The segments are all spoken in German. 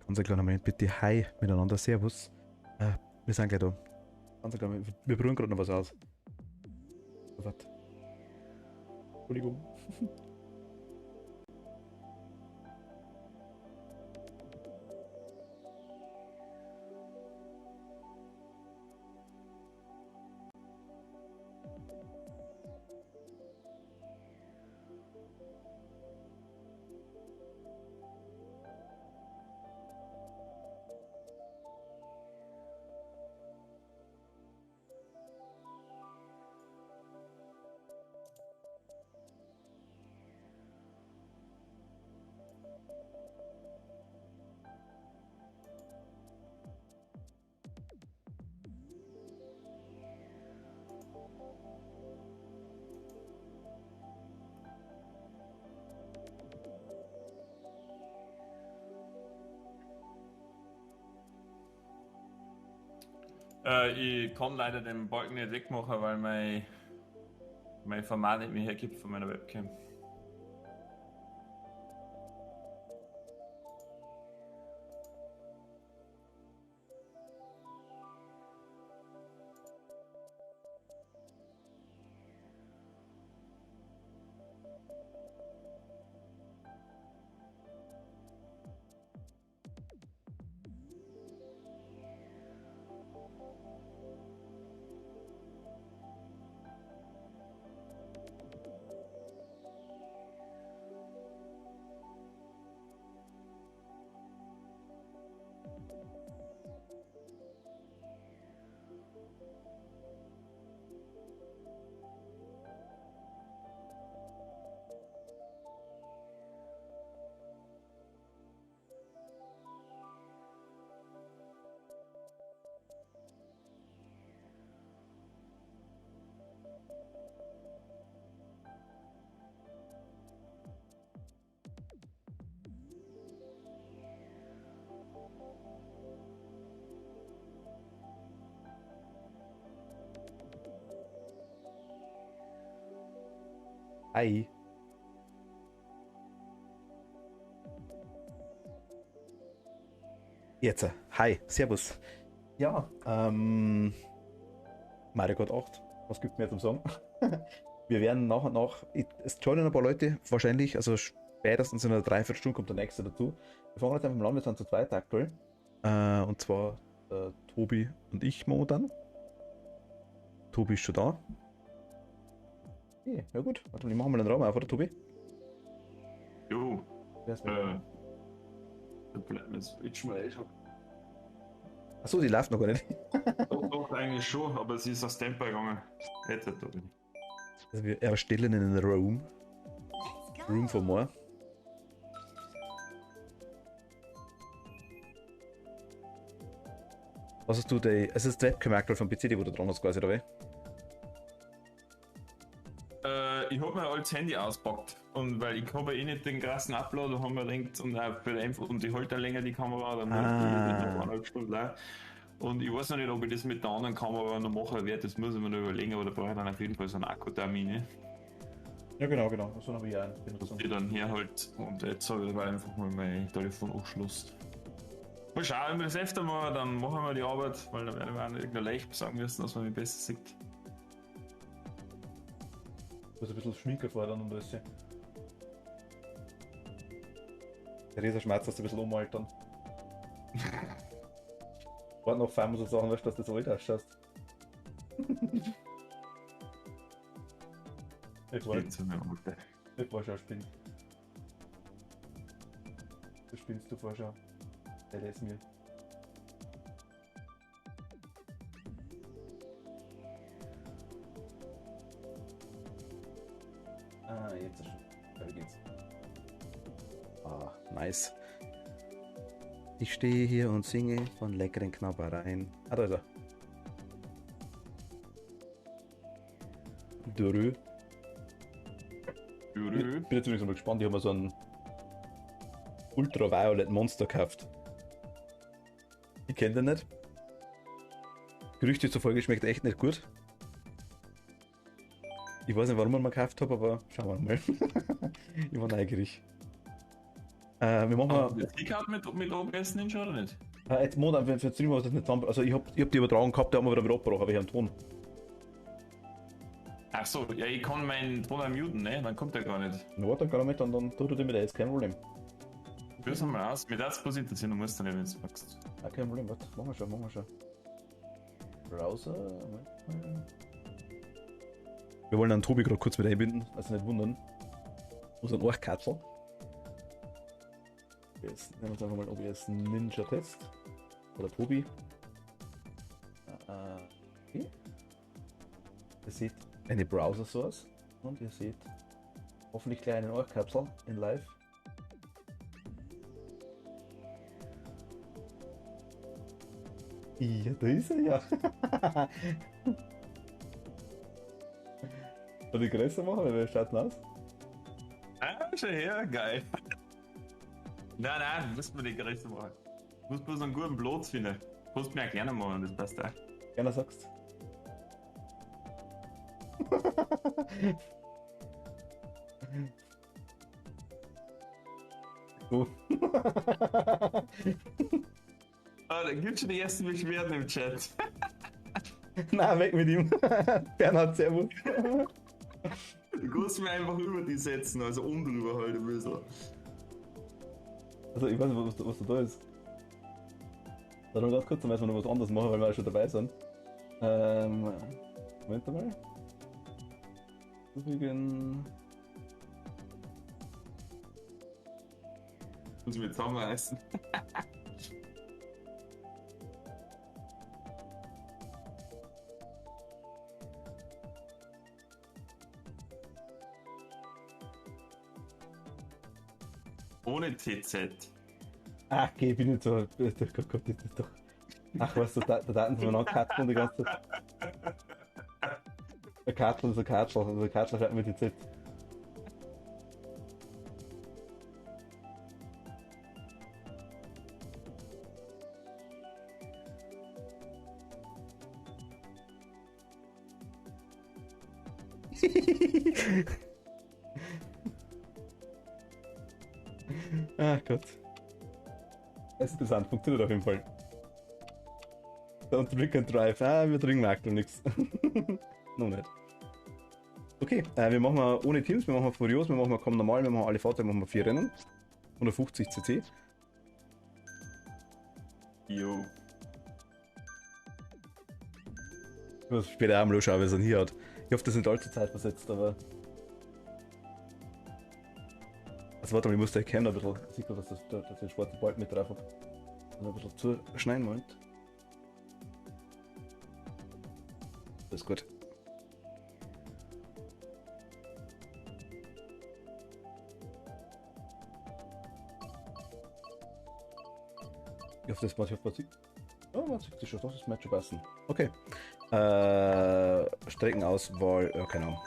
Ganz ein kleiner Moment bitte. Hi miteinander, servus. Wir sind gleich da. Ganz ein kleiner Moment. Wir probieren gerade noch was aus. Warte. Entschuldigung. Ich kann leider den Balken nicht wegmachen, weil mein mein Format nicht mehr hergibt von meiner Webcam. Hi. Jetzt. Hi. Servus. Ja, Mario Kart 8. Was gibt mir zum Sagen? Wir werden nach und nach. Es joinen ein paar Leute, wahrscheinlich. Also spätestens in einer Dreiviertelstunde kommt der nächste dazu. Wir fangen jetzt einfach mal an, wir sind zu zweit aktuell. Und zwar Tobi und ich momentan. Tobi ist schon da. Okay, ja gut. Warte, mal, machen wir den Raum auf, oder Tobi? Jo, Wer ist mit? da bleiben jetzt Switch mal. Ich hab Achso, die läuft noch gar nicht. doch eigentlich schon, aber sie ist aus Standby gegangen. Jetzt da bin ich. Also wir erstellen einen Room. Room for more. Was hast du da? Es ist das Webcam-Aktuell vom PC, die wo du dran hast, quasi, oder wie? Ich habe mein altes Handy auspackt. Und weil ich habe eh nicht den krassen Upload, haben wir gedacht, und auch für einfach, und die hält dann länger die Kamera, dann noch 1,5 Stunden lang. Und ich weiß noch nicht, ob ich das mit der anderen Kamera noch machen werde, das muss ich mir noch überlegen, aber da brauche ich dann auf jeden Fall so einen Akkutermin, Ja, genau. So habe ich auch einen. die dann herhält. Und jetzt habe ich dabei einfach mal mein Telefon angeschlossen. Mal schauen, wenn wir das öfter machen, dann machen wir die Arbeit, weil dann werden wir auch nicht irgendein Leicht sagen müssen, dass man mich besser sieht. Du hast ein bisschen Schminke fordern und alles. Der Resa schmerzt, dass du ein bisschen ummalt dann. Warte noch, fahren wir so Sachen, weißt du, dass du so alt ausschaust. Ich war Jetzt sind wir Alter. Ich vorher spinnen. Du spinnst du vorher. Der lässt mir. Ah, jetzt ist schon. Da geht's. Ah, nice. Ich stehe hier und singe von leckeren Knabbereien. Ah, da ist er. Dörö. Ich bin jetzt übrigens mal gespannt, ich habe mir so einen Ultraviolet Monster gekauft. Ich kenne den nicht. Gerüchte zufolge schmeckt echt nicht gut. Ich weiß nicht, warum ich ihn mal gekauft habe, aber schauen wir mal. Ich war neugierig. Wir machen mal. Die Karte mit OBS Ninja oder nicht? Jetzt Monat, für Stream war das nicht zusammen. Also ich hab die Übertragung gehabt, der haben wir wieder abgebrochen, aber ich habe einen Ton. Achso, ja, ich kann meinen Ton muten, ne? Dann kommt der gar nicht. Na warte, dann kann er mit, dann tut er mit, jetzt kein Problem. Führ's mal aus. Mit das passiert das ja, du musst dann nicht, wenn du magst. Ah, kein Problem, warte, machen wir schon. Browser. Wir wollen dann Tobi gerade kurz mit einbinden, also nicht wundern. Unseren Orchkatzel. Jetzt nehmen wir uns einfach mal OBS Ninja Test. Oder Tobi. Okay. Ihr seht eine Browser Source und ihr seht hoffentlich gleich einen Orchkapsel in live. Ja, da ist er ja. Soll ich größer machen, oder wie schaut's denn aus? Ah, schon her, geil. Nein, müssen wir die größer machen. Du musst bloß einen guten Platz finden. Du musst mir kleiner machen, das passt auch. Gerne sagst. So. Ah, da gibt's schon die ersten Beschwerden im Chat. Na, weg mit ihm. Bernhard, servus. Du kannst mir einfach über die setzen, also drüber halt ein bisschen. Also, ich weiß nicht, was da ist. Dann noch ganz kurz, dann müssen wir noch was anderes machen, weil wir ja schon dabei sind. Moment mal. Übrigens. Muss ich mir zusammenreißen. Ohne TZ. Ach, okay, bin nicht so. Gott, das ist doch. Ach, was, da Daten sind wir noch Karten und die ganze Zeit. Eine Karte ist eine Karte, also eine Karte schreibt mit TZ. Ach Gott. Das ist interessant, funktioniert auf jeden Fall. Don't drink and drive. Ah, wir trinken aktuell nichts. Noch nicht. Okay, wir machen mal ohne Teams, wir machen mal Furios, wir machen mal kaum normal, wir machen alle Fahrzeuge, wir machen mal 4 Rennen. 150 cc. Jo. Ich muss später auch mal schauen, wie es dann hier hat. Ich hoffe, das ist nicht allzu zeitversetzt, aber. Also warte mal, ich muss der Cam ein bisschen. Sieht man, dass ich den schwarzen Balken mit drauf habe. Also ein bisschen zu schneiden wollen. Das ist gut. Ich hoffe, das macht man sieht. Oh, man sieht das schon, das Match schon passen. Okay. Streckenauswahl, ja, keine Ahnung.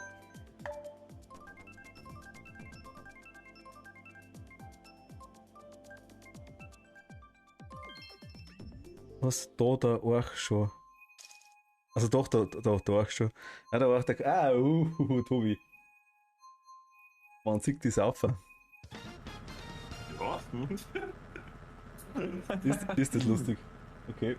Was da der Arch schon? Also doch, der Arch schon. Ja, der Arch, Tobi. Man sieht die Saufer. Ja, Ist das lustig? Okay.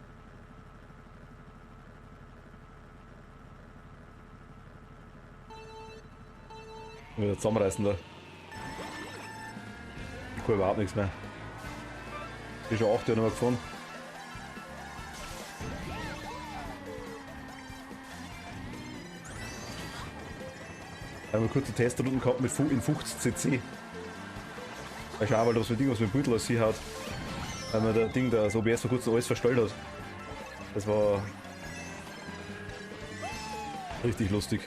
Wieder zusammenreißen da. Ich kann überhaupt nichts mehr. Ich bin schon 8 Jahre nicht mehr gefahren. Ich habe mal kurze Testrunden gehabt mit in 50 cc. Ich schau mal, dass das Ding was mit dem Beutel aus hier hat. Weil mir der Ding, das OBS vor kurzem alles verstellt hat. Das war richtig lustig.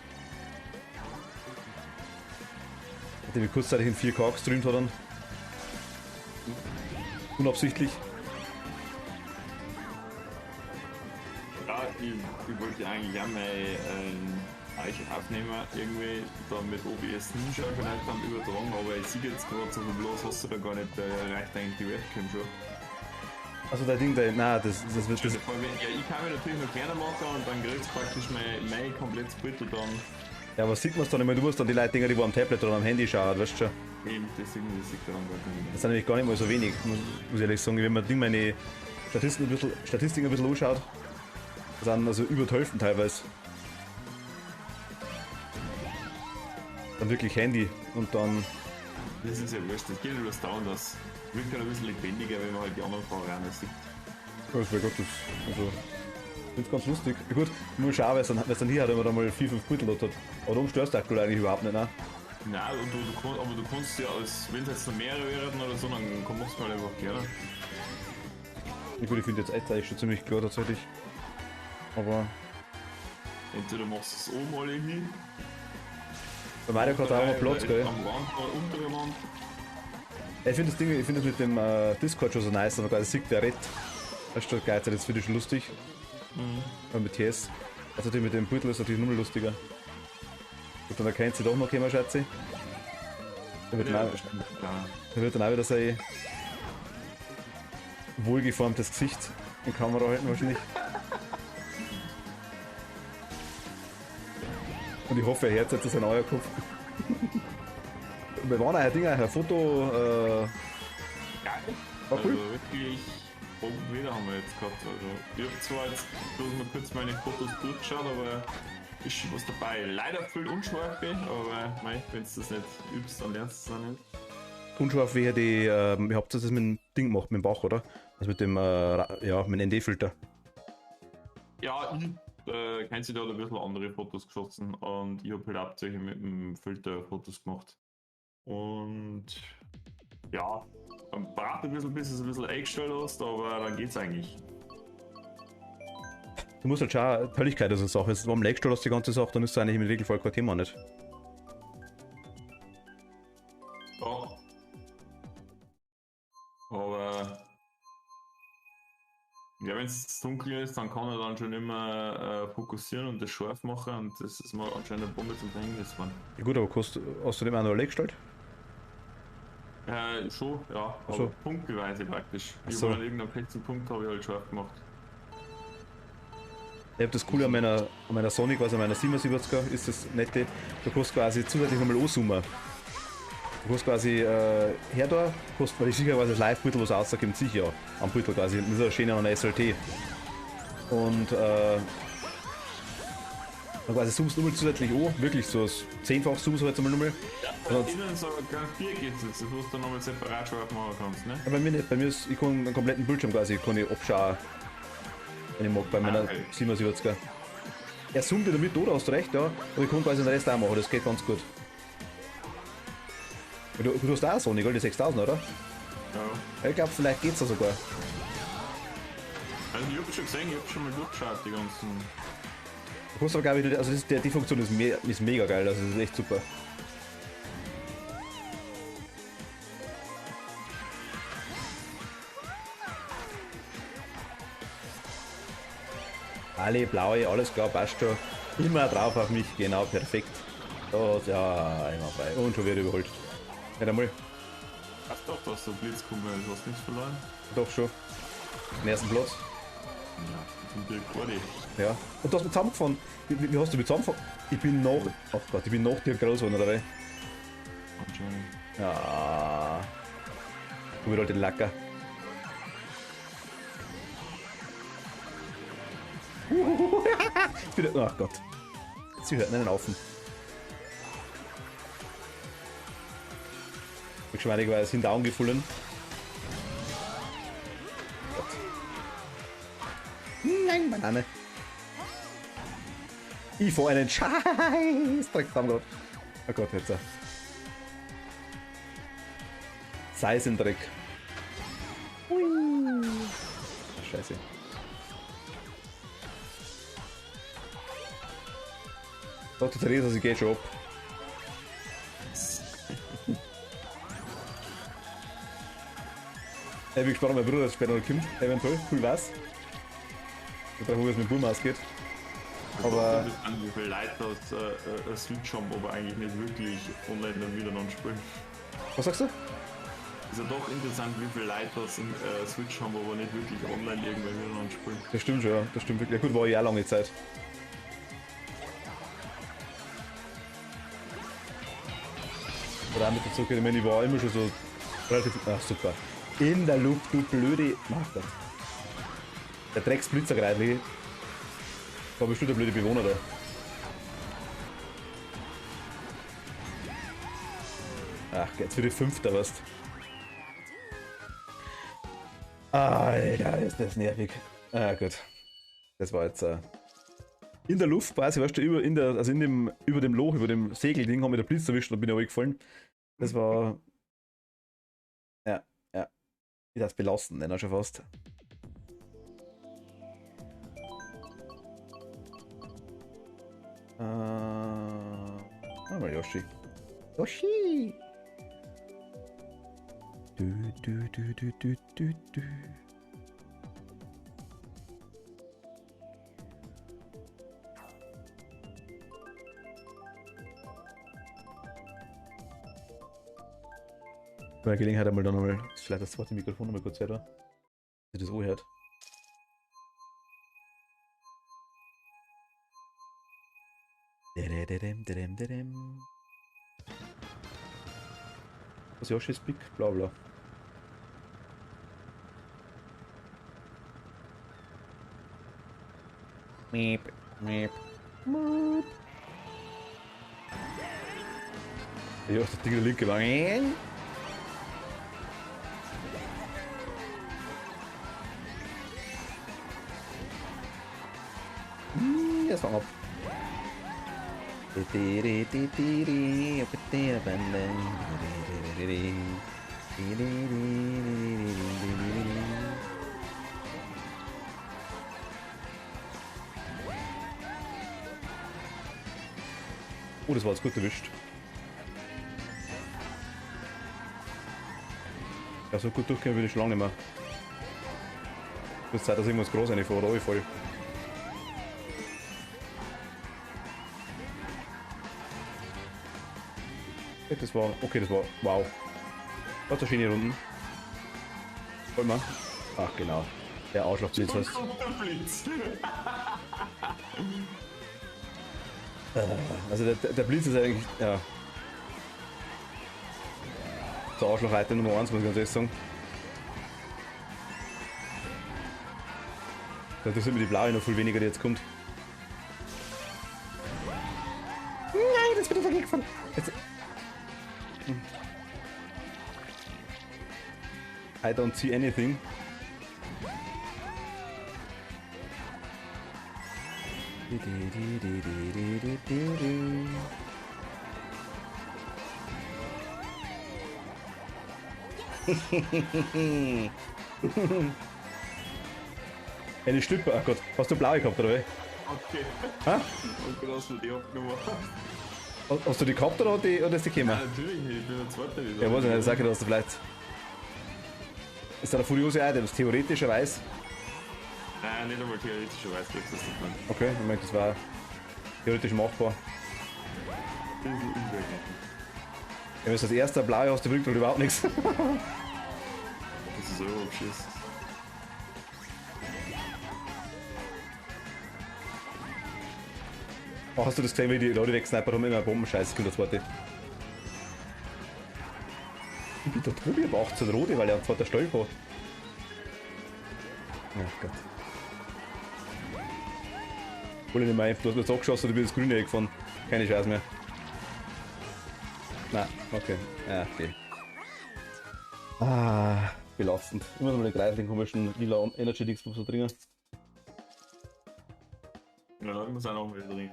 Nachdem ich kurzzeitig in 4K gestreamt hat dann. Unabsichtlich. ja ich wollte eigentlich auch mal euch aufnehmen, irgendwie da mit OBS hinschauen, vielleicht dann übertragen, aber ich sehe jetzt gerade so bloß, hast du da gar nicht, reicht eigentlich die Webcam schon. Also der Ding, nein, das wird das. Ja, ich kann mir natürlich noch kleiner machen und dann kriegst du praktisch mein komplettes Bild dann. Ja, aber sieht man es dann nicht mehr, du musst dann die Leute Dinger, die wo am Tablet oder am Handy schauen, weißt du schon. Eben, deswegen sieht er dann gar nicht. Das sind nämlich gar nicht mal so wenig, muss ich ehrlich sagen. Wenn man Ding meine Statistiken ein bisschen anschaut, das sind also über die Hälfte teilweise. Dann wirklich Handy und dann. Das ist ja wurscht, das geht über das Down, das wirkt halt ein bisschen lebendiger, wenn man halt die anderen Fahrer auch sieht. Ja, das wäre Gott, also. Ich find's ganz lustig. Ja, gut, nur schau, weil es dann hier hat, wenn man da mal 4-5 Beutel hat. Aber darum störst du aktuell eigentlich überhaupt nicht, ne? Nein, und aber du kannst ja, wenn es jetzt noch mehrere werden oder so, dann machst du halt einfach gerne. Ja, gut, ich finde jetzt eigentlich schon ziemlich klar tatsächlich. Aber. Entweder machst du es oben alle hin. Bei Mario Kart auch mal Platz, gell? Am Rand oder unter der Wand. Ich finde das mit dem Discord schon so nice, aber gerade sieht der Red. Das ist schon geil, das finde ich schon lustig. Mhm. Mit TS. Also natürlich mit dem Beutel ist natürlich nur lustiger. Und dann erkennt sie doch noch jemand, schätze ich. Der wird dann auch wieder sein wohlgeformtes Gesicht in Kamera halten wahrscheinlich. Und ich hoffe, er hört jetzt in euer Kopf. Wir waren ein Ding, ein Foto. Geil. War cool. Also wirklich, oben wieder haben wir jetzt gehabt. Also, ich habe zwar jetzt bloß mal kurz meine Fotos durchgeschaut, aber ist schon was dabei. Leider viel unscharf, aber wenn du das nicht übst, dann lernst du es auch nicht. Unscharf wie die, ihr habt das mit dem Ding gemacht, mit dem Bach, oder? Also mit dem, ja, mit dem ND-Filter. Ja, kennt sich da ein bisschen andere Fotos geschossen und ich habe halt hauptsächlich mit dem Filter Fotos gemacht. Und ja, man braucht ein bisschen, bis du es ein bisschen eingestellt hast, aber dann geht's eigentlich. Du musst halt schon Helligkeit also Sache. Wenn du am Leg hast die ganze Sache, dann ist es eigentlich im Regelfall kein Thema nicht. Ja. Aber ja, wenn es dunkel ist, dann kann er dann schon immer fokussieren und das scharf machen und das ist mal anscheinend eine Bombe zum Verhängnis geworden. Ja gut, aber hast du dem auch noch Leg gestellt? Schon, ja, aber so. punktbeweise praktisch. Ich so. habe an irgendeinem festen Punkt habe ich halt scharf gemacht. Ich habe das Coole an meiner Sonic, also an meiner 77er, ist das nette, du kannst quasi zusätzlich nochmal anzoomen. Du kannst quasi her da, weil ich sicher weiß, das Live-Büttel, was rauskommt, sicher am Büttel quasi, das ist ein schöner an der SLT. Und dann quasi zoomst du nochmal zusätzlich an, wirklich so 10-fach zoomst du jetzt einmal nochmal. Ja, innen so ganz Bier geht es jetzt, das du dann nochmal separat scharf machen kannst, ne? Ja, bei mir nicht, bei mir ist, ich kann einen kompletten Bildschirm quasi, kann ich abschauen. Wenn ich mag, bei meiner 77er. Er zoomt wieder mit, da hast du recht, ja. Aber ich kann quasi den Rest auch machen, das geht ganz gut. Du hast auch eine Sonic, die 6000, oder? Ja. Ich glaube, vielleicht geht's da sogar. Also ich hab schon gesehen, ich hab schon mal durchgeschaut, die ganzen... Du kannst aber, glaube ich, also die Funktion ist mega geil, also das ist echt super. Alle blaue, alles klar, passt schon. Immer drauf auf mich, genau, perfekt. Das, ja, immer frei. Und schon wieder überholt. Nicht einmal. Hast doch, dass du Blitz kommen, du hast nichts verloren. Doch schon. Den ersten Platz. Ja, ich bin direkt vor dir. Ja. Und du hast mit zusammengefahren. Wie hast du mit zusammengefahren? Ich bin noch. Ach Gott, ich bin noch dir groß geworden, oder wie? Anscheinend. Ja. Du bist halt den Lacker. Ach Gott. Sie hört einen Aufen. Geschmeidigerweise hinter angefallen. Nein, Banane. Ich fahr einen Scheiß Dreck dran gerade. Oh Gott, jetzt. Seisendreck. Scheiße. Dr. Theresa, sie geht schon ab. Ich bin gespannt, ob mein Bruder später noch kommt. Eventuell, cool was. Ich brauche, wie es mit Bull ausgeht. Aber. Wie viele Leute das Switch haben, aber eigentlich nicht wirklich online dann miteinander spielen. Was sagst du? Ist ja doch interessant, wie viele Leute das Switch haben, aber nicht wirklich online irgendwann miteinander spielen. Das stimmt schon, ja. Das stimmt wirklich. Ja, gut, war ich auch lange Zeit. Oder auch mit der Zucker, ich meine, ich war immer schon so relativ. Ach, super. In der Luft, du blöde. Ach Gott. Der Drecksblitzergreidli. Da bist du der blöde Bewohner da. Ach, jetzt für die Fünfter, was? Alter, ist das nervig. Ah, gut. Das war jetzt in der Luft quasi, weißt du, über dem Loch, über dem Segelding haben wir der Blitz erwischt und bin runtergefallen. Das war. Ja, ja. Ich das belastend, nennen schon fast. Mal Yoshi. Yoshi! Du. Bei der Gelegenheit einmal dann nochmal, vielleicht das zweite Mikrofon nochmal kurz her, dass ihr das hört. Was Yoshi's Big, bla bla. Meep, meep, meep. Ja, das Ding der linke war. Jetzt fang ab. Oh, das war jetzt gut erwischt. Ja, so gut durchgehen würde ich schon lange nicht mehr. Es wird Zeit, dass irgendwas groß reinfährt, oder voll. Das war, okay, das war, wow. Das war schöne Runden. Wollen wir? Ach genau, der Arschlochblitz heißt. Also der Blitz ist eigentlich, ja. Der Arschloch-Item Nummer 1, muss ich ganz ehrlich sagen. Da interessiert mir die blaue noch viel weniger, die jetzt kommt. Nein, das wird dagegen gefallen. I don't see anything. Eine Stüppe, oh Gott, hast du blaue gehabt oder wie? Okay. Ha? Und genau so die abgenommen. Hast du die gehabt oder ist die gekommen? Ja, natürlich, ich bin der Zweite wieder. Ja, weiß ich nicht, sag ich, dass du vielleicht. Ist da der furiose Ei, das theoretischerweise. Nein, nicht einmal theoretischerweise kriegst du das nicht. Okay, ich meine, das war theoretisch machbar. Das ist unmöglich. Wenn du das erste blaue hast, bringt doch überhaupt nichts. Das ist so abschiss. Oh, hast du das gesehen, wie die Leute wegsniper haben, immer Bombenscheiße kommt das Wort. Ich bin der Tobi aber 18 Rote, weil er am zweiten Stall hat. Ach Gott. Hol ich nicht mehr ein, du hast mir jetzt angeschossen, du bist das Grüne gefahren. Keine Scheiße mehr. Nein, okay. Ja, okay. Ah, belastend. Ich muss mal den Kreis den komischen lila Energy Dings so trinken. Ja, ich muss auch noch mal drin.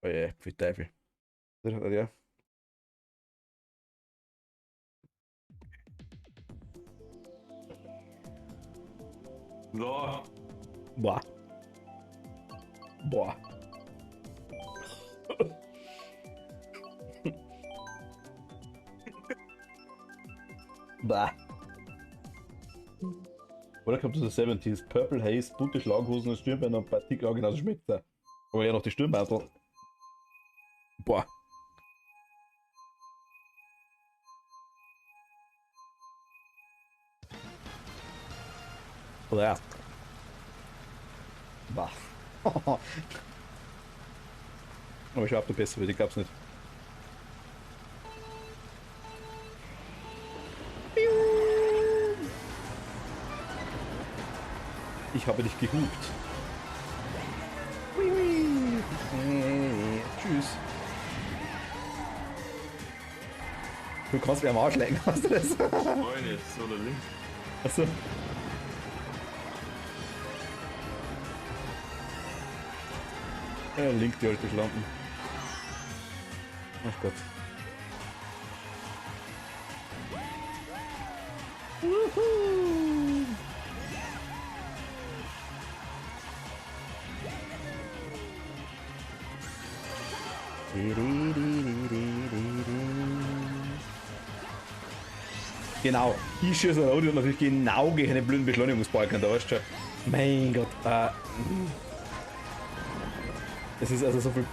Oh je, für Teufel. Ja. So. Boah. Boah. Bah. Oder kommt das 70s? Purple Haze, bunte Schlaghosen und Stirnbein und Batik, ja genau, das schmeckt da. Aber ja noch die Stirnbeitel. Boah. Oder ja. Bah. Aber ich hab du besser, weil ich glaub's nicht. Ich habe dich gehupt. Tschüss. Du kannst mir am Arsch lecken, hast du das? Moin jetzt, oder links. Achso. Ja, link die alte Schlampen. Ach Gott. Wuhu. Genau, ich schieße ein Auto und natürlich genau gegen den blöden Beschleunigungsbalken, da weißt du schon. Mein Gott, es ist also so viel.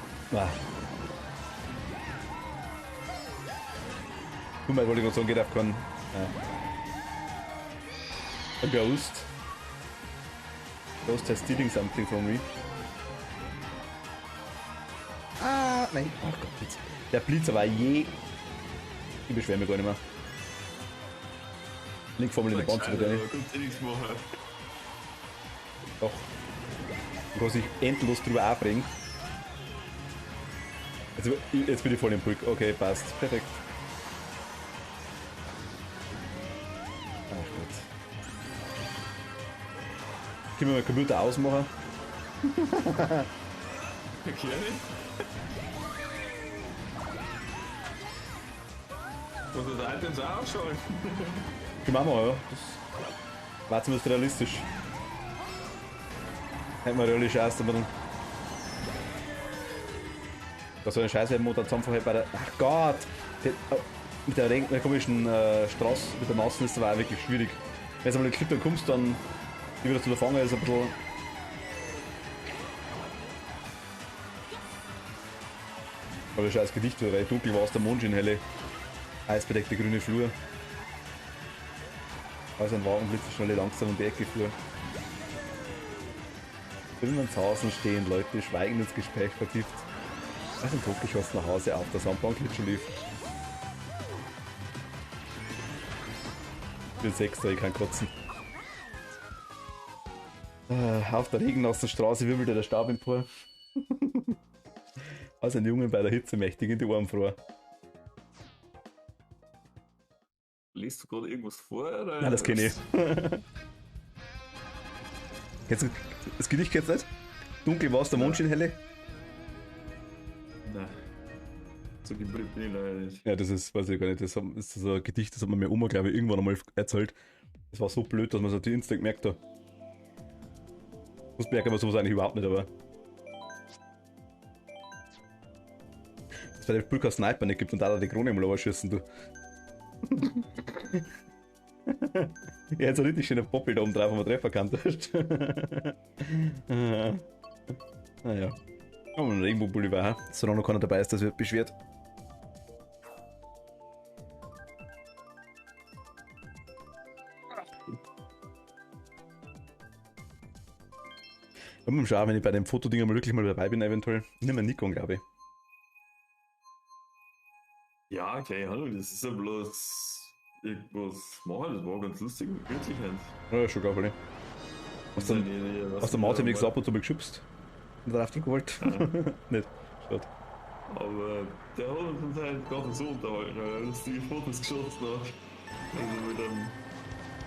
Du mal, wollte ich gerade sagen, geht auf keinen. A Ghost. Ghost has stealing something from me. nein. Ach Gott, jetzt. Der Blitzer war je. Ich beschwere mich gar nicht mehr. Link vor mir in der Bahn zu rein. Doch. Ich kann sich endlos drüber aufregen. Jetzt bin ich voll im Brück. Okay, passt. Perfekt. Ach Gott. Können wir mal Computer ausmachen? Okay. Und der Items auch ausschalten. Können wir machen, ja. Das war zumindest realistisch. Hätten wir realistisch erst einmal. Das soll ein Scheiß werden, dann einfach halt bei der. Ach Gott! Mit der komischen Straße, mit der Mausliste war auch wirklich schwierig. Wenn du einmal den Clip dann kommst, dann die wieder zu fangen, ist ein bisschen. Aber das scheiß Gedicht war, weil dunkel war aus der Mondschein helle. Eisbedeckte grüne Flur. Also ein Wagen blitzt schnell langsam um die Ecke fuhr. Drinnen zu Hause stehen Leute, schweigend ins Gespräch vertieft. Also ein totgeschossen nach Hause auf der Sandbank schon lief. Ich bin Sechster, ich kann kotzen. Auf der regennassen Straße wirbelte der Staub empor. Als ein Junge bei der Hitze mächtig in die Ohren fror. Liest du gerade irgendwas vor? Oder? Nein, das kenne ich. Kennst du das Gedicht kennst du nicht? Dunkel war es der Mondschein helle? Nein. So gebrüllt bin ich leider nicht. Ja, das ist, weiß ich gar nicht, das ist so ein Gedicht, das hat mir meine Oma, glaube ich, irgendwann einmal erzählt. Das war so blöd, dass man es auf die Insta gemerkt hat. Das merken wir sowas eigentlich überhaupt nicht, aber. Dass bei dem Spiel kein Sniper nicht gibt und da die Krone mal überschießen, du. Ja, jetzt so richtig schöner Poppel da oben drauf, wo man treffen kann. Naja. Oh, ein Regenbogen-Boulevard. Solange noch keiner dabei ist, das wird beschwert. Mal schauen, wenn ich bei dem Fotoding mal wirklich mal dabei bin, eventuell. Nimm mal Nikon, glaube ich. Ja, keine Ahnung, das ist ja bloß irgendwas machen, das war ganz lustig und kürzlich eins. Ja, schon gar nicht. Hast du Mautemix ab und zu mal geschubst? Und darauf drücken wollt? Nicht. Schaut. Aber der hat uns anscheinend gar nicht so unterhalten, weil er lustige Fotos geschossen hat. Also mit einem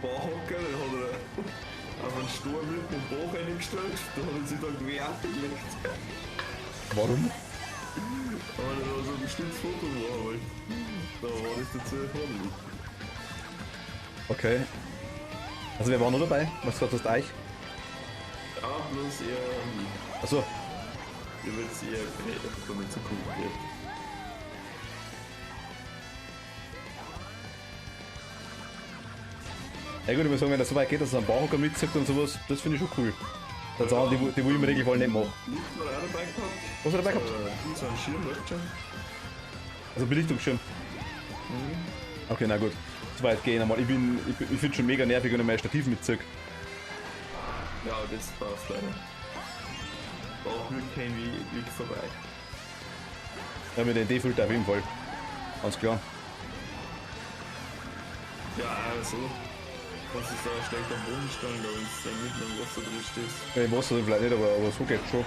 Barhocker, den hat er auf einen Sturm mit dem Bauch eingestellt, da hat er sich dann gewehrt gelegt. Warum? Aber da war so ein bestimmtes Foto war, aber da war das dazu erforderlich. Okay. Also wer war noch dabei? Was hat das euch? Ja, bloß eher Achso. ihr wird es eher damit zu gucken wird. Ja gut, ich muss sagen, wenn das so weit geht, dass er einen Bauhocker mitzieht und sowas, das finde ich schon cool. Das sind Sachen, die ich im Regelfall nicht mache. Licht war auch dabei gehabt. Was hat er dabei gehabt? So ein Schirm läuft schon. Also Belichtungsschirm. Okay, na gut. So weit gehen einmal. Ich finde es schon mega nervig, wenn ich mein Stativ mitziehe. Ja, das passt leider. Auch wirklich kein Weg vorbei. Ja, mit den D-Filter auf jeden Fall. Ganz klar. Ja, also. Was ist da schlecht am Boden stehen, da wenn du mitten im Wasser drin stehst. Ja, im Wasser vielleicht nicht, aber so geht's schon.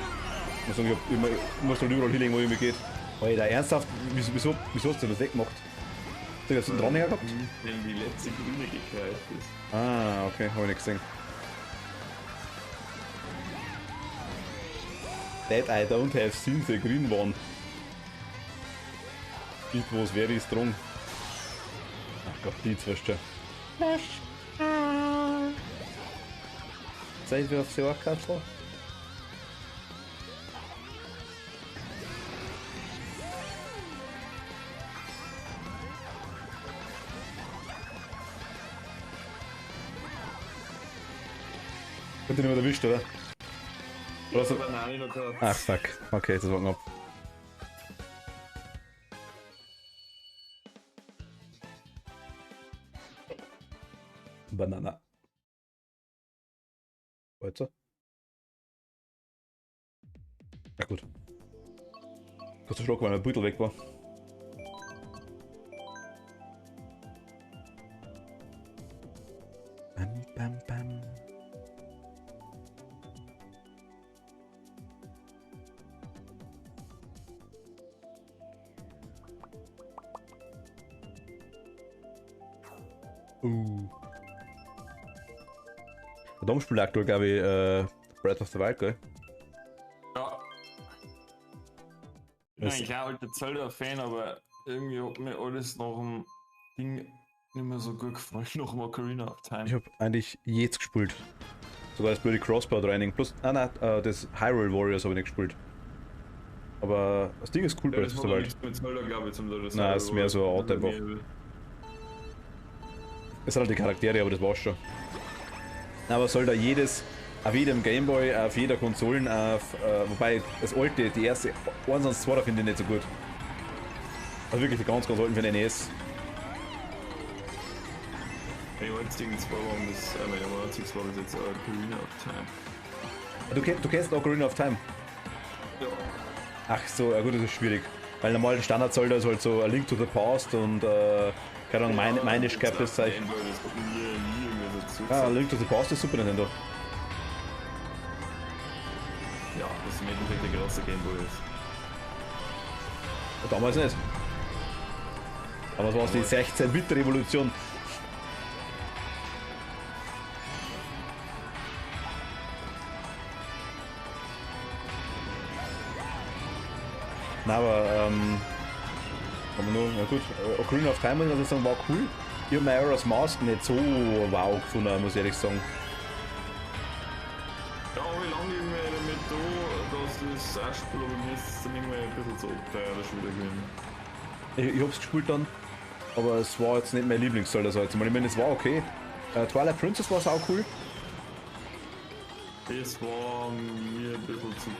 Ich muss sagen, ich muss halt überall hinlegen, wo ich mir geht. Alter, ernsthaft? Wieso hast du das weggemacht? Hast du jetzt einen Dranhänger gehabt? Wenn die letzte grüne gekreift ist. Ah, okay, habe ich nicht gesehen. That I don't have seen the green one. It was very strong. Ach Gott, die weißt du schon. Seid ihr auf die Orca-Karte? Hat dich nicht mehr erwischt, oder? Oder so? Banane noch gehabt. Ach fuck, okay, das war knapp. Banana. Weiter. Ja gut. Kurz erschrocken, weil mein Beutel weg war. Bam, bam, bam. Der Dom spielt aktuell, glaube ich, Breath of the Wild, gell? Ja. Ich bin ein kleiner alter Zelda-Fan, aber irgendwie hat mir alles nach dem Ding nicht mehr so gut gefallen, nach dem Ocarina of Time. Ich habe eigentlich jetzt gespielt. Sogar das blöde Crossbow-Training. Plus, das Hyrule Warriors habe ich nicht gespielt. Aber das Ding ist cool, Ja, Breath of the Wild. mit Zelda, glaube ich, zum Nein, es ist mehr so ein Art einfach. Es sind halt die Charaktere, aber das war's schon. Aber soll da auf jedem Gameboy, auf jeder Konsolen, wobei das alte, die erste 1 und 2 finde ich nicht so gut. Also wirklich die ganz alten für den NES. Die einzigen zwei waren das, meine einzigen war das jetzt Ocarina of Time. Du kennst Ocarina of Time? Ja. Ach so, ja gut, das ist schwierig. Weil normal der Standard-Zelda ist halt so A Link to the Past und keine Ahnung, meine Skype ist Zeichen. Ah, A Link to the Past ist Super Nintendo. Ja, das im Endeffekt der große Gameboy ist. Damals nicht. Damals war es die 16-Bit-Revolution. Na, aber, na gut, Ocarina of Time, muss ich sagen, war cool. Ich habe Majora's Mask nicht so wow gefunden, muss ich ehrlich sagen. Ja, wie lange ich mir damit da, dass das Erstspiel aber mir ist dann irgendwie ein bisschen zu teuer schon wieder gewesen. Ich hab's gespielt dann, aber es war jetzt nicht mein Lieblingszelda, also jetzt mal. Ich meine, es war okay. Twilight Princess war auch cool. Das war mir ein bisschen zu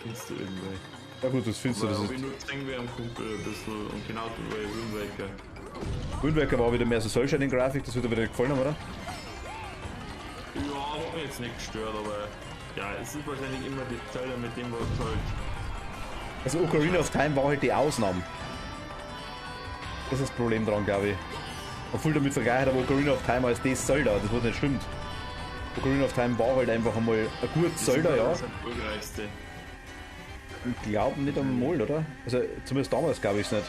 günstig irgendwie. Ja gut, das findest du, das ist... Ich nur gesehen wie am Kumpel ein bisschen und genau bei Wind Waker. Wind Waker war wieder mehr so Cell-Shading-Grafik, das wird dir wieder gefallen haben, oder? Ja, hat mich jetzt nicht gestört, aber ja, es ist wahrscheinlich immer die Zelda mit dem, was halt... Also Ocarina of Time war halt die Ausnahme. Das ist das Problem dran, glaube ich. Und viel damit vergleicht, aber Ocarina of Time als das Zelda, das was nicht stimmt. Ocarina of Time war halt einfach einmal ein gutes Zelda, ja. Das ist das erfolgreichste. Ich glaube nicht einmal, oder? Also zumindest damals glaube ich es nicht.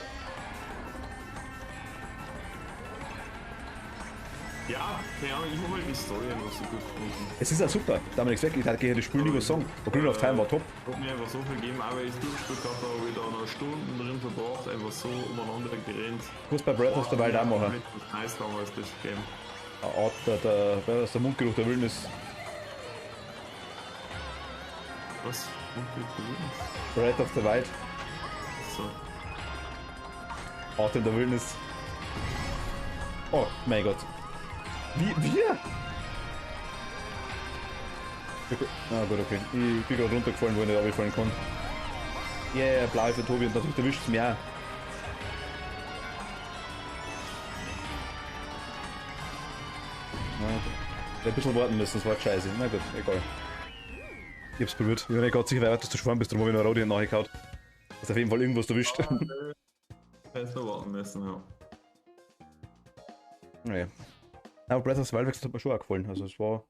Ja, keine Ahnung, ich habe halt die Story einfach so gut gefunden. Es ist ja super, da haben wir nichts weg, ich hätte das Spiel nicht was sagen. Ocarina of Time war top. Hat mir einfach so viel gegeben, auch weil ich es durchgespielt habe, habe ich da noch Stunden drin verbracht, einfach so umeinander gerannt. Du musst bei Breath of the Wild auch machen. Das ist nice damals, das Game. Der Mundgeruch der Wildnis. Was? Breath of the Wild. So. Atem der Wildnis. Oh mein Gott. Wir? Ah gut, okay. Ich bin gerade runtergefallen, wo ich nicht runterfallen kann. Yeah, blau für Tobi und natürlich erwischt es mich auch. Ja, ein bisschen warten müssen, das war scheiße. Na gut, egal. Ich hab's probiert. Ich bin nicht ganz sicher, wie weit du schon bist, darum habe ich noch ein Radio nachgehauen. Hast auf jeden Fall irgendwas erwischt. Hättest du warten müssen, ja. Naja. Aber Breath of the Wild hat mir schon auch gefallen. Also es war.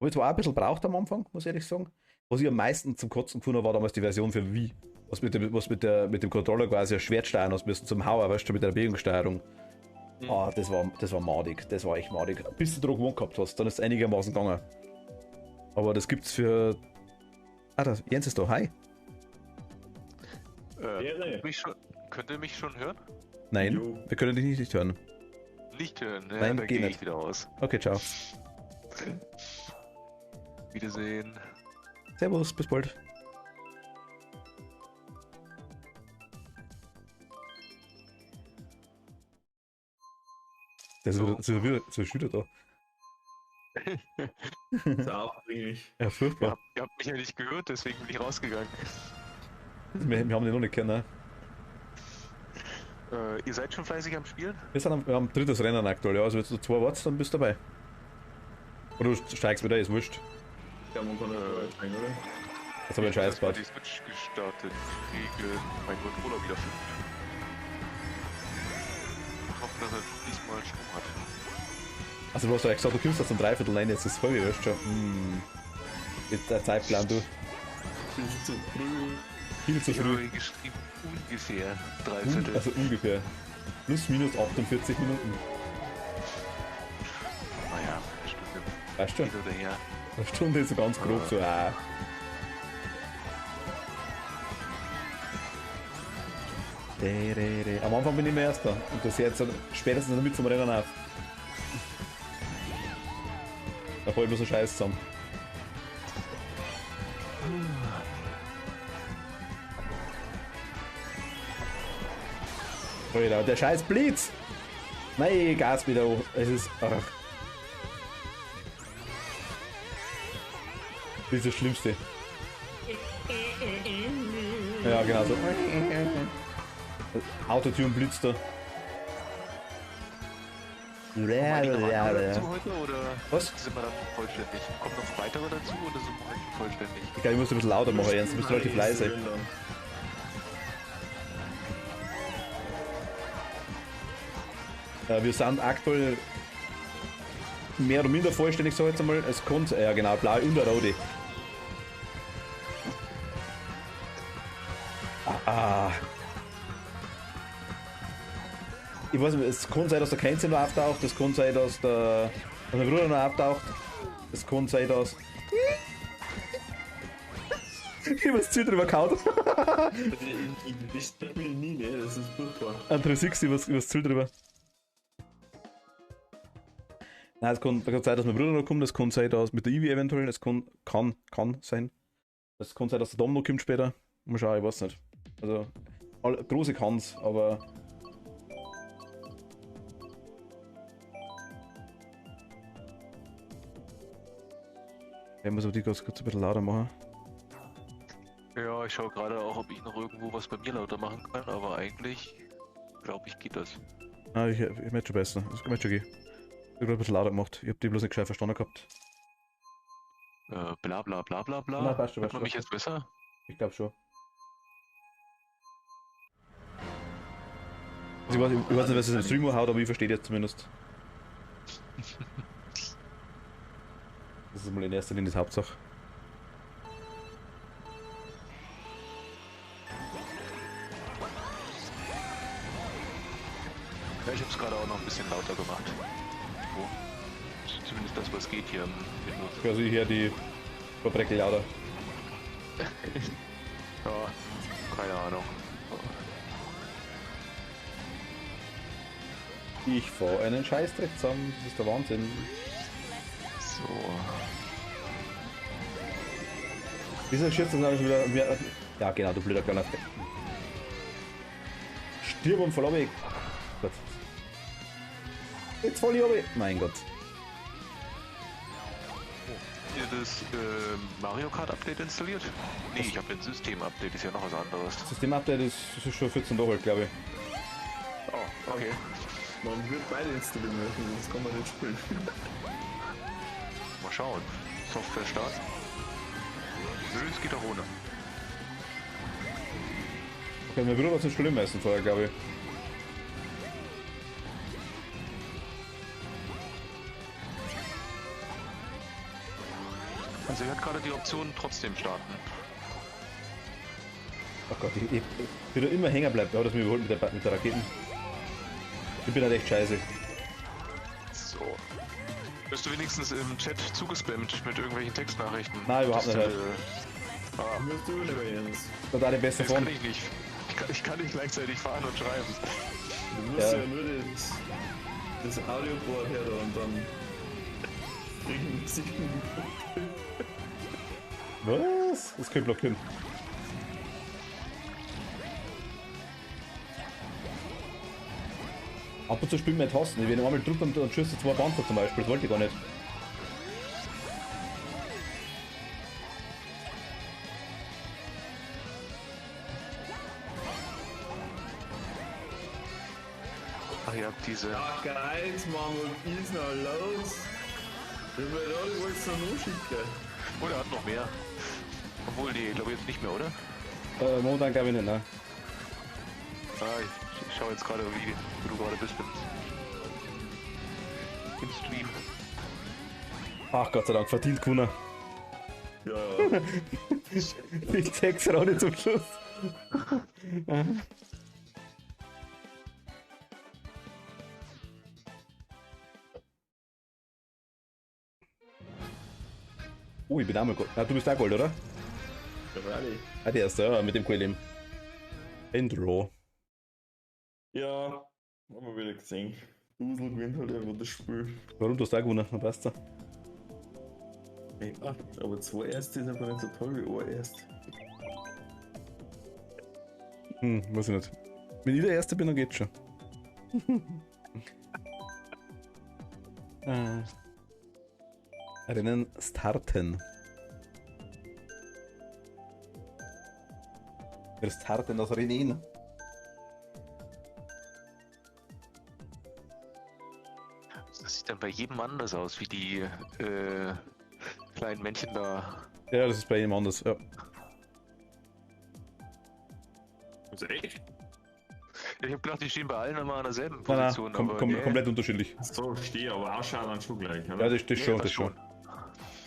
Wo ich zwar auch ein bisschen braucht am Anfang, muss ich ehrlich sagen. Was ich am meisten zum Kotzen gefunden habe, war damals die Version für Wii. Was mit dem Controller quasi ein Schwert steuern hast müssen zum Hauer, weißt du, mit der Bewegungssteuerung. Ah, das war madig. Das war echt madig. Bis du Druck gewonnen gehabt hast, dann ist es einigermaßen gegangen. Aber das gibt's für. Ah, das Jens ist da. Hi. Könnt ihr mich schon hören? Nein, Jo. wir können dich nicht hören. Nicht hören, ja, Nein, dann geht gehe nicht. ich wieder aus. Okay, ciao. Wiedersehen. Servus, bis bald. Der ist wieder da. Das ist aufdringlich. Ja, furchtbar. Ja, ihr habt mich ja nicht gehört, deswegen bin ich rausgegangen. Wir haben den noch nicht kennen. Ne? Ihr seid schon fleißig am Spielen? Wir haben drittes Rennen aktuell, ja. Also wenn du 2 wartest, dann bist du dabei. Oder du steigst wieder, ist wurscht. Ja, man kann ja steigen, oder? Das habe ich einen Scheiß Ich hab gebaut. die Switch gestartet, kriege mein Controller wieder fit. Ich hoffe, dass er diesmal Strom hat. Also du hast ja gesagt, du kommst aus dem Dreiviertel rein, jetzt ist es voll gewesen schon. Mit der Zeitplan, du. Viel zu früh. Viel zu Ich habe früh. geschrieben, ungefähr 3/4. Also ungefähr. Plus minus 48 Minuten. Naja, eine Stunde Weißt du schon? hin oder her. Eine Stunde ist so ganz grob so, Am Anfang bin ich immer Erster. Und das jetzt spätestens damit vom Rennen auf. Da fällt mir so Scheiß zusammen. Alter, der scheiß Blitz! Nein, Gas wieder hoch. Es ist. Ach. Das ist das Schlimmste. Ja, genau so. Autotune blitzt da. Kommen einige weitere dazu heute oder Was? sind wir dann vollständig? Kommen noch weitere dazu oder sind wir heute vollständig? Ich glaube, ich muss ein bisschen lauter machen, Jens. Du bist relativ leise. Wir sind aktuell mehr oder minder vollständig, sag ich jetzt einmal. Es kommt, ja genau, blau und der rote. Ich weiß nicht, es kann sein, dass der Kenzie noch auftaucht, es kann sein, dass der mein Bruder noch auftaucht, es kann sein, dass... Ich hab das Ziel drüber gehauen. Ich spiele nie, ne? Das ist furchtbar. Ein 360 über das Ziel drüber. Nein, es kann sein, dass mein Bruder noch kommt, es kann sein, dass mit der Ivy eventuell, es kann sein. Es kann sein, dass der Dom noch kommt später. Mal schauen, ich weiß nicht. Also, große kann's, aber... Ich muss aber die kurz ein bisschen lauter machen. Ja, ich schaue gerade auch, ob ich noch irgendwo was bei mir lauter machen kann, aber eigentlich glaube ich geht das. Ah, ich merke schon besser. Das merkt schon gehen. Ich hab grad ein bisschen lauter gemacht. Ich hab die bloß nicht gescheit verstanden gehabt. Bla bla bla bla bla. Na, passt schon, Hört passt man mich schon. jetzt besser? Ich glaube schon. Also ich weiß nicht, was es im Stream haut, aber ich verstehe jetzt zumindest. Das ist mal in erster Linie die Hauptsache. Ja, ich habe es gerade auch noch ein bisschen lauter gemacht. So. Zumindest das, was geht hier im Windows. Also ich höre die Verbreckel lauter. Ja, keine Ahnung. Ich fahr einen Scheißdreck zusammen, das ist der Wahnsinn. So. Wieso schießt das noch wieder? Ja genau, du blöder kleiner Fe. Stirb und voll weg. Gott. Jetzt voll oben. Mein Gott. Ihr das Mario Kart Update installiert? Nee, ich habe ein System-Update, ist ja noch was anderes. Das System-Update ist schon 14 Tage alt, glaube ich. Oh, okay. Man wird beide installieren müssen, sonst kann man nicht spielen. Mal schauen. Software Start. Nö, es geht auch ohne. Okay, mein Bruder war zum Schlimm messen vorher, glaube ich. Also er hat gerade die Option trotzdem starten. Oh Gott, ich bin da immer hängen bleibt, ja, das mir überholt mit der Raketen. Ich bin halt echt scheiße. So. Bist du wenigstens im Chat zugespammt mit irgendwelchen Textnachrichten? Nein, überhaupt nicht. Wirst du nicht mehr, Jens. Das war die beste Das Form. kann ich nicht. Ich kann nicht gleichzeitig fahren und schreiben. Du musst Ja. ja, nur das Audioboard her da und dann kriegen Musik. Was? Das könnte blockieren. Ab und zu spielen wir Tasten. Wenn ich einmal drücke und schießt zwei Panzer zum Beispiel, das wollte ich gar nicht. Ach, ihr habt diese. Ach geil, Mann, was ist noch los? Ich will da, ich wollte es noch schicken. Oh, der hat noch mehr. Obwohl, nee, glaube jetzt nicht mehr, oder? Momentan glaube ich nicht, ne? Ich schau jetzt gerade, wo du gerade bist im Stream. Ach Gott sei Dank, verdient gewonnen. Ja. Die 6 Runde zum Schluss. Oh, ich bin auch mal Gold. Ah, du bist auch Gold, oder? Ja, weil Ah, der erste, ja, mit dem Quellem. Endro. ja, haben wir wieder gesehen. Dusel gewinnt halt einfach das Spiel. Warum du hast auch gewonnen? Dann passt er. Ja, aber 2 Erste ist einfach nicht so toll wie ein Erst. Weiß ich nicht. Wenn ich der Erste bin, dann geht's schon. Rennen starten. Wir starten das Rennen. Das sieht dann bei jedem anders aus, wie die kleinen Männchen da. Ja, das ist bei jedem anders. Ja. Also echt? Ich habe gedacht, die stehen bei allen immer an derselben Nein, nein, Position. aber nee. komplett unterschiedlich. So, stehe, aber ausschauen dann schon gleich, oder? Ja, das Nee, schon, das das schon.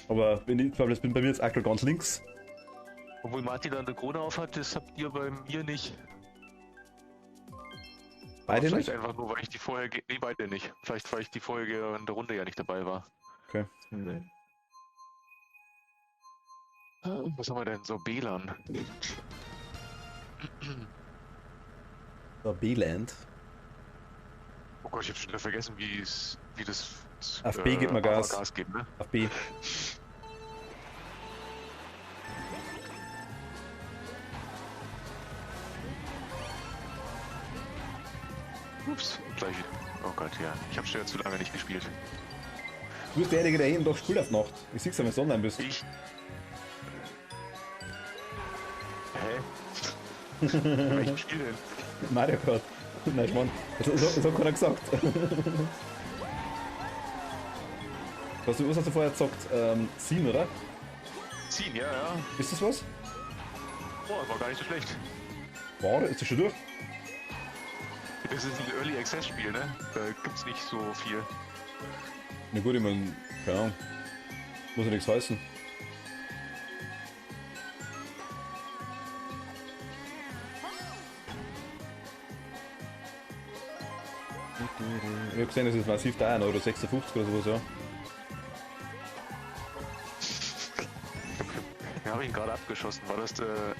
Aber wenn ich, das bin bei mir jetzt aktuell ganz links. Obwohl Martin da eine Krone auf hat, das habt ihr bei mir nicht. Beide Vielleicht nicht? einfach nur, weil ich die vorherige. Nee, beide nicht. Vielleicht, weil ich die vorherige in der Runde ja nicht dabei war. Okay. Nee. Was haben wir denn? So, BLAN. Der B-Land. Oh Gott, ich hab schon wieder vergessen, wie das. Auf B gibt man Gas. Gas gibt, ne? Auf B. Ups, gleich. Oh Gott, ja. Ich habe schon wieder zu lange nicht gespielt. Du bist derjenige, der jeden Tag spielt auf Nacht. Ich sieh's ja, wenn du online bist. Ich. Hä? Welches Spiel denn? Mario Kart. Nein, Mann. Das hat keiner gesagt. Was hast du vorher gesagt? Sin, oder? Ziehen, ja, ja. Ist das was? Boah, war gar nicht so schlecht. War? Ist das schon durch? Das ist ein Early Access Spiel, ne? Da gibt's nicht so viel. Na gut, ich mein, keine Ahnung. Muss ja nichts heißen. Ich hab gesehen, das ist massiv teuer, 1,56 € oder sowas, ja. Wir haben ihn gerade abgeschossen. War das der.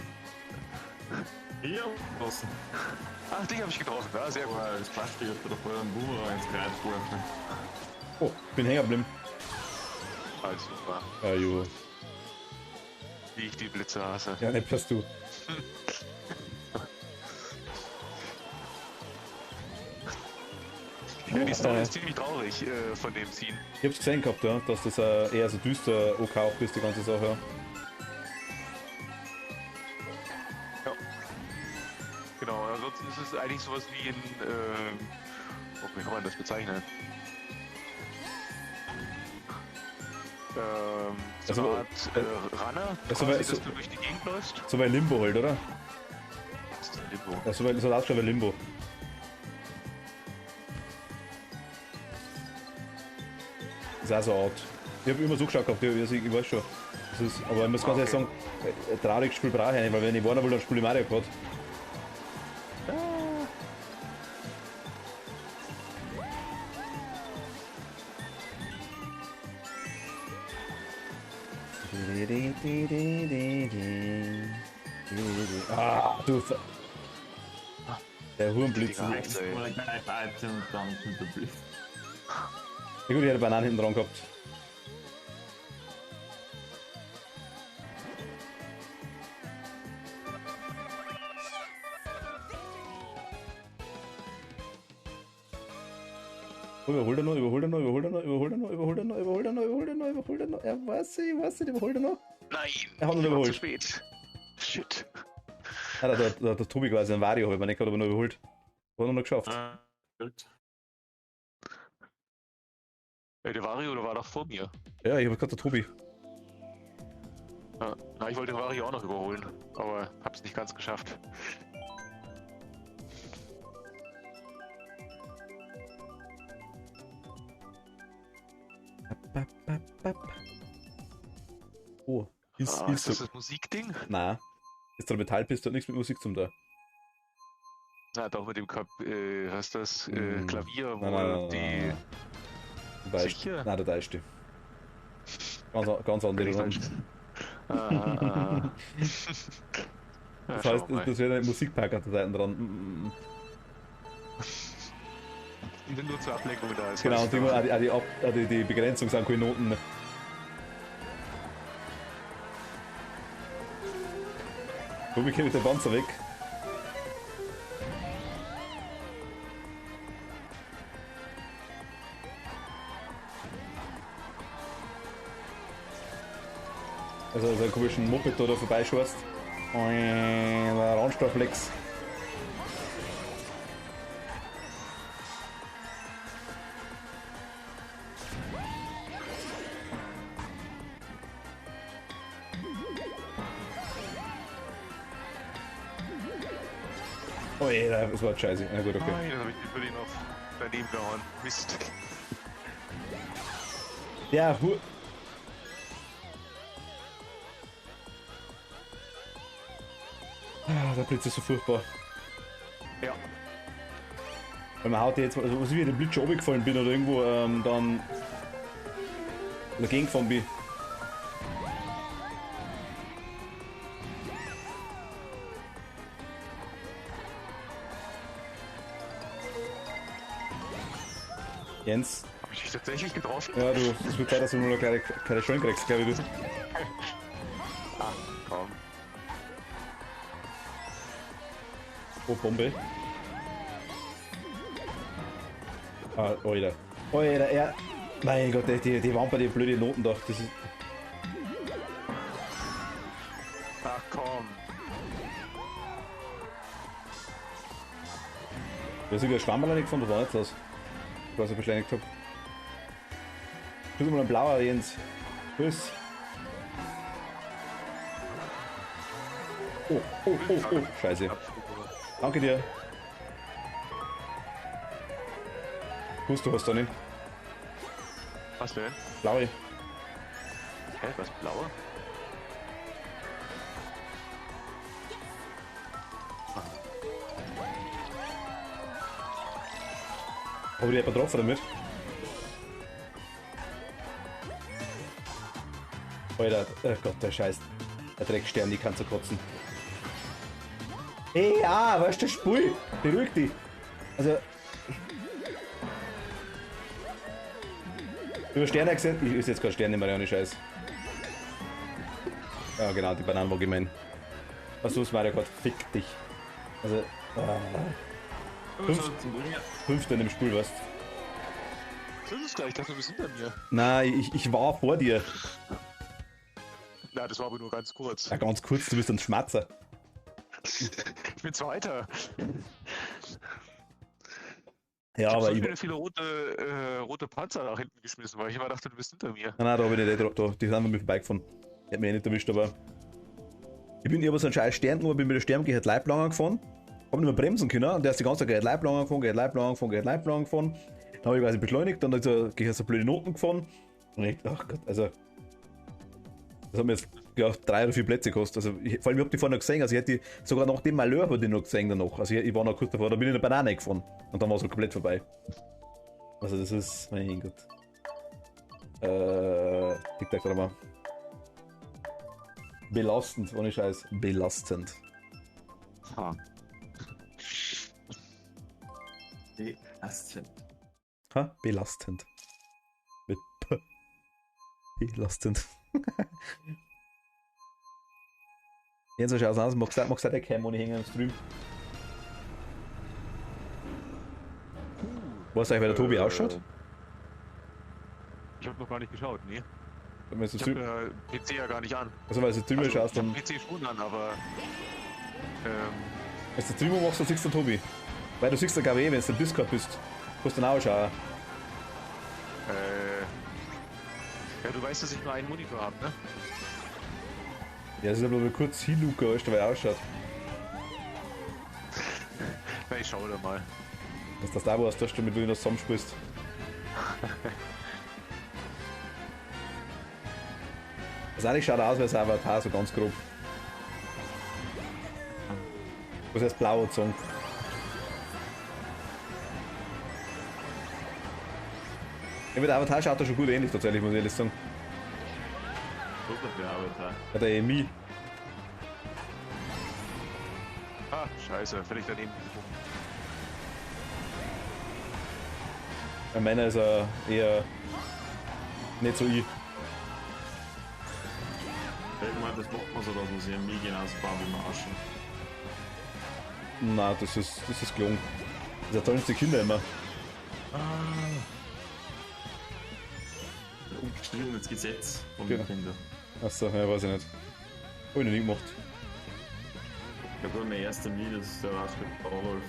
Hier, draußen. Ach, dich habe ich getroffen. Ja, sehr gut. Boah, das Plastik hat da vorher einen Boomerang ins Kreis geworfen. Oh, bin hängen geblieben. Alles super. Ah, jo. Wie ich die Blitze hasse. Ja, nicht passt du. Ja, die Story ist ziemlich traurig von dem Ziehen. Ich hab's gesehen gehabt, ja, dass das eher so düster OK auch ist, die ganze Sache. Ja. Ja. Genau, ansonsten ist es eigentlich sowas wie ein. Wie kann man das bezeichnen? So Also, eine Art Runner, also, quasi, so- dass du durch die Gegend läufst. So bei Limbo halt, oder? Das ist ein Limbo. Ja, so laut schon bei Limbo. Das ist auch so eine Art. Ich hab immer so geschaut gehabt, ich weiß schon. Das ist, aber ich muss ganz ehrlich sagen, ein trauriges Spiel brauche ich nicht, weil wenn ich warnen will, dann spiele ich Mario Kart. Ah, du. Der Hurenblitz. Dinger. Next mal gleich 13 und dann mit der Blitz. Ja gut, ich hätte Bananen hinten dran gehabt. Oh, überholt er noch, überholt er noch, überholt er noch, überholt er noch, überholt er noch, überholt er noch, überholt er noch, überholt er noch. Er weiß nicht, überholt er noch. Nein! Er hat ihn ich war überholt. zu spät. Shit. Ah, der Tobi quasi, ein Vario habe ich mir nicht gehabt, aber nur überholt. Hat er noch geschafft. Gut. Der Vario, der war doch vor mir. Ja, ich habe gerade der Tobi. Ja, na, ich wollte den Vari auch noch überholen, aber hab's nicht ganz geschafft. Oh, Ist das das Musikding? Nein. Ist der Metallpiste hat nichts mit Musik zum da. Na, doch mit dem hast das Klavier, wo Nein, die. Da ist, Sicher? nein, da ist die. Ganz andere Runde. Aha. Das heißt, das wäre eine Musikpack an der Seite dran. Die sind nur zur Ablenkung da. Genau, und die Begrenzung sind keine Noten. So, wie komme ich den Panzer weg? Also ein komischen Moped da vorbeischost. Der Randstoffflex. Oh je, das war scheiße. Na gut, okay. Nein, dann hab ich den Bulli noch daneben gehauen. Mist. Ja, der Blitz ist so furchtbar. Ja. Weil man haut jetzt, also, als ich wieder den Blitz schon runtergefallen bin oder irgendwo dann dagegen gefahren bin. Jens. Hab ich dich tatsächlich getroffen? Ja, es wird Zeit, dass du nur noch keine Schön kriegst, glaube ich. Ah, komm. Oh, Bombe. Ah, Alter. Alter, ja. Mein Gott, die Wampe, die blöde Noten da. Das ist. Ach komm. Da ist sogar ein Schwammerl nicht gefunden, das war nicht das. Was ich beschleunigt habe. Tut mal ein blauer, Jens. Tschüss. Oh, Scheiße. Danke dir. Du hast da nicht. Was denn? Blaue. Hä, was blauer? Habe ich jemanden getroffen damit? Alter, oh Gott, der Scheiß. Der Dreckstern, die kannst du kotzen. Ey, ja, was ist das Spiel? Beruhig dich. Also. Über Sterne gesehen? Ich ist jetzt kein Stern mehr, ohne Scheiß. Ja, genau, die Bananen war gemein. Was los, Mario Gott? Fick dich. Also. Fünfter in dem Spiel, weißt du? Das ist gleich, ich dachte, du bist hinter mir. Nein, ich war vor dir. Na, das war aber nur ganz kurz. Ja, ganz kurz, du bist ein Schmatzer. Ich bin Zweiter. Ja, Ich hab aber so ich. viele rote Panzer nach hinten geschmissen, weil ich immer dachte, du bist hinter mir. Nein, da habe ich nicht, die sind an mir vorbeigefahren. Die hat mich nicht erwischt, aber. Ich aber so einen scheiß Stern genommen, bin mit der Sterngeheit Leiblanger gefahren. Hab nicht mehr bremsen können und der ist die ganze Zeit Leiblanger gefahren. Dann habe ich quasi beschleunigt, dann so blöde Noten gefahren. Und ich, ach Gott, also. Das hat mir jetzt ja, 3 oder 4 Plätze gekostet. Also, vor allem, ich habe die vorher noch gesehen, also ich hätte die, sogar nach dem Malheur habe ich die noch gesehen danach. Also ich war noch kurz davor, da bin ich in eine Banane gefahren. Und dann war es so komplett vorbei. Also das ist, mein Gott. TikTok warte mal. Belastend, ohne Scheiß. Belastend. Ha. Belastend. Ha? Belastend. Mit P. Belastend. Jens, so schaut's aus, magst du auch der Cam ohne hängen im Stream? Weißt du eigentlich, wer der Tobi ausschaut? Ich hab noch gar nicht geschaut, nee. Wenn du Ich hab PC ja gar nicht an. also, weil du Streamer Also, schaust, ich hab dann. PC schon an, aber Wenn du Streamer machst, dann siehst du den Tobi. Weil du siehst den KW, wenn du im Discord bist. Kannst du dann auch schauen. ja, du weißt, dass ich nur einen Monitor habe, ne? Ja, es ist aber kurz hinlucker, weißt du, wie er ausschaut. Na, ich schau da mal. Dass das da warst, dass du mit wem das zusammenspielst. Das eigentlich schaut aus wie ein Avatar, so ganz grob. Was heißt blau gezogen? Ja, mit Avatar schaut er schon gut ähnlich tatsächlich, muss ich ehrlich sagen. Super für Avatar. Ja, der Emi. Ah, scheiße, völlig daneben gesprungen. Bei meiner ist er eher nicht so ich. Irgendwann, das macht man so, dass man sich nie genauso bauen wie man ausschaut. Nein, das ist gelungen. Das erzählen uns die Kinder immer. Ungeschriebenes Gesetz von Genau. den Kindern. Achso, ja, weiß ich nicht. Hab ich noch nie gemacht. Ich glaube, mein erster Lied ist der Raspel Bauwolf.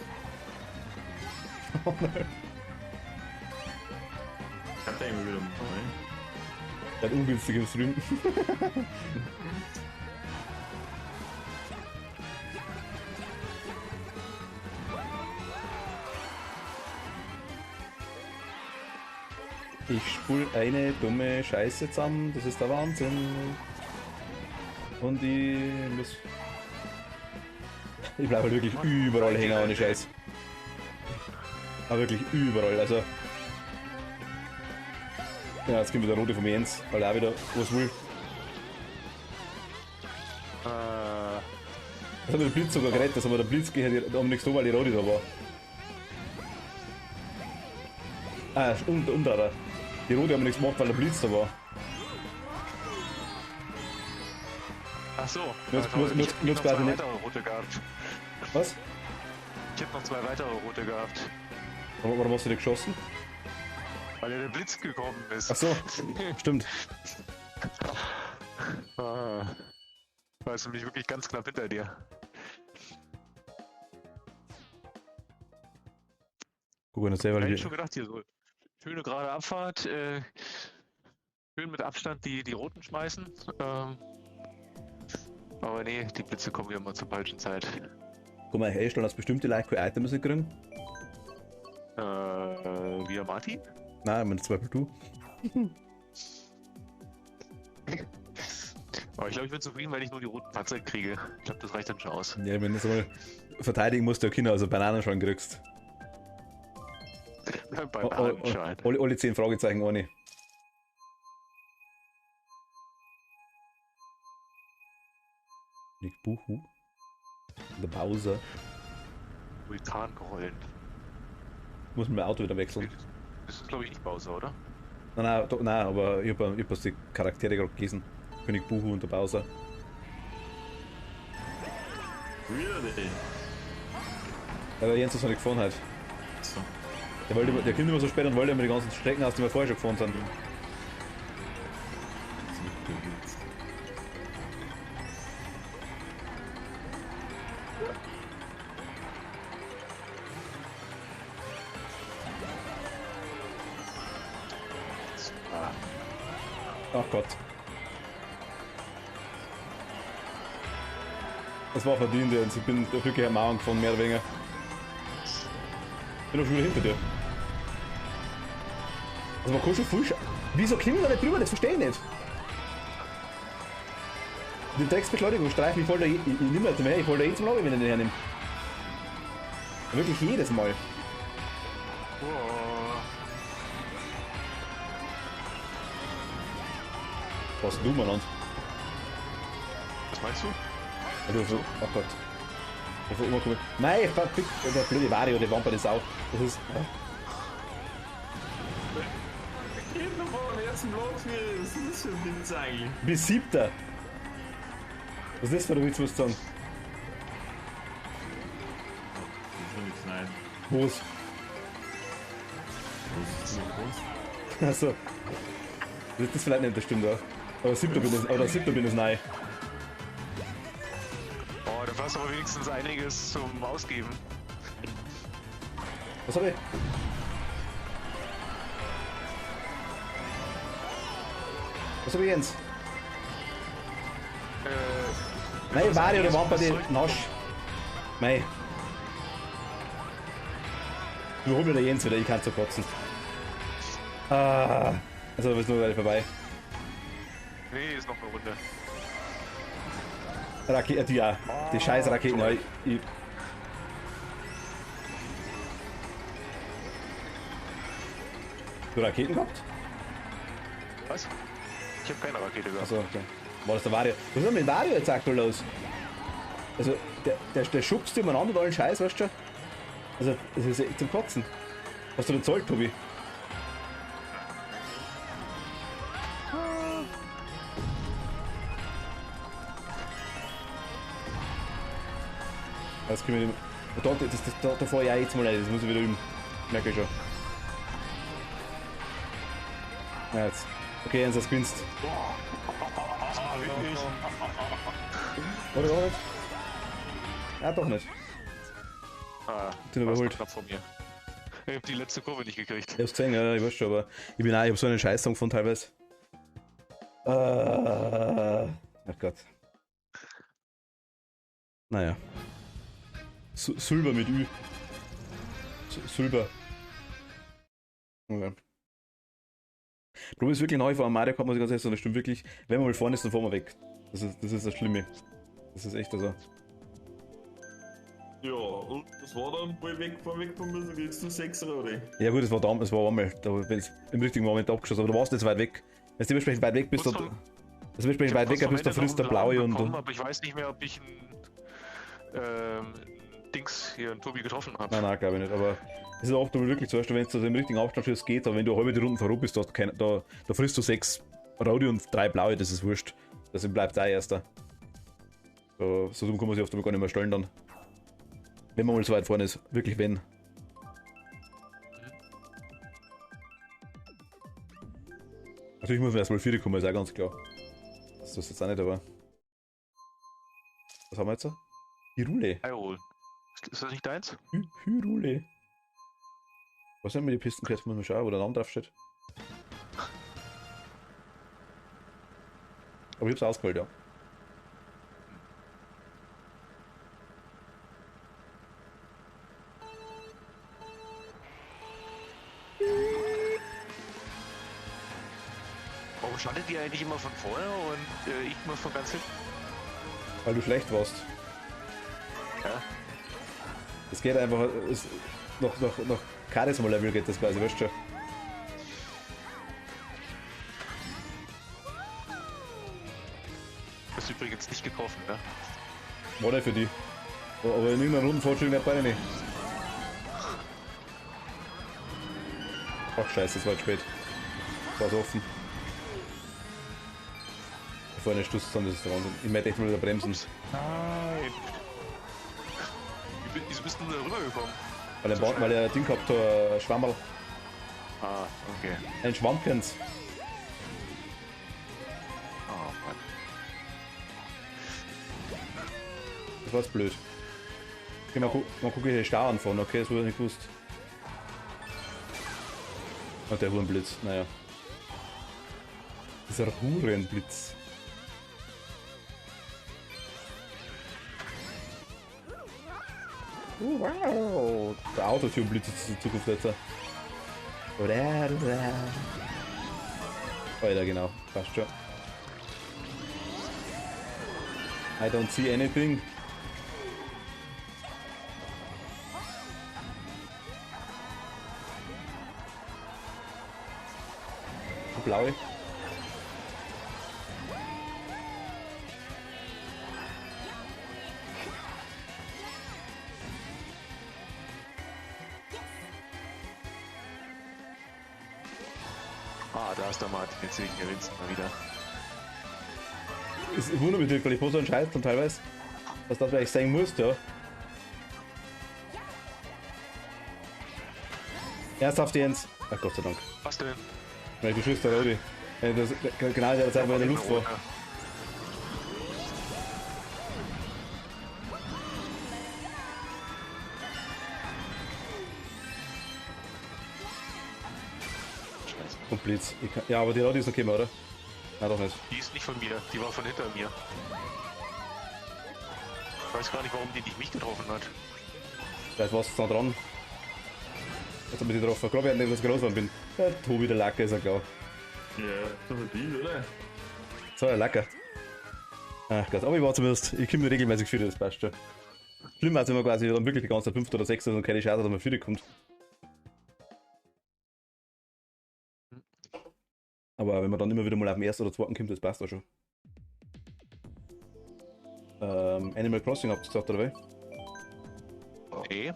Oh nein. Ich hab da immer wieder mal. Der hat ungünstig im Stream. Ich spul eine dumme Scheiße zusammen, das ist der Wahnsinn. Und ich muss. Ich bleibe halt wirklich überall hängen ohne Scheiß. Aber wirklich überall, also. Ja, jetzt kommt wieder der Rote vom Jens, weil er auch wieder was will. Das hat mir der Blitz sogar gerettet, aber der Blitz geht um nichts da, weil die Rote da war. Ah, unter. Die Rote haben nichts gemacht, weil der Blitz da war. Ach so. Jetzt- also, jetzt- ich jetzt hab noch quasi zwei nicht. weitere rote gehabt. Was? Ich hab noch zwei weitere rote gehabt. Warum hast du die geschossen? Weil ja der Blitz gekommen ist. Ach so, stimmt. War es nämlich wirklich ganz knapp hinter dir. Guck mal, selber Ich hätte hier. schon gedacht, hier so schöne gerade Abfahrt, schön mit Abstand die roten schmeißen. Aber nee, die Blitze kommen ja immer zur falschen Zeit. Guck mal, herstellen, dass bestimmte Leute keine Items nicht kriegen. Via Martin? Nein, ich meine, Zweifel du. Aber ich glaube, ich bin zufrieden, wenn ich nur die roten Panzer kriege. Ich glaube, das reicht dann schon aus. Ja, wenn du so mal verteidigen musst, du ja Kinder, also Bananen schon kriegst. Bei Oh, Bananenschein. alle 10 Fragezeichen ohne. Nicht Buhu. Der Bowser. Vulkangrollen. Muss man mein Auto wieder wechseln. Das ist, glaube ich, nicht Bowser, oder? Nein, aber ich hab die Charaktere gerade gelesen. König Buhu und der Bowser. Really? Ja, der Jens hat es noch nicht gefahren halt. So. Der kommt immer so spät und wollte immer die ganzen Strecken aus, die wir vorher schon gefahren sind. Ach Gott. Das war verdient jetzt. Ich bin wirklich am Mauern gefahren, mehr oder weniger. Ich bin doch schon wieder hinter dir. Also man kann schon viel Wieso kommen wir da nicht drüber? Das verstehe ich nicht. Die Drecksbeschleunigung streicht mich voll da. Ich nehme nicht mehr, ich hol da zum Lobby, wenn ich den hernehme. Wirklich jedes Mal. Was du mal an? Was meinst du? Also, oh Gott. Ich will umkommen. Nein, verpick, der blöde Vario, der Wampe, das auch. Das ist. Geht noch vor, jetzt im Block für. Was ist das für ein Witz eigentlich? Bis 7. Was ist das für ein Witz, was du sagen? Das ist nichts nein. Was? Das ist nur Kunst. Achso. Das ist vielleicht nicht, das stimmt auch. Aber 7. bin ist nein. Oh, da hast du aber wenigstens einiges zum Ausgeben. Was hab ich? Was hab ich, Jens? Nein, Wario, der war bei dir nasch. Mei. Du hol mir der Jens wieder, ich kann so kotzen. Ah. Also, du bist nur gleich vorbei. Nee, ist noch eine Runde. Raketen, ja. Die scheiß Raketen, ja. Du Raketen gehabt? Was? Ich habe keine Rakete gehabt. Achso, okay. War das der Wario? Was ist denn mit Wario jetzt aktuell los? Also, der schubst umeinander mit allen Scheiß, weißt du schon? Also, das ist echt zum Kotzen. Hast du den Zoll, Tobi? Das können wir da fahre ich auch jetzt mal rein, das muss ich wieder üben. Merke ich schon. Ja, jetzt. Okay, Jens, das gewinnst. Oder auch nicht? Ja, doch nicht. Den überholt. Knapp vor mir. Ich hab die letzte Kurve nicht gekriegt. Ich hab's gesehen, ja, ich weiß schon, aber ich hab so einen Scheißsong von teilweise. Ach Gott. Naja. Silber mit Ü. Silber. Okay. Problem ist wirklich neu vor Mario Kart, muss ich ganz ehrlich sagen, das stimmt wirklich. Wenn man mal vorne ist, dann fahren wir weg. Das ist das Schlimme. Das ist echt so. Ja, und das war dann wohl wegfahren müssen, kriegst du 6 oder? Ja gut, das war einmal, da bin ich im richtigen Moment abgeschossen, aber du warst jetzt weit weg. Wenn du dementsprechend weit weg bist, bist du frisst der blaue und. Aber ich weiß nicht mehr, ob ich ein Dings hier, einen Tobi getroffen habe. Nein, glaube ich nicht, aber es ist auch wirklich so, wenn es zu dem richtigen Abstandschuss geht, aber wenn du eine halbe Runde vorbei bist, da frisst du 6 rote und 3 blaue, das ist wurscht. Deswegen bleibt der Erster. So dumm kann man sich oft gar nicht mehr stellen dann. Wenn man mal so weit vorne ist, wirklich wenn. Natürlich muss man erstmal 4 kommen, ist auch ganz klar. Das ist jetzt auch nicht, aber. Was haben wir jetzt? Hyrule. Hyrule. Ist das nicht deins? Hyrule. Was sind mir die Pisten jetzt? Muss man schauen, wo der Name drauf steht. Aber ich hab's ausgeholt, ja. Warum schaltet ihr eigentlich immer von vorne und ich immer von ganz hinten? Weil du schlecht warst. Ja. Es geht einfach, noch Charisma-Level geht das quasi, weißt du schon. Du hast übrigens nicht getroffen, ne? War nicht für die. Aber in irgendeiner Rundenfortschritt nicht beide nicht. Ach scheiße, es war zu spät. War so offen. Bevor eine Stuss zusammen, das ist der Wahnsinn. Ich möchte echt mal wieder bremsen. Nein! Wieso bist du da rübergekommen? Weil er Ding gehabt hat, ein Schwammerl. Ah, okay. Ein Schwammkens. Oh Mann. Das war's blöd. Okay, mal gucken, wie die Star anfahren. Okay, das wurde ich nicht gewusst. Und der Hurenblitz, naja. Dieser Hurenblitz. Wow! Der Autotune-Blitz ist die Zukunft jetzt. Alter, genau, passt schon. I don't see anything. Blaue. Ah, da ist der Martin, jetzt wegen gewinnst mal wieder. Es wundert mich wirklich, wo so ein Scheiß dann teilweise. Was das vielleicht sein muss, ja. Ernsthaft, Jens. Ach Gott sei Dank. Was denn? Weil du schießt der Rodi. Genau der Zeit, wo er in der Luft war. Und Blitz. Ja, aber die Rodi ist noch gekommen, oder? Nein, doch nicht. Die ist nicht von mir, die war von hinter mir. Ich weiß gar nicht, warum die nicht mich getroffen hat. Vielleicht war es da dran. Jetzt hab ich die getroffen. Gerade während ich etwas groß bin. Der Tobi, der Lacker, ist ja klar. Ja, so verdient, oder? So, ein Lacker. Ach Gott, aber ich war zumindest, ich komme regelmäßig für das passt schon. Schlimm als wenn man quasi dann wirklich die ganze Zeit 5. oder 6. und keine Chance hat, dass man für die kommt. Aber wenn man dann immer wieder mal auf dem 1. oder 2. kommt, das passt auch schon. Animal Crossing habt ihr gesagt, oder was? Nee.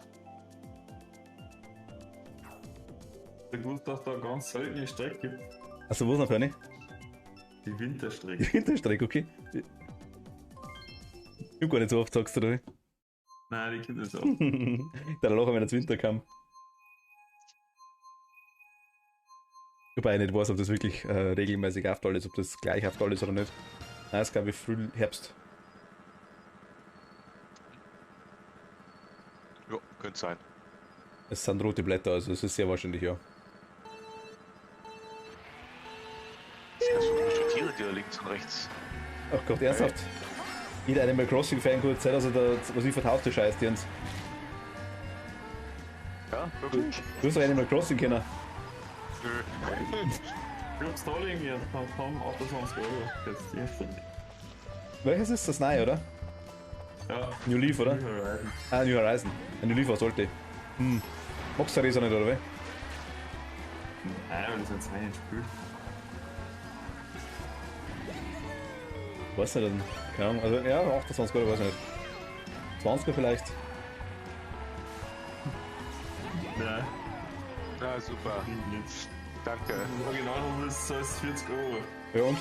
Ich wusste, dass da eine ganz seltene Strecke gibt. Achso, wo ist noch für eine? Die Winterstrecke. Die Winterstrecke, okay. Ich hab gar nicht so oft, sagst du, oder? Nein, die gibt es auch. Der lachen, wenn er zu Winter kam. Wobei ich nicht weiß, ob das wirklich regelmäßig Aufteil ist, ob das gleich Aufteil ist oder nicht. Nein, es glaube ich Früh Herbst. Ja, könnte sein. Es sind rote Blätter, also es ist sehr wahrscheinlich, ja. Das sind so komische Tiere, die da links und rechts. Ach Gott, ernsthaft? Jeder Animal Crossing Fan gut Zeit, also der, was ich vertauschte Scheiß, die uns. Ja, wirklich? Du hast doch Animal Crossing kennen. Nö. Ich hab's da liegen jetzt, dann kommen 28 Euro. Jetzt die erste. Welches ist das neue, oder? Ja. New Leaf, oder? New Horizon. Ah, New Horizon. Ein New Leaf war sollte. Magst du Racer nicht, oder wie? Nein, aber das ist jetzt rein Spiel. Weiß nicht, keine Ahnung. Also, ja, 28 Euro, weiß ich nicht. 20er vielleicht. Nein. Ja, super. Nicht. Danke. Original ist es 40 Euro. Ja, und?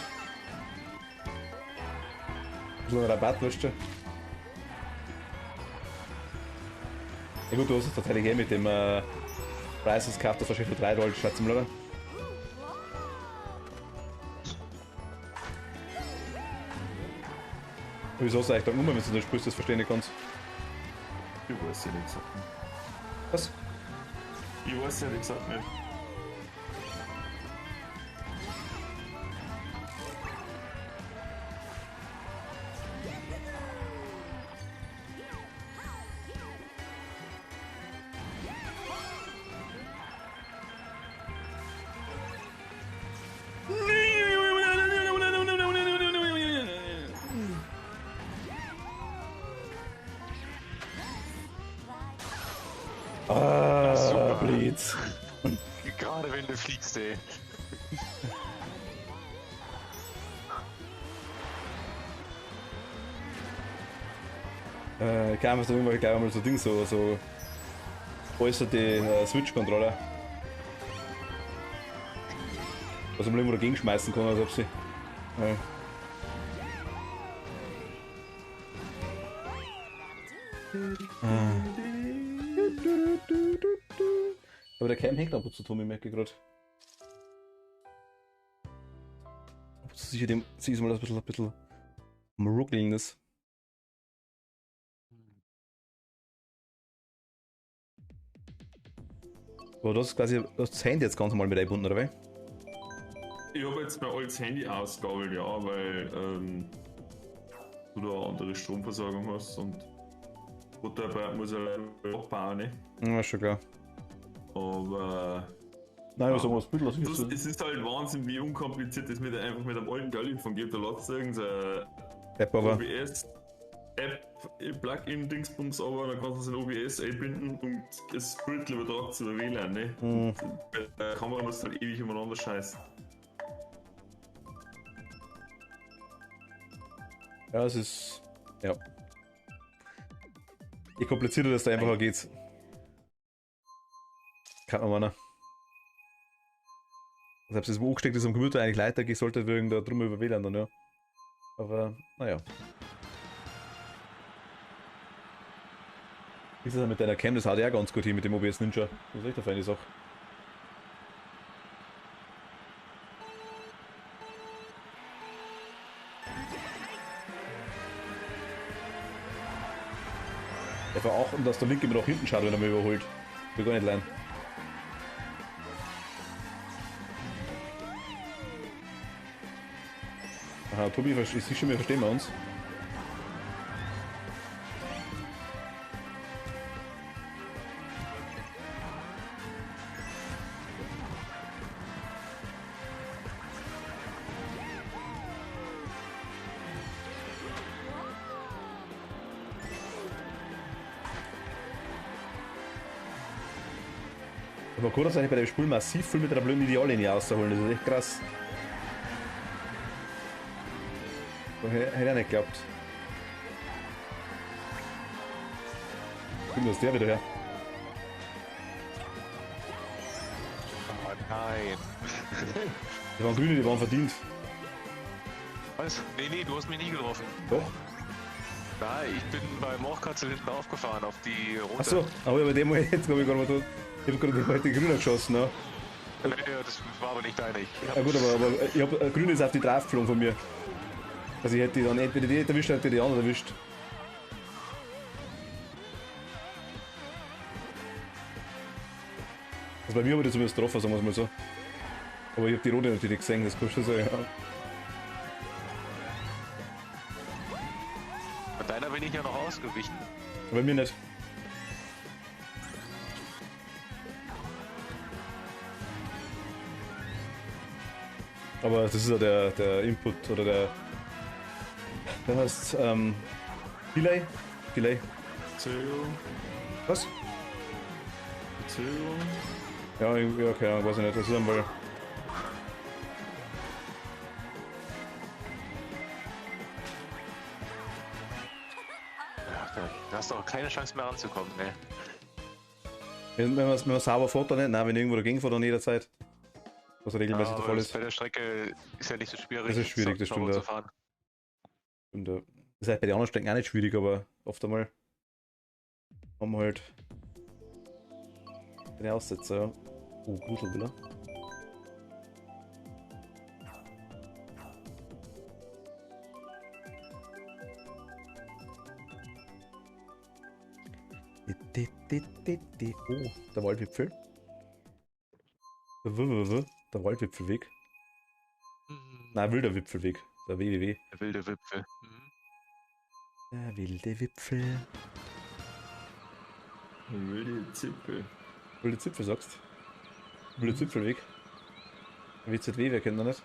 So ein Rabatt, weißt du? Ja gut, du hast es tatsächlich eh mit dem Preises gehabt, das wahrscheinlich für 3 Dollar statt zum Laden. Wieso sag ich dann wenn du das spielst, das verstehen nicht kannst? Ich weiß ja nicht gesagt nicht. Was? Ich weiß ja nicht gesagt nicht. Ah, Blitz. Gerade wenn du fliegst, ey. Ich kann einfach irgendwann gleich einmal so Ding, so äußerte Switch-Controller. Was man irgendwo dagegen schmeißen kann, als ob sie. Ja. Aber der Cam hängt ab und zu, Tommy, merke ich gerade. Sicher dem, siehst du mal, das ein bisschen am Ruckeln ist. Aber du hast quasi das Handy jetzt ganz normal mit eingebunden, oder wie? Ich habe jetzt mein altes Handy ausgabelt, ja, weil du da eine andere Stromversorgung hast und Futterarbeit muss er abbauen, ne? Ja, schon klar. Aber Nein, was sagen wir, was Bild lassen das, es ist halt Wahnsinn, wie unkompliziert das einfach mit einem alten Telefon geht. Da lässt du irgendeine App aber. OBS-App, Plugin-Dingsbums, aber dann kannst du es in OBS einbinden und das Bild übertragt zu der WLAN, ne? Bei der Kamera musst du halt ewig umeinander scheißen. Ja, es ist. Ja. Je komplizierter das da einfacher geht. Kann man meinen. Selbst das, wo angesteckt ist am Computer eigentlich leichter geht, sollte wegen da drum über WLAN dann, ja. Aber, naja. Wie ist das mit deiner Cam? Das hat ja ganz gut hier mit dem OBS Ninja. Das ist echt eine feine Sache. Einfach achten, dass der Link immer nach hinten schaut, wenn er mich überholt. Will gar nicht lernen. Aha, Tobi, ich sehe schon, wir verstehen wir uns. Aber kann das eigentlich bei dem Spiel massiv viel mit einer blöden Ideallinie rausholen, das ist echt krass. Hätte ich nicht geglaubt. Stimmt, was der wieder her? Oh nein. Die waren grüne, die waren verdient. Was? Nee, du hast mich nie getroffen. Doch? Nein, ich bin bei Morchkatzel hinten aufgefahren auf die rote. Achso, aber bei dem jetzt habe ich gerade mal tot. Ich hab gerade heute grüner geschossen, ne? Ja, das war aber nicht deine. Ja gut, aber ich hab grün ist auf die drauf geflogen von mir. Also ich hätte die dann entweder die erwischt, hätte die andere erwischt. Also bei mir habe ich das zumindest getroffen, sagen wir es mal so. Aber ich habe die rote natürlich gesehen, das kannst du sagen, ja. Bei deiner bin ich ja noch ausgewichen. Bei mir nicht. Aber das ist ja der Input oder der heißt Delay. Delay. Verzögerung. Was? Verzögerung. Ja, keine Ahnung, weiß ich nicht. Das ist einmal. Ja, da hast du auch keine Chance mehr ranzukommen, ne? Wenn man sauber fährt, dann nicht. Nein, wenn irgendwo dagegen fährt, dann jederzeit. Was regelmäßig der aber Fall das ist. bei der Strecke ist ja nicht so schwierig. Das ist schwierig, das stimmt, sauber ja. zu fahren. Und, das ist halt bei den anderen Strecken auch nicht schwierig, aber oft einmal haben wir halt eine Aussetzer, ja. Oh, Gruselvilla. Oh, der Waldwipfel. Der Waldwipfelweg. Nein, wilder Wipfelweg. Der WWW. Der wilde Wipfel. Der wilde Wipfel. Wilde Zipfel. Wilde Zipfel sagst? Wilde Zipfelweg. WZW, wer kennt noch nicht?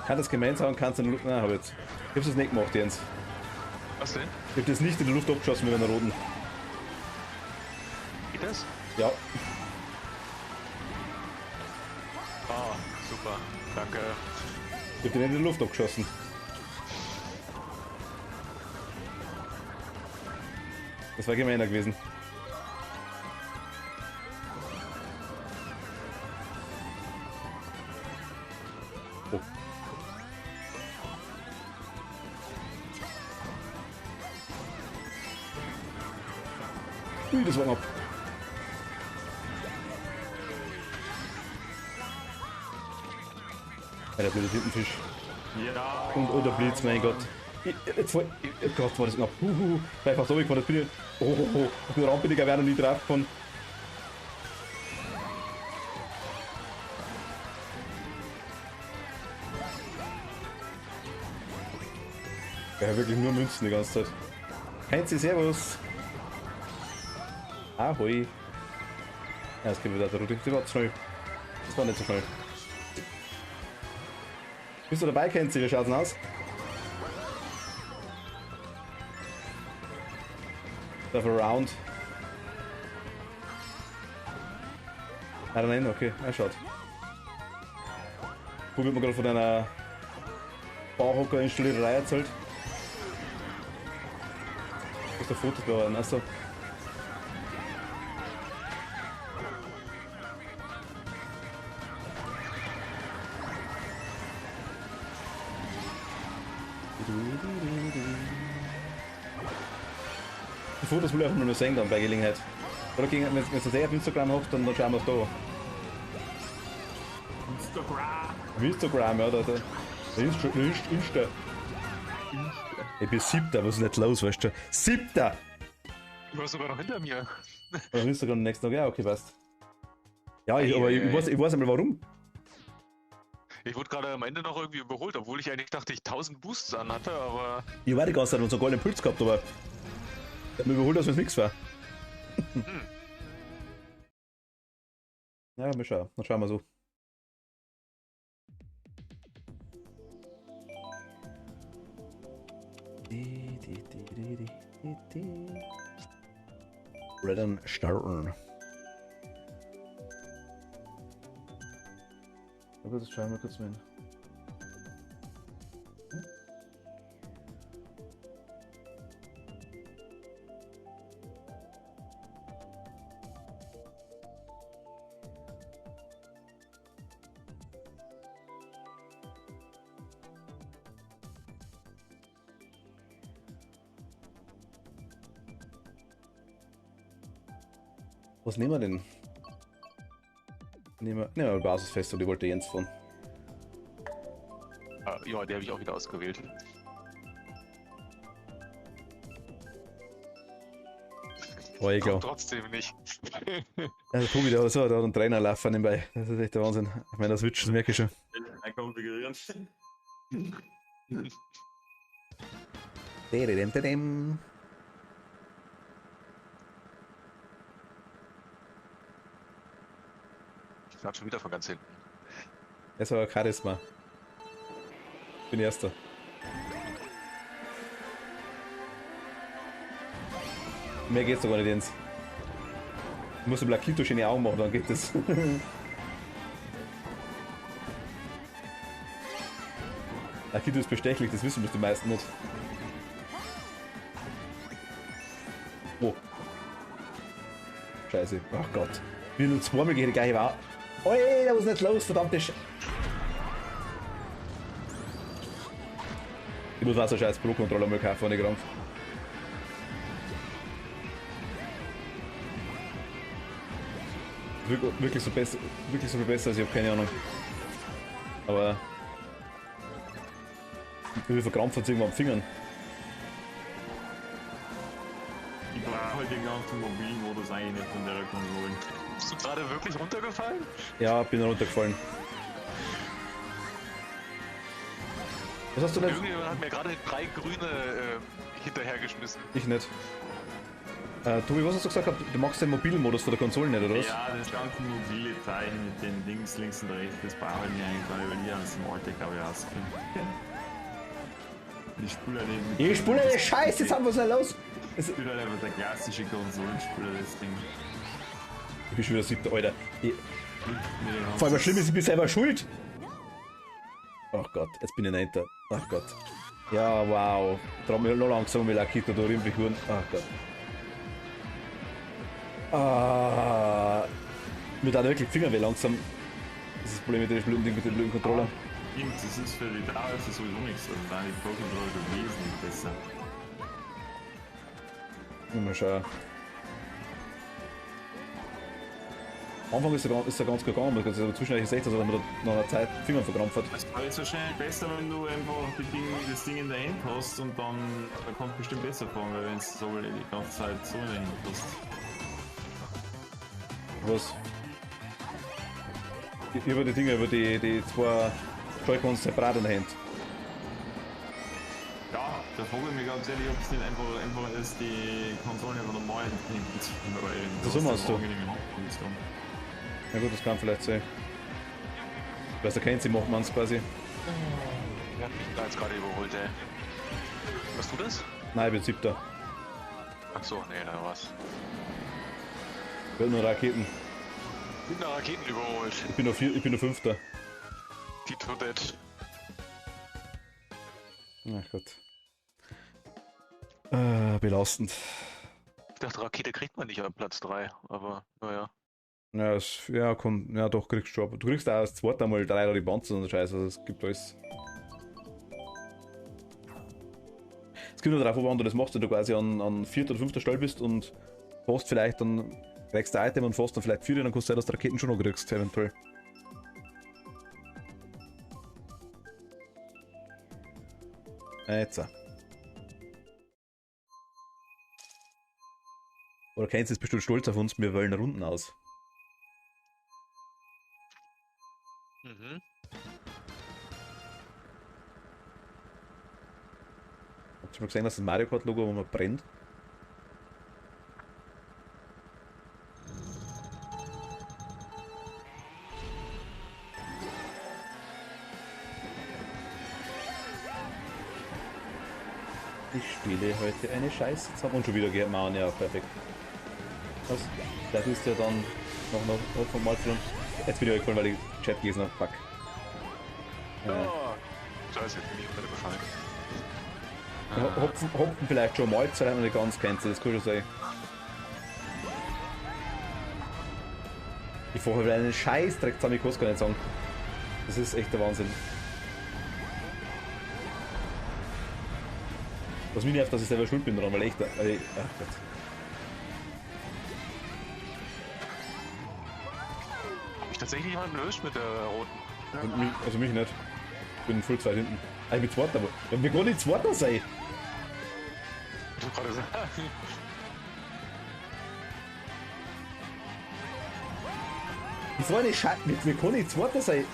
Kann das gemeint sein, kannst du in der Luft. Nein, hab jetzt. Ich hab's das nicht gemacht, Jens. Was denn? Ich hab das nicht in der Luft abgeschossen mit einer roten. Geht das? Ja. Ah, super. Danke. Ich hab den nicht in der Luft abgeschossen. Das war gemeiner gewesen. Oh. Ui, das war knapp. Ja, der blöde Tintenfisch. Ja. Und der Blitz, mein Gott. Jetzt voll. Gott, war das knapp. Einfach so weggefahren, das bin ich. Auf der Rampe, die wäre noch nie drauf gefahren. Ja, wirklich nur Münzen die ganze Zeit. Heinzi, servus. Ahoi. Ja, jetzt geht wieder der Rudi. Das war zu schnell. Das war nicht so schnell. Bist du dabei, Kenzi? Wie schaut's denn aus? Darf Round. Ah, nein, okay, er schaut. Probiert man gerade von einer Bauhocker-Installiererei erzählt. Was der Fotos da waren, achso. Die Fotos will ich einfach nur sehen dann bei Gelegenheit. Oder wenn ihr das auf Instagram habt, dann schauen wir es da. Instagram, ja, der Insta. Ich bin siebter, was ist nicht los, weißt du? Siebter! Du warst sogar noch hinter mir. Oder Instagram am nächsten Tag, ja, okay, passt. Ja, aber ich weiß einmal warum. Ich wurde gerade am Ende noch irgendwie überholt, obwohl ich eigentlich dachte, ich 1000 Boosts an hatte, aber Ich war die ganze Zeit unseren goldenen Puls gehabt, aber der hat mich überholt, als wenn es nichts war. Ja, mal schauen. Dann schauen wir so. Oder dann starten. Aber das schauen wir kurz mal hin. Was nehmen wir denn? Nehmen wir Basisfest und ich wollte Jens von. ja, die habe ich auch wieder ausgewählt. Oh, ich glaube. Trotzdem nicht. Also Tobi, der hat einen Trainer laufen nebenbei. Das ist echt der Wahnsinn. Ich meine, das Switch, das merke ich schon. Konfigurieren. Dededem. Ich starte schon wieder von ganz hinten. Das war Charisma. Ich bin Erster. Mehr geht's doch gar nicht, Jens. Du musst den Blakito schöne Augen machen, dann geht das. Blakito ist bestechlich, das wissen die meisten nicht. Oh. Scheiße. Ach Gott. Wie nur zweimal gegen die gleiche war. Oi, da muss nicht los, verdammte Sch... Ich muss auch so scheiß Pro-Controller mal kaufen, wenn ich krampf. Wirklich so besser, wirklich so viel besser, als ich habe keine Ahnung. Aber wie verkrampft hat es irgendwann am Fingern. Ich brauche halt den ganzen mobilen Modus eigentlich nicht von der Konsole. Bist du gerade wirklich runtergefallen? Ja, bin runtergefallen. Was hast du denn? Irgendjemand hat mir gerade 3 grüne hinterhergeschmissen. Ich nicht. Tobi, was hast du gesagt? Du magst den mobilen Modus von der Konsole nicht, oder was? Ja, das ganze mobile Zeichen mit den Dings links und rechts, das brauche ich mir eigentlich gar nicht, weil ich aus dem Alltag glaube ich rauskriege. Ich spule halt eben. Ich spule die Scheiße, jetzt haben wir es nicht los! Ich spiele halt einfach der klassische Konsolenspieler, das Ding. Ich bin schon wieder 7. Alter. Mit dem Vor allem ganzen- schlimm ist, ich bin selber schuld! Ach Gott, jetzt bin ich 9. Ach Gott. Ja, wow. Darum noch langsam mit Lakito da reinbekuren. Ach Gott. Mir da wirklich die Finger weh langsam. Das ist das Problem mit den blöden Controller. Stimmt, das ist für die Dauer ist das sowieso nichts, also da die Pro Controller schon wesentlich besser. Mal schauen. Am Anfang ist er ganz gut gegangen, aber zwischendurch sehe ich, dass er mit nach einer Zeit die Finger verkrampft hat. Es war jetzt wahrscheinlich besser, wenn du einfach das Ding in der Hand hast und dann kommt bestimmt besser fahren, weil wenn es so die ganze Zeit so in der Hand hast. Was? Über die Dinge, über die zwei Joy-Cons separat in der Hand. Ja, da frage ich mich ganz ehrlich, ob es nicht einfach ist, die Konsole einfach normal hinten zu Das so machst du. Dann. Ja gut, das kann vielleicht sein. Weil der kennt sie, macht man es quasi. Ja, ich bin da jetzt gerade überholt, ey. Warst du das? Nein, ich bin 7. Ach so, nee, da war's. Ich will nur Raketen. Ich bin nach Raketen überholt. Ich bin nur 5. Die Toadette. Ach Gott. Belastend. Ich dachte, Rakete kriegt man nicht an Platz 3, aber naja. Ja, ja, doch, kriegst du schon. Du kriegst auch das zweite Mal 3 oder die Panzer und so Scheiße, also es gibt alles. Es kommt nur darauf an, wann du das machst, wenn du quasi an 4. oder 5. Stelle bist und fährst vielleicht dann, kriegst du ein Item und fährst dann vielleicht 4, dann kannst du sein, dass du Raketen schon noch kriegst, eventuell. Jetzt. Oder kennst du jetzt bestimmt stolz auf uns, wir wollen Runden aus. Mhm. Hast du mal gesehen, dass das Mario Kart Logo, wo man brennt? Ich spiele heute eine Scheiße zusammen und schon wieder geht man ja perfekt. Was? Das ist ja dann noch vom Malzern. Jetzt bin ich gefallen, weil ich Chat gelesen habe. Fuck. Oh, scheiße, jetzt bin ich wieder gefallen. Hopfen vielleicht schon Malz, weil man nicht ganz kennt, das kann schon sein. Ich fahre wieder einen Scheißdreck zusammen, ich kann es gar nicht sagen. Das ist echt der Wahnsinn. Was mich nervt, dass ich selber schuld bin dran, weil echt. Ach Gott. Hab ich tatsächlich jemanden löscht mit der roten? Also mich nicht. Ich bin voll zweit hinten. Ah, ich bin zweiter, aber. Ja, wir können nicht zweiter sein. Du gerade gesagt. Ich fahre nicht Scheiße. Wir können nicht zweiter sein.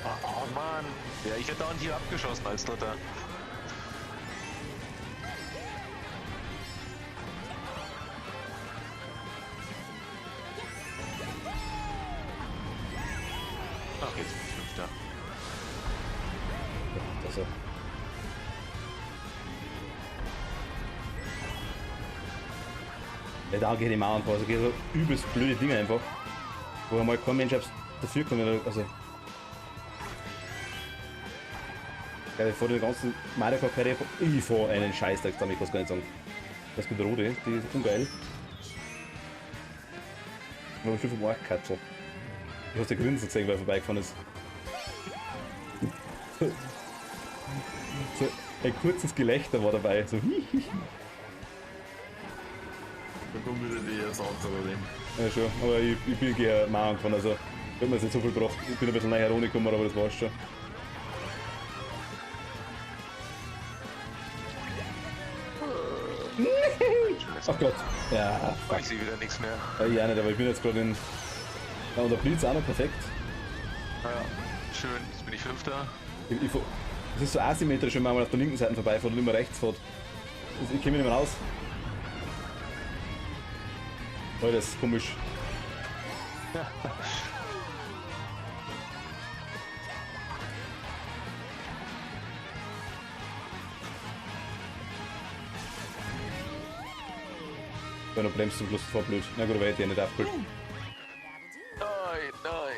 Oh Mann. Ja, ich hätte auch hier abgeschossen als Dritter. Ach, jetzt bin ich Fünfter. Also. Ja, da geht die Mauern vor. Also geht so übelst blöde Dinge einfach. Wo einmal kein Mensch dafür kommt. Also. Ja, vor der ganzen Mario Kart Karriere, ich fahre einen Scheißdreck damit, ich kann es gar nicht sagen. Das mit der Rote, die ist ungeil. Ich habe schon vom Arsch gekatschelt. Du hast ja Grinsen gesehen, weil er vorbeigefahren ist. So ein kurzes Gelächter war dabei, so hihihi. Da kommt wieder die Ersatz oder dem. Ja schon, aber ich bin gerne machen gefahren, also ich hab mir jetzt nicht so viel gebracht. Ich bin ein bisschen näher runtergekommen, aber das war's schon. Ach Gott. Ja, fuck. Ich sehe wieder nichts mehr. Ja, nicht, aber ich bin jetzt gerade in. Ja, und der Blitz auch noch perfekt. Naja, schön, jetzt bin ich Fünfter. Das ist so asymmetrisch, wenn man mal auf der linken Seite vorbeifährt und immer rechts fährt. Ich komme nicht mehr raus. Oh, das ist komisch. Wenn du bremst zum Schluss, das war blöd. Na gut, aber hätte ich nicht aufgeholt. Nein.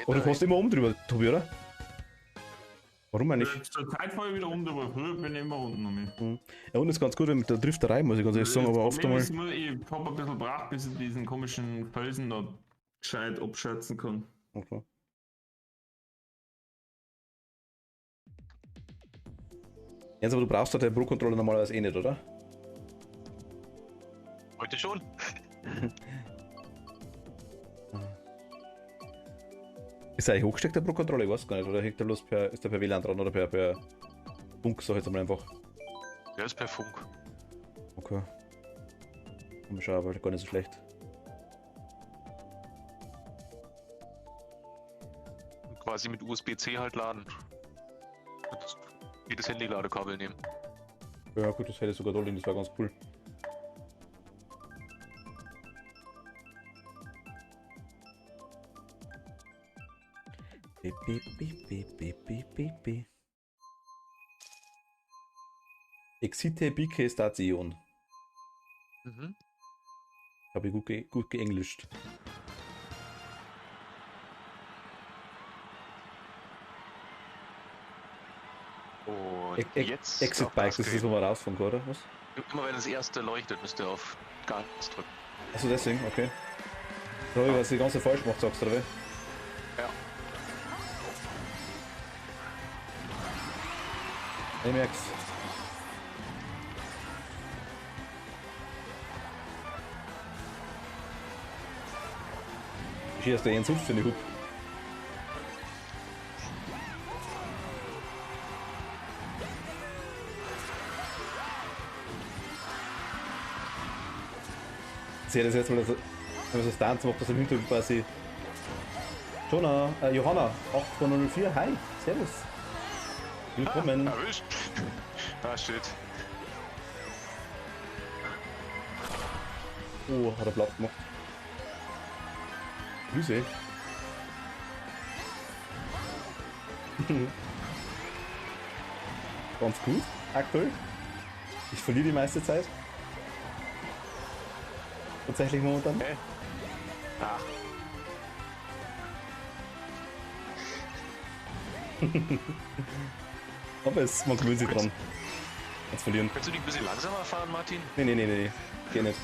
Oder du fährst immer um drüber, Tobi, oder? Warum eigentlich? Zur Zeit fahre ich wieder um, aber früher bin ich immer unten noch mit. Ja, und ist ganz gut mit der Drifterei, muss ich ganz ehrlich sagen, aber oft einmal. Ich habe ein bisschen gebraucht, bis ich diesen komischen Felsen da gescheit abschätzen kann. Okay. Jens, aber du brauchst doch den Pro-Controller normalerweise eh nicht, oder? Heute schon. Ist er eigentlich hochgesteckt, der Pro-Controller? Ich weiß gar nicht. Oder hängt der bloß ist der per WLAN dran oder per Funk, sag ich jetzt mal einfach. Der ist per Funk. Okay. Mal schauen, aber gar nicht so schlecht. Und quasi mit USB-C halt laden. Und wie das Handy-Ladekabel nehmen. Ja gut, das hätte ich sogar da liegen, das war ganz cool. Exite Bique Station. Mhm. Habe ich gut geenglischt. Und jetzt. Exit auf Bike, Gas das ist, geben. wo man rausfahren kann, oder was? Immer wenn das erste leuchtet, müsst ihr auf Gas drücken. Achso, deswegen, okay. Da habe ich was die ganze falsch gemacht, sagst du, oder wie? Ja. Ich merk's. Ich schieße der Jens Hupf in die Hub. Ich sehe das jetzt, weil wenn man so Stunts macht, dass im Hintergrund quasi Johanna, 8204, hi, servus. Willkommen. Erwischt. Ah, shit. Oh, hat er platt gemacht. Grüße. Ganz gut, aktuell. Ich verliere die meiste Zeit. Tatsächlich momentan. Hä? Ach, Aber man gewöhnt sich dran. Jetzt verlieren. kannst du dich ein bisschen langsamer fahren, Martin? Nee. Geh nicht.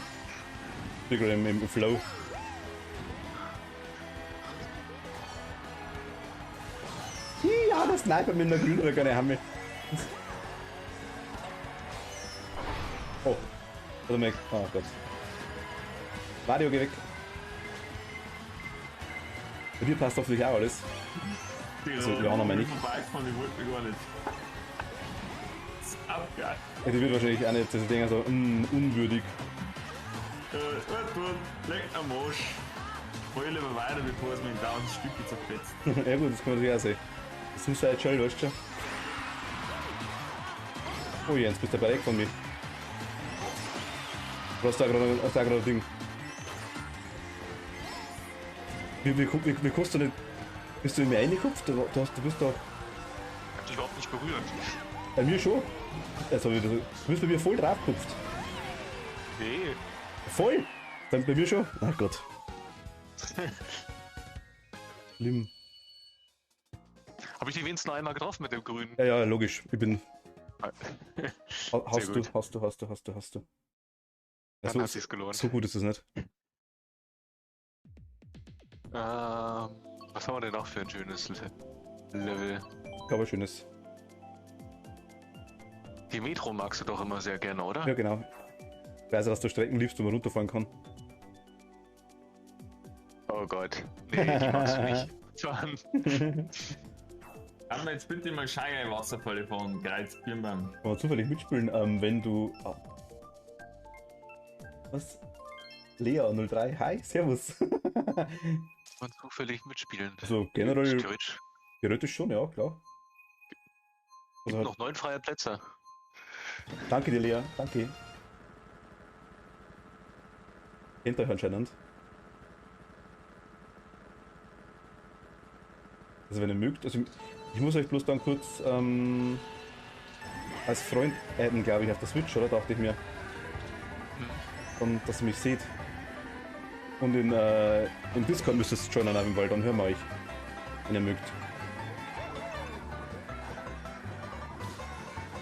Ich bin gerade im Flow. Ja, der Sniper mit einer grünen keine Hammel. Oh. Warte mal. Oh Gott. Mario, geh weg. Bei dir passt hoffentlich auch alles. Also, ja, noch mal nicht. Vorbeigefahren, ich wollte mich gar nicht. Das ist abgeil. Ja, die wird wahrscheinlich auch nicht, das Ding so unwürdig. Gut, leg am Arsch. Voll lieber weiter, bevor es mir in 1000 Stücke zerfetzt. Ja gut, das kann man sich auch sehen. Das muss ja jetzt schon, weißt du schon. Oh Jens, bist du bei weg von mir. Du hast da gerade ein Ding. Wie kannst du nicht... Bist du in mir reingekupft? Du bist doch... Hab dich überhaupt nicht berührt. Bei mir schon. Also, du bist bei mir voll draufgekupft. Nee. Voll! Dann bei mir schon. Ach Gott. Schlimm. Hab ich dich wenigstens noch einmal getroffen mit dem Grünen? Ja, logisch. Ich bin... Hast Sehr du. Dann Ja, hat sich's gelohnt. so gut ist es nicht. Was haben wir denn noch für ein schönes Level? Aber schönes. Die Metro magst du doch immer sehr gerne, oder? Ja, genau. Ich weiß ja, dass du Strecken liebst, wo man runterfahren kann. Oh Gott. Nee, die magst du nicht. Fahren. Kann man jetzt bitte mal Scheiße Wasserfälle von Greiz Birnbaum? Kann man zufällig mitspielen, wenn du... Was? Lea03, hi, servus. Und zufällig mitspielen. Also generell Theoretisch. theoretisch schon, ja, klar. Gibt Also, noch 9 freie Plätze. danke dir, Lea, danke. Kennt euch anscheinend. Also wenn ihr mögt, also ich muss euch bloß dann kurz als Freund adden, glaube ich, auf der Switch, oder? Dachte ich mir. Und dass ihr mich seht. Und in Discord müsst ihr es joinen auf jeden Fall, dann hören wir euch. Wenn ihr mögt.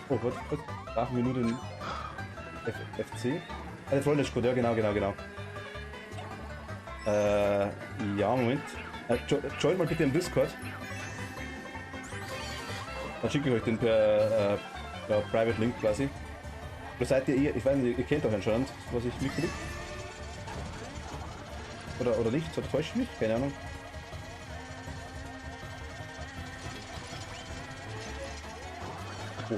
Oh, was? Brauchen wir nur den FC? Der Freundescode, ja genau. Ja, Moment. Joint mal bitte im Discord. Dann schicke ich euch den per Private Link quasi. Da seid ihr, ich weiß nicht, ihr kennt doch anscheinend, was ich mitkriege. Oder nicht? Oder täuscht mich? Keine Ahnung. Oh.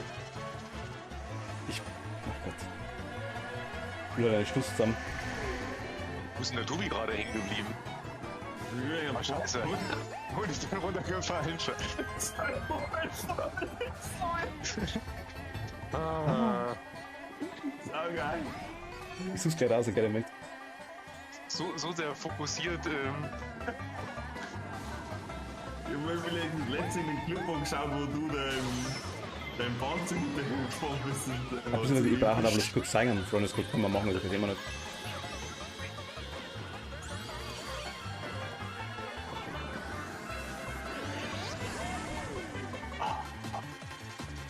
Ach Gott. Wieder einen Schluss zusammen. Wo ist denn der Tobi gerade hängen geblieben? Ja, Ah, scheiße. Wo ist denn runtergefallen? Ah, sau geil. Ich such's gleich raus, ich gerne mit. so sehr fokussiert. Ich habe mal letztens in den Club angeschaut, wo du dein Panzer hinterhergefahren bist. Ich brauche aber bloß kurz zeigen, Freundescode kann man machen, das ist immer nicht.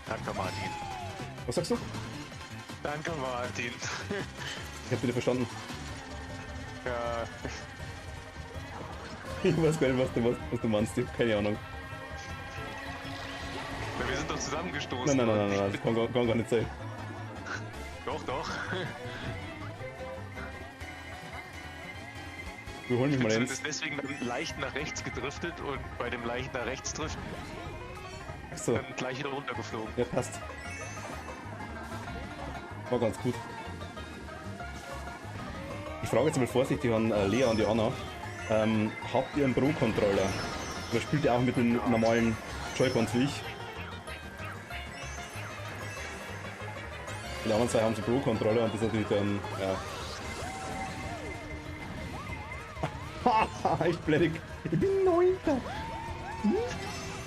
Danke, Martin. Was sagst du? Danke, Martin. Ich hab wieder verstanden. Ja, Ich weiß gar nicht, was du meinst, ich hab keine Ahnung. wir sind doch zusammengestoßen. Nein, das kann gar nicht sein. Doch. Wir holen mich mal Du eins. bist deswegen dann leicht nach rechts gedriftet und bei dem leicht nach rechts driften Achso, dann gleich wieder runtergeflogen. ja passt. War ganz gut. Ich frage jetzt mal vorsichtig an Lea und die Anna. Habt ihr einen Pro-Controller? Oder spielt ihr auch mit den normalen Joy-Cons wie ich? Die anderen zwei haben so Pro-Controller und das ist natürlich dann, ja. Haha, echt blättig. Ich bin 9.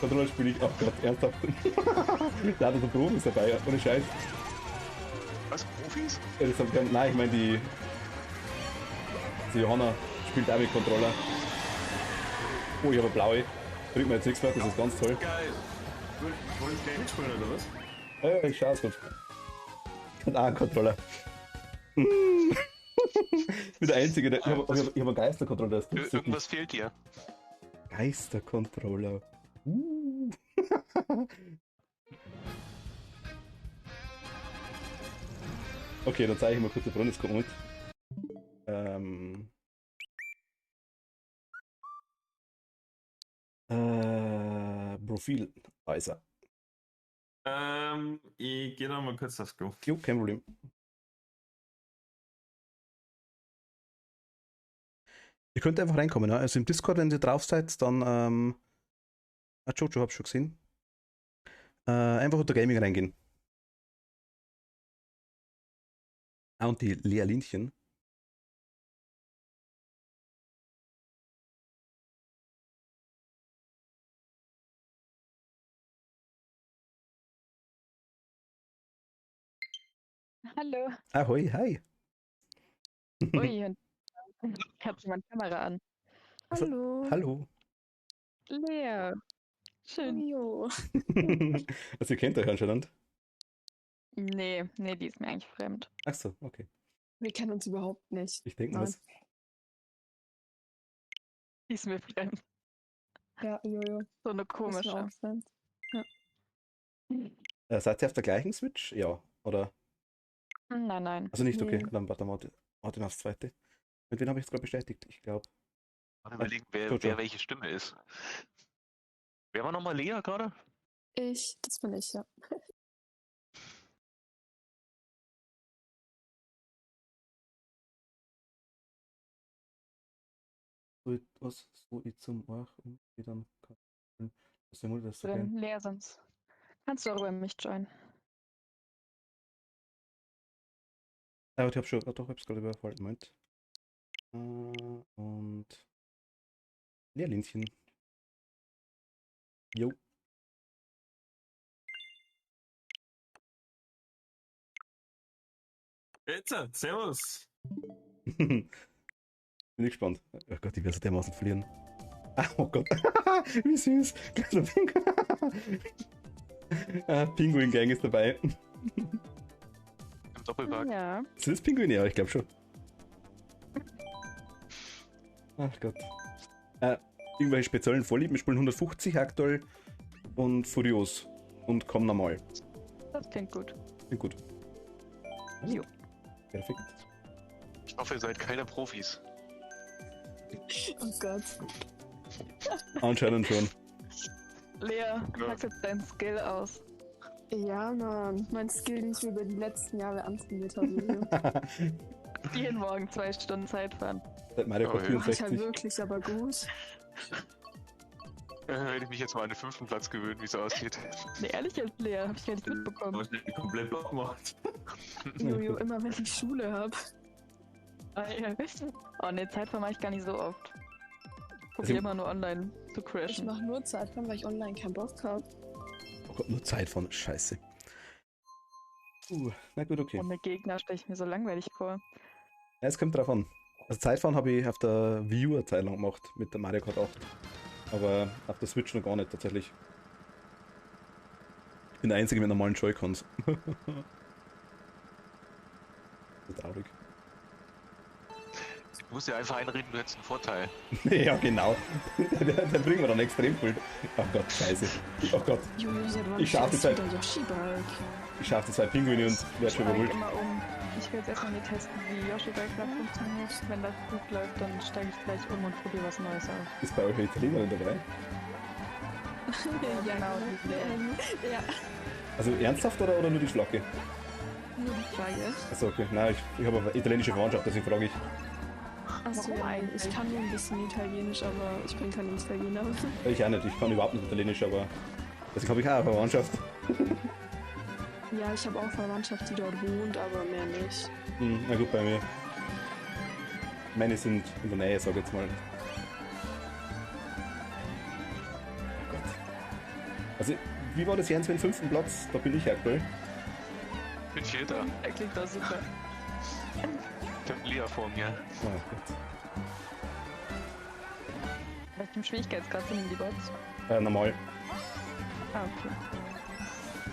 Controller spiele ich, oh Gott, ernsthaft. Da hat er so Profis dabei, ohne Scheiß. Was? Profis? Ja, das haben, nein, ich meine die Johanna spielt auch mit Controller. Oh, ich habe eine blaue. Kriegt mir jetzt nichts mehr, das ist ganz toll. Geil. Wollen wir gleich spielen oder was? Ja, ich schaue es kurz. Hat auch einen Controller. Ich bin der Einzige, der. Ich hab einen Geistercontroller. Das gibt's nicht. Irgendwas fehlt dir. Geistercontroller. Okay, dann zeige ich mal kurz die Bronze mit. Profil. Da ist er. Ich gehe da mal kurz aufs Klo. Jo, kein Problem. Ihr könnt einfach reinkommen, ne? Also im Discord, wenn ihr drauf seid, dann Jojo hab ich schon gesehen. Einfach unter Gaming reingehen. Ah, und die Lea Linchen. Hallo. Ahoi, hi. Ui, und ich habe meine Kamera an. Also, Hallo. hallo. Lea. Schön. Jo. Also ihr kennt euch anscheinend. Nee, die ist mir eigentlich fremd. Ach so, okay. Wir kennen uns überhaupt nicht. Ich denke Nein. was. Die ist mir fremd. Ja, Jojo. So eine Ist mir komische. auch fremd. Seid ihr auf der gleichen Switch? Ja, oder? Nein. Also nicht, okay. Nee. Dann warte mal aufs zweite. Mit wem habe ich jetzt gerade bestätigt? Ich glaube. Mal überlegen, wer Jojo. welche Stimme ist. Wer war nochmal Lea gerade? Das bin ich, ja. Was so ich zum Machen, dann kann das ja das so gehen. Lea, sonst kannst du auch über mich joinen. Aber ich habe schon, doch, ich hab's gerade überfallen, Moment. Und Lehrlinchen. Jo. Jetzt, servus. Bin ich gespannt. Oh Gott, ich werde so dermaßen verlieren. Ah, oh Gott. Wie süß. Kleiner Pinguin. Pinguin Gang ist dabei. Im Doppelpack. Ja. Sind das Pinguine? Ja, ich glaube schon. Ach Gott. Irgendwelche speziellen Vorlieben. Wir spielen 150 aktuell und Furios. Und komm normal. Das klingt gut. Klingt gut. Jo. Perfekt. Ich hoffe, ihr seid keine Profis. Oh Gott. Anscheinend schon. Lea, packst jetzt deinen Skill aus. Ja, Mann. Mein Skill, den ich mir über die letzten Jahre antrainiert habe. Jojo. Jeden Morgen 2 Stunden Zeit fahren. Seit Mario Kart Oh, ja. Mach ich 64. halt wirklich, aber gut. Werde ich mich jetzt mal an den 5. Platz gewöhnen, wie es aussieht. Nee, ehrlich jetzt, Lea, hab ich gar nicht mitbekommen. Was nicht komplett block gemacht. Jojo, immer wenn ich Schule habe. Ah, ja. Oh ne, Zeitfahren mache ich gar nicht so oft. Also- Probier immer nur online zu Ich crashen. mache nur Zeitplan, weil ich online keinen Bock habe. Oh Gott, nur Zeit von Scheiße. Na gut, okay. Ohne Gegner stelle ich mir so langweilig vor. Ja, es kommt drauf an. Also Zeitfahren habe ich auf der Wii U eine Zeit lang gemacht mit der Mario Kart 8. Aber auf der Switch noch gar nicht tatsächlich. Ich bin der Einzige mit normalen Joy-Cons. So traurig. Du musst dir einfach einreden, du hättest einen Vorteil. Ja, genau. Da bringen wir dann extrem viel. Oh Gott, scheiße. Oh Gott, Jojo, seit wann Ich schaff die fährst Zeit. du wieder Yoshi-Bike? ich schaffe die zwei Pinguine und werde schon Steig überholt. immer um. Ich will jetzt erstmal nie testen, wie Yoshi Bike funktioniert. Wenn das gut läuft, dann steige ich gleich um und probiere was Neues aus. Ist bei euch eine Italienerin dabei? Ja, genau, die Ja, Also ernsthaft oder nur die Schlocke? Nur die Frage. Achso, okay. Nein, ich habe eine italienische Verwandtschaft, deswegen frage ich. Achso, Warum ja, eigentlich? ich kann nur ein bisschen Italienisch, aber ich bin kein Italiener. Ich auch nicht, ich kann überhaupt nicht Italienisch, aber deswegen habe ich auch eine Verwandtschaft. Ja, ich habe auch Verwandtschaft, die dort wohnt, aber mehr nicht. Na gut, bei mir. Meine sind in der Nähe, sag ich jetzt mal. Oh Gott. Also, wie war das Jens mit dem 5. Platz? Da bin ich aktuell. Ich bin Vierter. Er klingt doch super. Ich hab Lia vor mir. Oh Gott. Welchem Schwierigkeitsgrad sind denn die Bots? Normal. Ah, okay.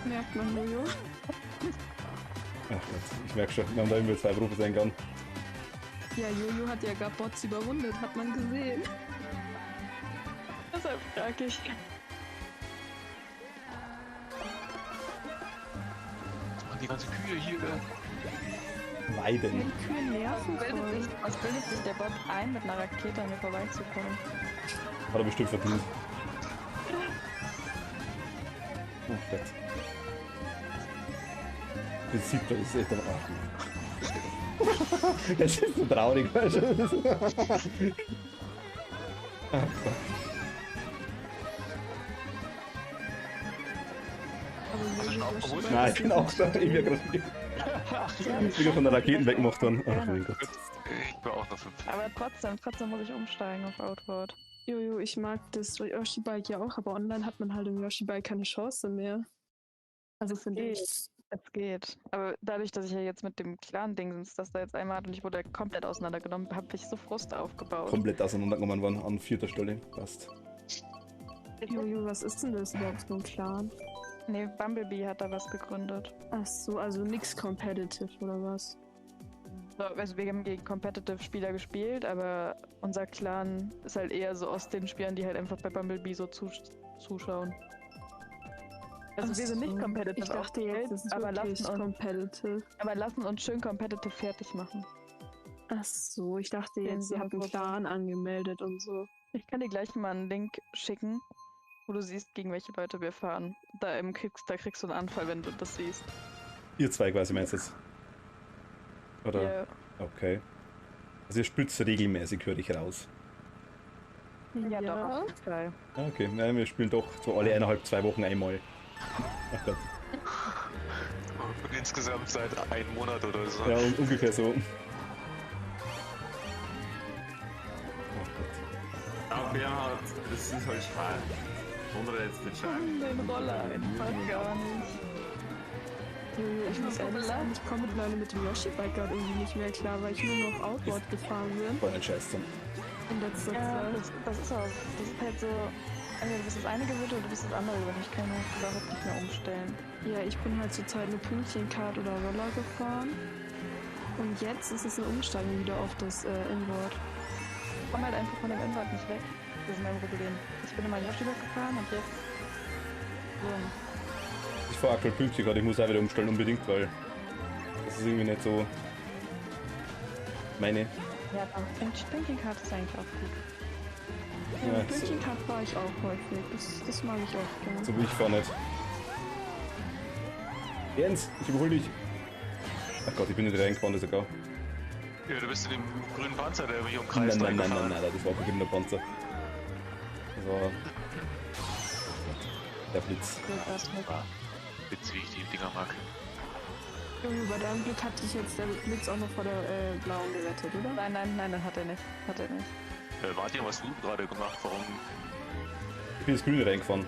Merkt man Jojo? Ach Gott, ich merke schon, wir haben da irgendwie 2 Profis eingegangen. Ja, Jojo hat ja gerade Bots überrundet, hat man gesehen. Deshalb frage ich. Was machen die ganzen Kühe hier? Weiden. Die Kühe nerven voll. Was bildet sich der Bot ein, mit einer Rakete an mir vorbeizukommen? Hat er bestimmt verdient. Oh Gott. Das sieht man, das ist echt am Arsch. Das ist so traurig, weißt du? Ach Gott. Aber Jojo auch ist bewusst? schon Nein, ich bin auch da. Ich bin gerade wieder von der Raketen weggemacht worden. Ach mein Gott. Ich bin auch noch 5. Aber trotzdem muss ich umsteigen auf Outward. Jojo, ich mag das Yoshi-Bike ja auch, aber online hat man halt im Yoshi-Bike keine Chance mehr. Also finde ich. Es geht. Aber dadurch, dass ich ja jetzt mit dem Clan-Ding das da jetzt einmal hat und ich wurde komplett auseinandergenommen, habe ich so Frust aufgebaut. Komplett auseinandergenommen worden an 4. Stelle. Passt. Jojo, was ist denn das überhaupt für ein Clan? Nee, Bumblebee hat da was gegründet. Ach so, also nix competitive oder was? So, also wir haben gegen Competitive-Spieler gespielt, aber unser Clan ist halt eher so aus den Spielern, die halt einfach bei Bumblebee so zuschauen. Also Ach wir sind nicht so, competitive ich dachte jetzt, das ist aber wirklich competitive. lassen uns schön competitive fertig machen. Ach so, ich dachte In jetzt, so sie einer hat einen Gruppe. Clan angemeldet und so. Ich kann dir gleich mal einen Link schicken, wo du siehst, gegen welche Leute wir fahren. Da kriegst du einen Anfall, wenn du das siehst. Ihr 2 quasi meinst du jetzt? Oder? Ja, Okay. Also ihr spürt regelmäßig, höre ich raus. ja, doch, auf jeden Fall. Ah, okay, ja, wir spielen doch so alle 1,5, 2 Wochen einmal. Ach Gott. Und insgesamt seit einem Monat oder so. Ja, ungefähr so. Ach Gott. Ja, Bernhard, das ist halt schade. Andere jetzt nicht schade. Den Roller einfach gar nicht. Jojo, ich muss ehrlich sagen, ich komme mittlerweile mit dem Yoshi-Bike gerade irgendwie nicht mehr klar, weil ich nur noch Outboard gefahren bin Voll ein Scheiß dann. in letzter Ja, Zeit. das ist auch. Das ist halt so. Entweder du bist das eine gewöhnt oder du bist das andere gewöhnt. Ich kann mich überhaupt nicht mehr umstellen. Ja, ich bin halt zur Zeit nur Pünktchenkart oder Roller gefahren. Und jetzt ist es eine Umsteigung wieder auf das Inboard. Ich komme halt einfach von dem Inward nicht weg. Das ist mein Problem. Ich bin immer Yoshi-Bike gefahren und jetzt. So. Ich fahre aktuell pünktlich gerade, ich muss auch wieder umstellen unbedingt, weil das ist irgendwie nicht so meine. Ja, aber Pünktchenkart ist eigentlich auch gut. Ja, Ja, mit Pünktchenkart fahre ich auch häufig. Das mag ich auch gerne. So wie ich fahre nicht. Jens, ich überhole dich. Ach Gott, ich bin nicht reingefahren, das ist egal. Ja, du bist in dem grünen Panzer, der mich Nein, umkreist. nein, nein, nein, reingefahren. nein, das war wirklich nur Panzer. Das war der Blitz. Witz, wie ich die Dinger mag. Jojo, bei deinem Glück hat dich jetzt der Blitz auch noch vor der blauen gerettet, oder? Nein, hat er nicht. Hat er nicht. Martin, was hast du gerade gemacht? Warum? Ich bin ins Grüne reingefahren.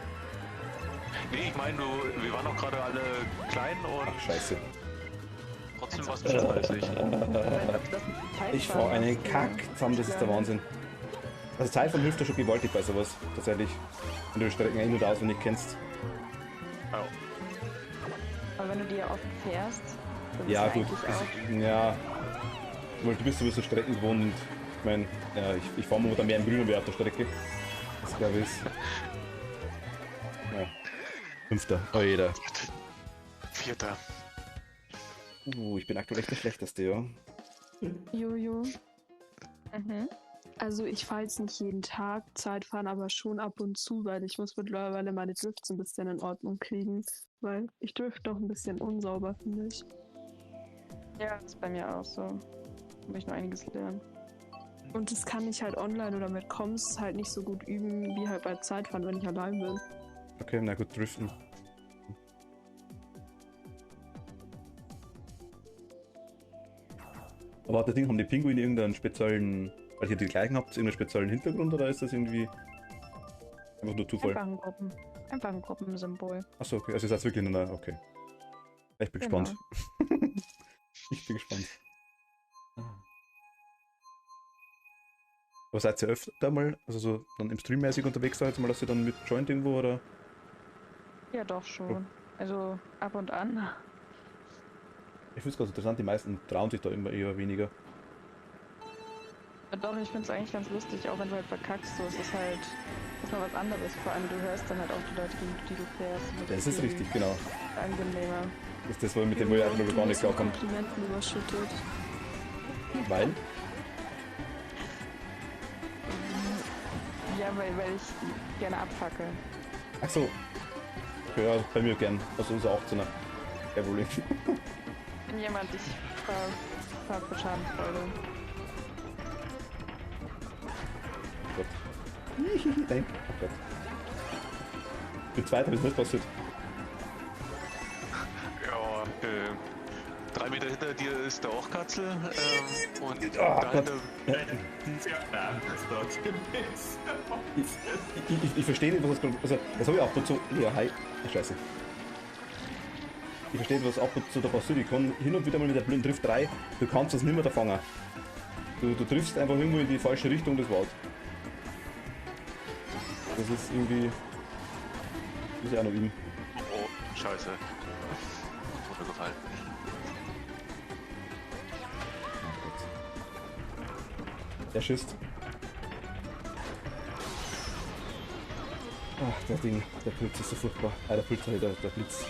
Nee, ich meine, wir waren doch gerade alle klein und Ach, scheiße. trotzdem warst du schneller als ich. Ich fahre einen Kack zusammen, das ist der Wahnsinn. Also Zeitfahren hilft dir schon gewaltig bei sowas, tatsächlich. Wenn du die Strecken ein- und auswendig kennst. Ja. Aber wenn du die ja oft fährst, dann Ja, ist gut. eigentlich auch. Ja. Weil du bist sowieso Strecken gewohnt und ich meine, ja, ich fahre momentan mehr im Grünen wie auf der Strecke. Das glaube ich ist. Ja. 5. Oh jeder. Vierter. Ich bin aktuell echt der Schlechteste, ja. Jojo. Mhm. Also ich fahre jetzt nicht jeden Tag Zeitfahren, aber schon ab und zu, weil ich muss mittlerweile meine Drifts ein bisschen in Ordnung kriegen. Weil ich drift doch ein bisschen unsauber, finde ich. Ja, das ist bei mir auch so. Muss ich noch einiges lernen. Und das kann ich halt online oder mit Comms halt nicht so gut üben, wie halt bei Zeitfahren, wenn ich allein bin. Okay, na gut, driften. Aber hat das Ding, haben die Pinguine irgendeinen speziellen, weil ihr die gleichen habt, irgendeinen speziellen Hintergrund oder ist das irgendwie einfach nur Zufall? Einfach ein Gruppensymbol. Achso, okay, also ihr seid wirklich in einer, okay. Ich bin Genau. gespannt. Ich bin gespannt. Aber seid ihr öfter mal, also so dann im Stream mäßig unterwegs, sag ich jetzt mal, dass ihr dann mit joint irgendwo oder? Ja, doch schon. Also ab und an. Ich finde es ganz interessant, die meisten trauen sich da immer eher weniger. Ja, doch, ich finde es eigentlich ganz lustig, auch wenn du halt verkackst, so es ist halt ist mal was anderes. Vor allem du hörst dann halt auch die Leute, die du fährst. Das ist richtig, genau. Angenehmer. Das ist das, mit dem wir eigentlich noch gar nicht klarkommen. Komplimenten überschüttet. Weil? Ja, weil ich gerne abfackel. Ach so. Ja, bei mir gern. Also unser 18er. Kein Problem. Wenn jemand dich Schadenfreude. Gott. Nein. Oh Gott. Für zweiter ist nicht passiert. Ja, 3 Meter hinter dir ist der Ochkatzel und Oh, dahinter Ich verstehe nicht, was das. Also, das habe ich ab und zu. Ja, hi. Ach, scheiße. Ich verstehe nicht, was ab und zu da passiert. Ich kann hin und wieder mal mit der blöden Drift 3, du kannst das nicht mehr da fangen. Du triffst einfach irgendwo in die falsche Richtung, das war's. Das ist irgendwie. Muss ich auch noch üben. oh, scheiße. Runtergefallen. Der schießt. Ach, der Ding, der Blitz ist so furchtbar. Der Blitz, der Blitz.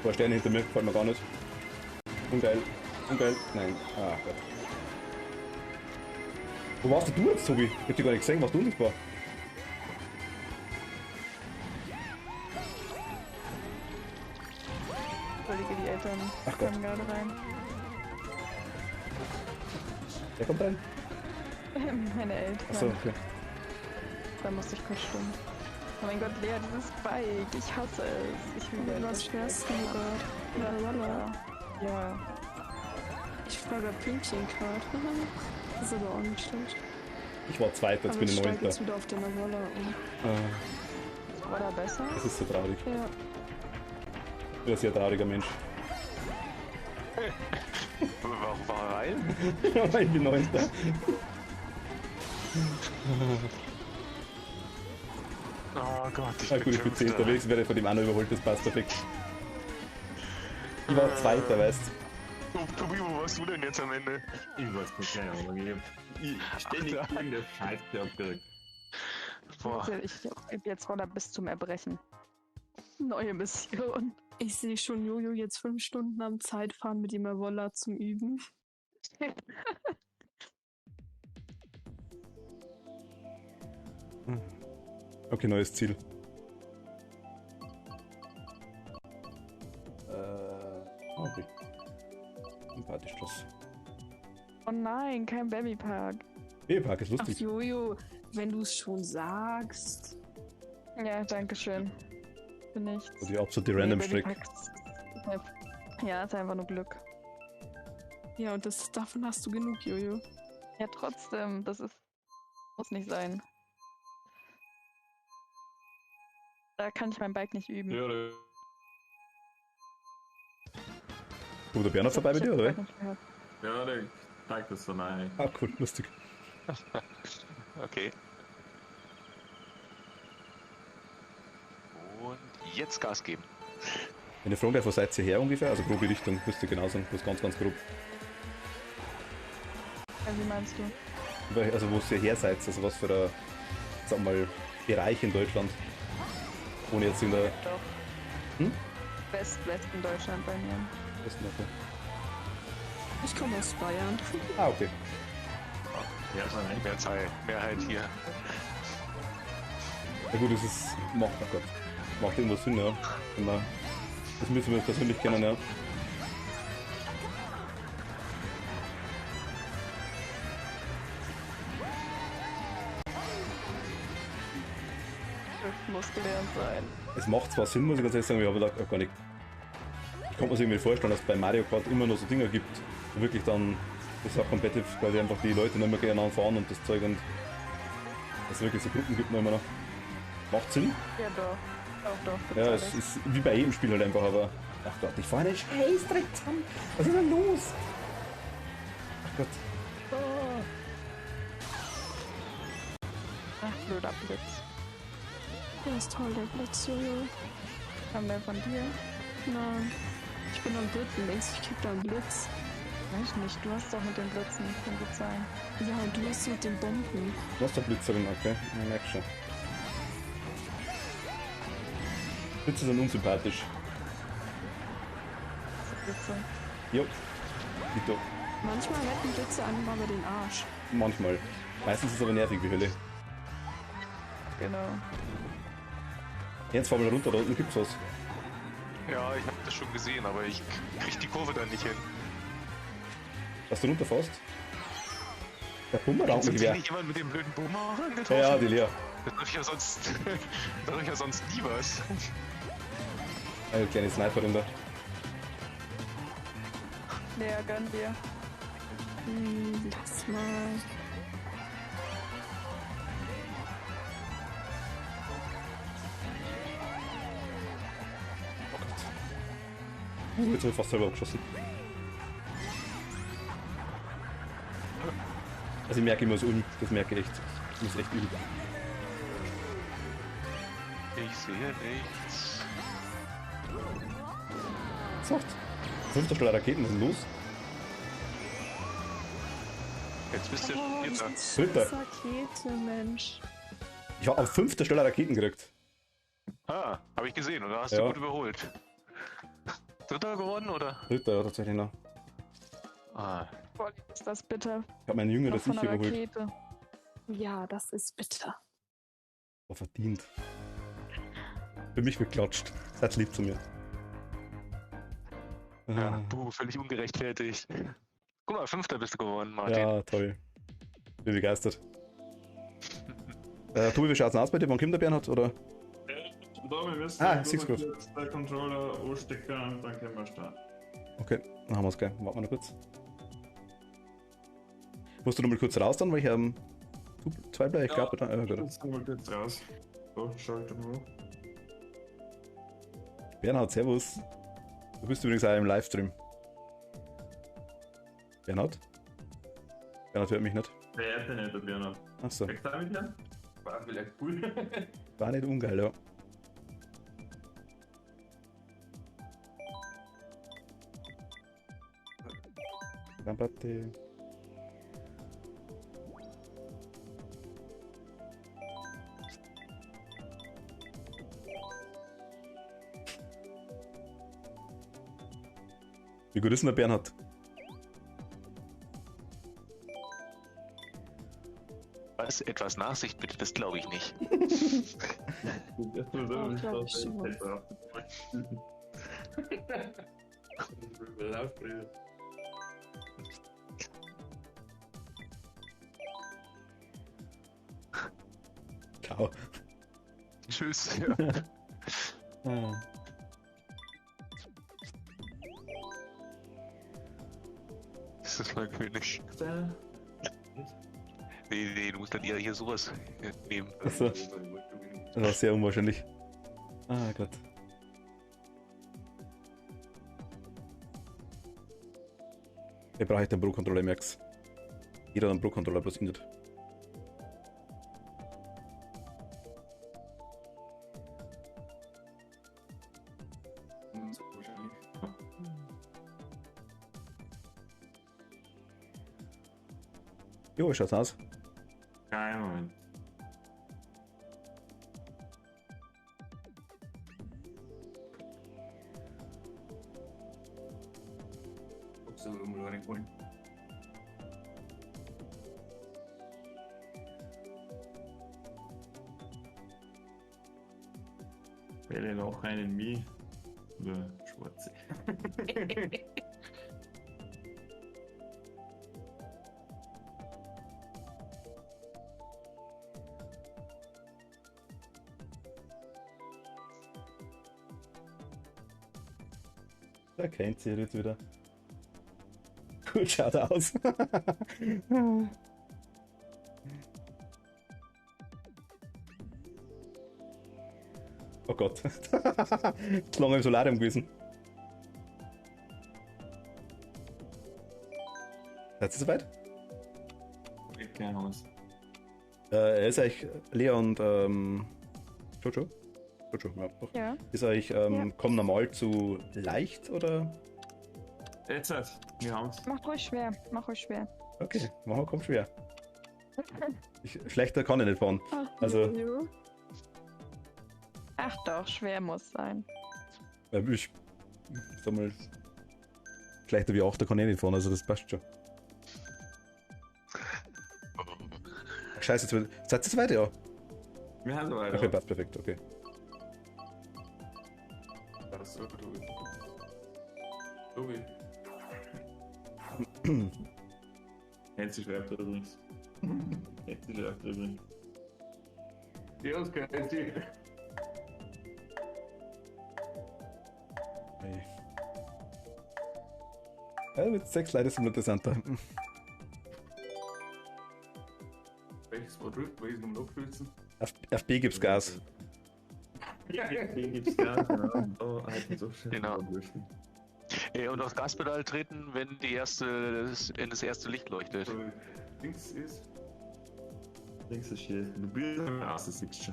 Zwei Sterne hinter mir, gefällt mir gar nicht. Ungeil, ungeil, nein. Ah Gott. Wo warst du jetzt, Tobi? Ich hab dich gar nicht gesehen, warst du unsichtbar? Entschuldige, die Eltern Ach Gott. kommen gerade rein. Der kommt rein? Meine Eltern. Achso, okay. Da musste ich kurz stimmen. Oh mein Gott, Lea, dieses Bike. Ich hasse es. Ich will Was fährst du gerade? Ja. Ja. Ich fahre bei Pünktchen gerade. Das ist aber auch nicht schlecht. Ich war Zweiter, jetzt Aber bin ich ich steige Neunter. jetzt wieder auf den Navola um. War da besser? Das ist so traurig. Ja. Ich bin ein sehr trauriger Mensch. War rein? Aber ich bin Neunter. Oh Gott, Ah gut, ich bin 10. unterwegs, werde von dem anderen überholt, das passt perfekt. Ich war Zweiter, weißt du. Tobi, wo warst du denn jetzt am Ende? Ich weiß nicht, keine Ahnung. Ich ständig irgendeine Scheiße abgerückt. Boah, Ich hab jetzt Roller bis zum Erbrechen. Neue Mission. Ich sehe schon Jojo jetzt 5 Stunden am Zeitfahren mit dem Avola zum Üben. Okay, neues Ziel. Okay. Sympathisch. Oh nein, kein Babypark. Babypark ist Ach lustig. Jojo, wenn du es schon sagst. Ja, danke schön. Für nichts. Also die absolute Random-Streck. Babyparks. Ja, ist einfach nur Glück. Ja, und davon hast du genug, Jojo. Ja, trotzdem, das ist. Muss nicht sein. Da kann ich mein Bike nicht üben. Ja, Kommt der Bernhard vorbei bei dir, oder? der zeigt das so nein. Ah, cool, lustig. okay. Und jetzt Gas geben. Eine Frage, wo seid ihr her ungefähr? Also grobe Richtung, müsst ihr genau sagen, das ganz, ganz grob. Ja, wie meinst du? Also wo ihr her seid, also was für ein, sagen wir mal, Bereich in Deutschland. Ohne jetzt in der Doch. Hm? Westen Deutschland bei mir. Westen, okay. Ich komme aus Bayern. Ah, okay. Ja, so nein. Mehrheit hier. Ja gut, es ist, macht, oh Gott, macht irgendwo Sinn, ja. Wenn man Das müssen wir uns persönlich kennen, ja. Drift muss gelernt sein. Es macht zwar Sinn, muss ich ganz ehrlich sagen, aber gar nicht. Ich kann mir das irgendwie vorstellen, dass es bei Mario Kart immer noch so Dinger gibt, wo wirklich dann, das ist auch competitive, quasi einfach die Leute nicht mehr gegeneinander fahren und das Zeug und dass es wirklich so Gruppen gibt noch immer noch. Macht Sinn? Ja, doch. Doch. Ja, es ist wie bei jedem Spiel halt einfach, aber ach Gott, ich fahre einen Scheißdreck zusammen. Was ist denn los? Ach Gott. Ach, blöder Blitz. Der ist toll, der Blitz, Jojo. Kam der von dir? Nein. Ich bin am dritten links, ich krieg da einen Blitz. Weiß nicht, du hast doch mit den Blitzen, kann gut sein. Ja, und du hast mit den Bomben. Du hast doch Blitzerin, okay? Ich merk schon. Blitze sind unsympathisch. Blitze. Jo. Dito. Manchmal retten Blitze einem aber den Arsch. Manchmal. Meistens ist es aber nervig wie Hölle. Genau. Jetzt fahren wir da runter, da unten gibt's was. Ja, ich habe das schon gesehen, aber ich krieg die Kurve dann nicht hin. Dass du runterfährst? Der Ist Bumerang-Gewehr. nicht jemand mit dem blöden Bumerang getroffen? Ja, die Lea. Das trifft ja sonst, da trifft ja sonst nie was. Eine kleine Sniperin da. Lea, gönn dir. Lass mal. Jetzt habe ich fast selber abgeschossen. Also ich merke immer so Uni, das merke ich echt. Ich muss echt üben. Ich sehe nichts. Sagt. 5. Stelle Raketen, was ist denn los? Jetzt bist du Oh, Vierter. diese Dritter. scheiß Rakete, Mensch. Ich habe auf 5. Stelle Raketen gekriegt. Ah, habe ich gesehen, oder hast Ja. du gut überholt? Dritter geworden, oder? 3. ja tatsächlich noch. Ah, Boah, ist das bitter. Ich habe meinen Jüngeren Noch von sicher der überholt. Rakete. Ja, das ist bitter. War verdient. Für mich geklatscht. Seid lieb zu mir. ja, Ah, völlig ungerechtfertigt. Guck mal, Fünfter bist du geworden, Martin. ja, toll. Bin begeistert. Tobi, wie schaut's denn aus bei dir? Wann kommt der Bernhard? Oder? Da, wir müssen sieh's gut. der Controller anstecken und dann können wir starten. Okay, dann haben wir's gleich. Warten wir noch kurz. Musst du noch mal kurz raus dann, weil ich zwei Player, ich glaube, oder? Ja, gut. Jetzt sind wir kurz raus. So, schalten wir. Bernhard, servus. Du bist übrigens auch im Livestream. Bernhard? Bernhard hört mich nicht. Wer hat denn nicht, der Bernhard? Achso, Kriegst du auch mit her? War vielleicht cool. war nicht ungeil, ja. Rabatte. Wie gut ist denn der Bernhard? Was? Etwas Nachsicht bitte, das glaube ich nicht. glaub ich schon. Ciao. Tschüss. Ja. Ah. Das ist mein König. Nee, du musst dann hier sowas nehmen. Achso, das war sehr unwahrscheinlich. Ah Gott. Wer brauche ich den Pro-Controller, Max? Jeder hat einen Pro-Controller, bloß ihn nicht. Jo, wie schaut's aus? Kein Moment. So, mal reinholen. Wähle noch einen Mi. Oder schwarze. Da kennt sie jetzt wieder. Cool, schaut aus. Oh Gott. Zu lange im Solarium gewesen. Seid ihr soweit? Keine Ahnung. Ist euch Lea und Jojo? Jojo, ja. Doch. Ja. Ist euch komm normal zu leicht oder? Jetzt, wir haben's. Mach ruhig schwer. Mach ruhig schwer. Okay, machen wir, kommt schwer. Schlechter kann ich nicht fahren. Also- Jojo. Ach doch, schwer muss sein. Ich sag mal, schlechter wie 8 kann ich nicht fahren, also das passt schon. Scheiße, seid ihr soweit? Ja. Wir haben weiter. Okay, passt perfekt, okay. Das ist so gut. Tobi. Hände schreibt übrigens. Hände schreibt übrigens. Ja, das kann ich nicht. Hey. Ja, mit 6 Leute sind wir interessanter. Welches war drückt, welches noch nachfüllen? Auf B gibt's Gas. Ja, den gibt's Gas, genau. Oh, halt so schön. Genau. Und aufs Gaspedal treten, wenn in das erste Licht leuchtet. Links ist. Links ist hier. Du bist im ersten Sicht.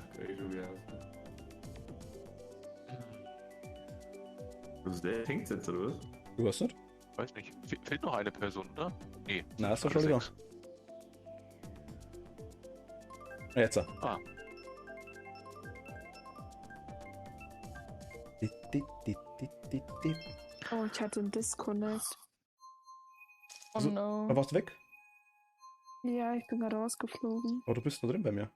Was ist der? Hängt jetzt oder was? Du hast nicht? Weiß nicht. Fehlt noch eine Person, oder? Nee. Na, ist doch schon wieder. Jetzt. Ah. Oh, ich hatte einen Disconnect. Oh Also, no. Da warst du weg? Ja, ich bin gerade rausgeflogen. Oh, du bist da drin bei mir.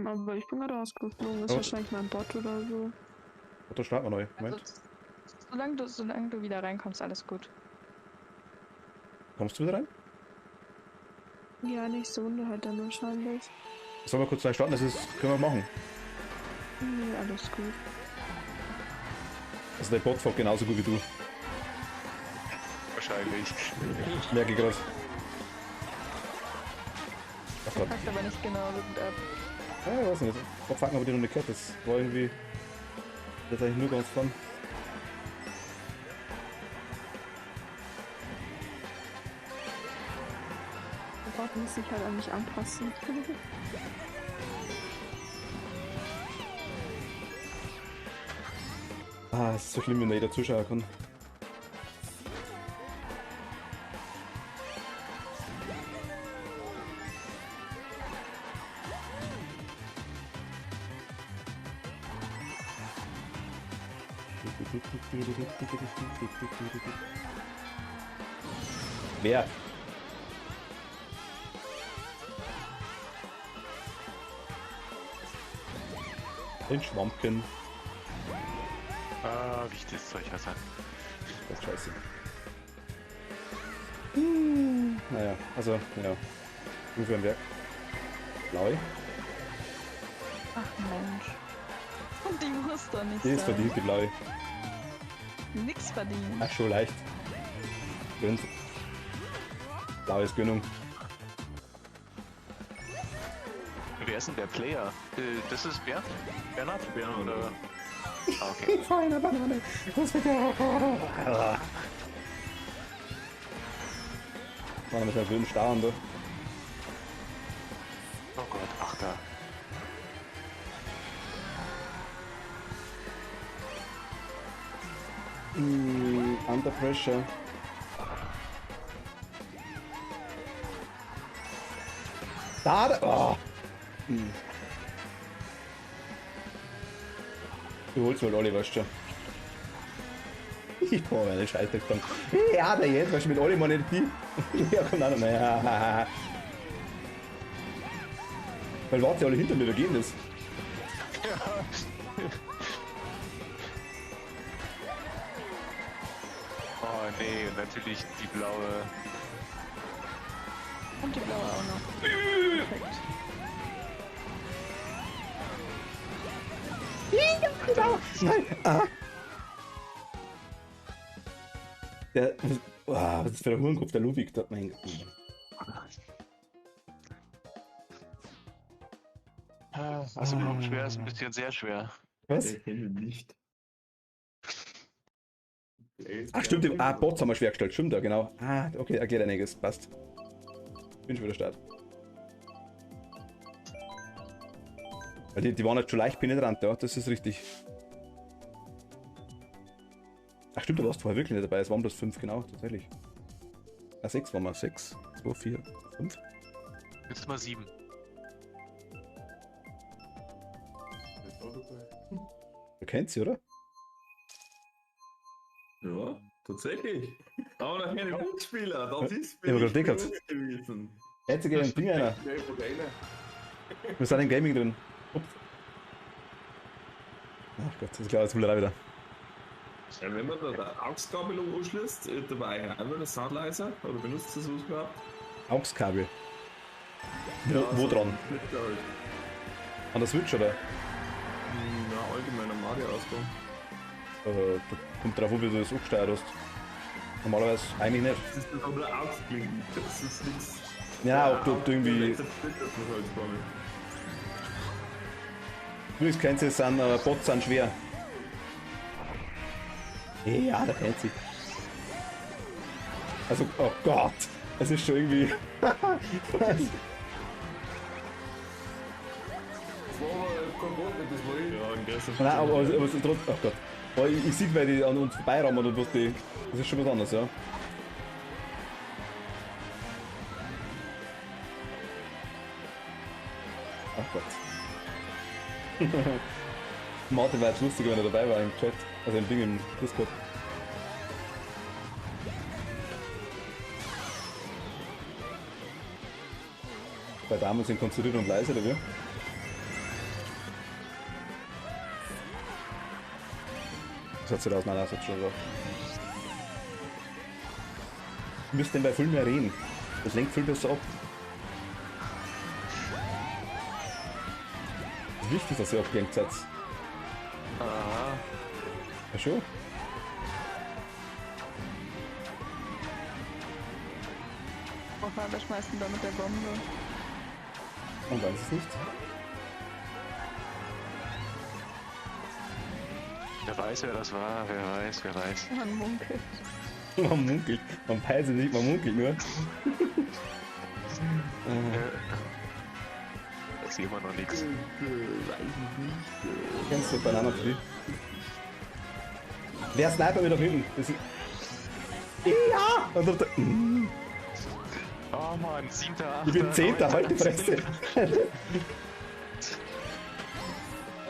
Aber ich bin gerade rausgeflogen. Ist Oh. wahrscheinlich mein Bot oder so. Oh, da starten wir neu. Moment. Also, solange du wieder reinkommst, alles gut. Kommst du wieder rein? Ja, nächste Runde halt dann wahrscheinlich. Sollen wir kurz 2 starten? Das ist, können wir machen. Nee, alles gut. Also der Bot fährt genauso gut wie du. Wahrscheinlich. Merke ich gerade. Ach Gott. Packt aber nicht genau so gut ab. Ja, weiß nicht. Was fangen aber die noch nicht gehört. Das war irgendwie. Das ist eigentlich nur ganz fun. Der Bot muss sich halt an mich anpassen. Ah, es ist so schlimm, wenn da jeder zuschauen kann. Wer? Den Schwammken. Ah, wie ich das Zeug hasse. Das ist scheiße. Naja, also, ja. Ungefähr im Werk. Blaue. Ach Mensch. Und die muss doch nicht Die ist sein. verdient, die blaue. Nix verdient. Ach, schon leicht. Gönnt. Blaues Gönnung. Wer ist denn der Player? Das ist wer? Bernhard? Bernhard. Oder? Ah, okay. Feiner Banane. Was für der. Mann, mit der wilden Starren, du. Oh Gott, ach da. Under pressure. Da! Oh. Du holst wohl Olli, weißt du. Ich brauche meine Scheiße gekommen. Ja, der jetzt, weißt du, mit Olli meine die. Ja, komm an, naja. Weil warte, alle hinter mir, da geht das. Oh nee, und natürlich die blaue. Und die blaue auch noch. Perfekt. Nein! Ah! Der. Was ist für ein Hurenkopf, der Ludwig dort? Mein Gott. Also überhaupt schwer ist ein bisschen sehr schwer. Was? Ich kenne ihn nicht. Ach, stimmt, Bots haben wir schwer gestellt, stimmt, ja, genau. Okay, erklärt einiges, passt. Bin schon wieder Start. Weil die waren jetzt schon leicht penetrant, ja, das ist richtig. Ach stimmt, da warst du vorher wirklich nicht dabei, es waren bloß 5, genau, tatsächlich. 6 waren wir, 6, 2, 4, 5. Jetzt mal 7. Du kennst sie, oder? Ja, tatsächlich. Aber noch keine Mitspieler, das ist Ja, aber gerade den gehabt. gewesen. Einzige ein Ding einer. Wir sind im Gaming drin. Ups. Ach Gott, das ist klar, jetzt will er wieder. Ja, wenn man da die AUX-Kabelung anschließt, dabei einmal das Soundleiser, oder benutzt das was überhaupt? AUX-Kabel. Wo dran? An der Switch, oder? Ja, allgemein am Mario-Ausbau. Da kommt drauf, ob du das angesteuert hast. Normalerweise eigentlich nicht. Das ist aber AUX-Klinken, das ist nichts. Ja, ob du irgendwie. Übrigens kennt sie, sind Bots sind schwer. Ja, da kennt sie. Also, oh Gott, es ist schon irgendwie. Das war kein Wort, das war ich. Ja, ein Gäste. Nein, aber es ist trotzdem. Oh Gott. Aber ich sehe, weil die an uns vorbeirammen und was die. Das ist schon was anderes, ja. Ach Gott. Martin war jetzt lustig, wenn er dabei war im Chat. Also im Ding im Discord. Bei Damen sind konzentriert und leise, oder wie? Das hat sich raus, nein, das hat schon so. Wir müssen denn bei viel mehr reden. Das lenkt viel besser ab. Es ist wichtig, dass ihr abgelenkt seid. Aha. Ja schon. Wer schmeißt denn da mit der Bombe? Und dann ist es nicht. Wer weiß, wer das war, wer weiß, wer weiß. Man munkelt. Man munkelt. Man peilt nicht, man munkelt nur. Da sieht man noch nichts. Kennst du Banana Tree? Wer Sniper mit da hinten? Das ist... Ja! Und dann... Oh Mann, 7., 8. Ich bin 10. Halt die Fresse!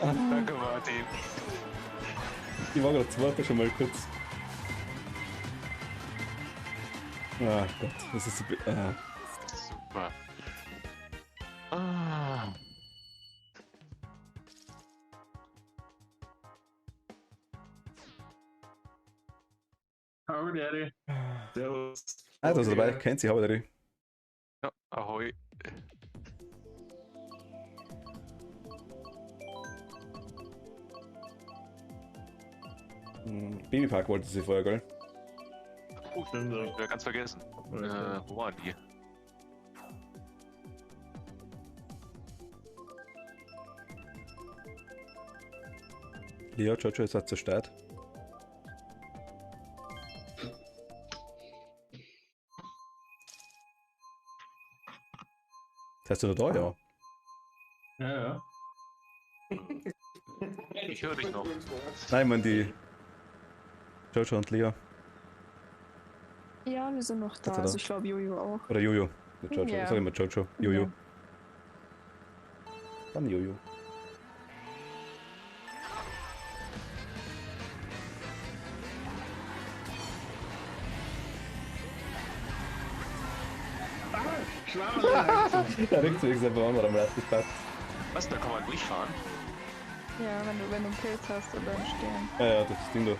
Danke, Martin. Ich war gerade 2. schon mal kurz. Ah Gott, das ist so... Super. Ah. Hallo, Daddy. Servus. Ah, da ist er dabei, kennt sie, aber der. Ja, ahoi. Babypark wollte sie vorher, gell? Stimmt, ja. Ja, ganz vergessen. Wo waren die? Ja, Jojo ist halt zerstört. Hast du noch da, ja? Ja, ja. Ich höre dich noch. Nein, ich meine die Jojo und Lea. Ja, wir sind noch da. Jetzt Also ich glaube Jojo auch. Oder Jojo. Nicht Jojo, Ja. ich sag immer Jojo. Jojo. Ja. Dann Jojo. Der Rückzug ist einfach anderer am letzten Tag. Was, da kann man durchfahren? Ja, wenn du einen Pilz hast oder einen Stern. Ja, ja, das ist das Ding da.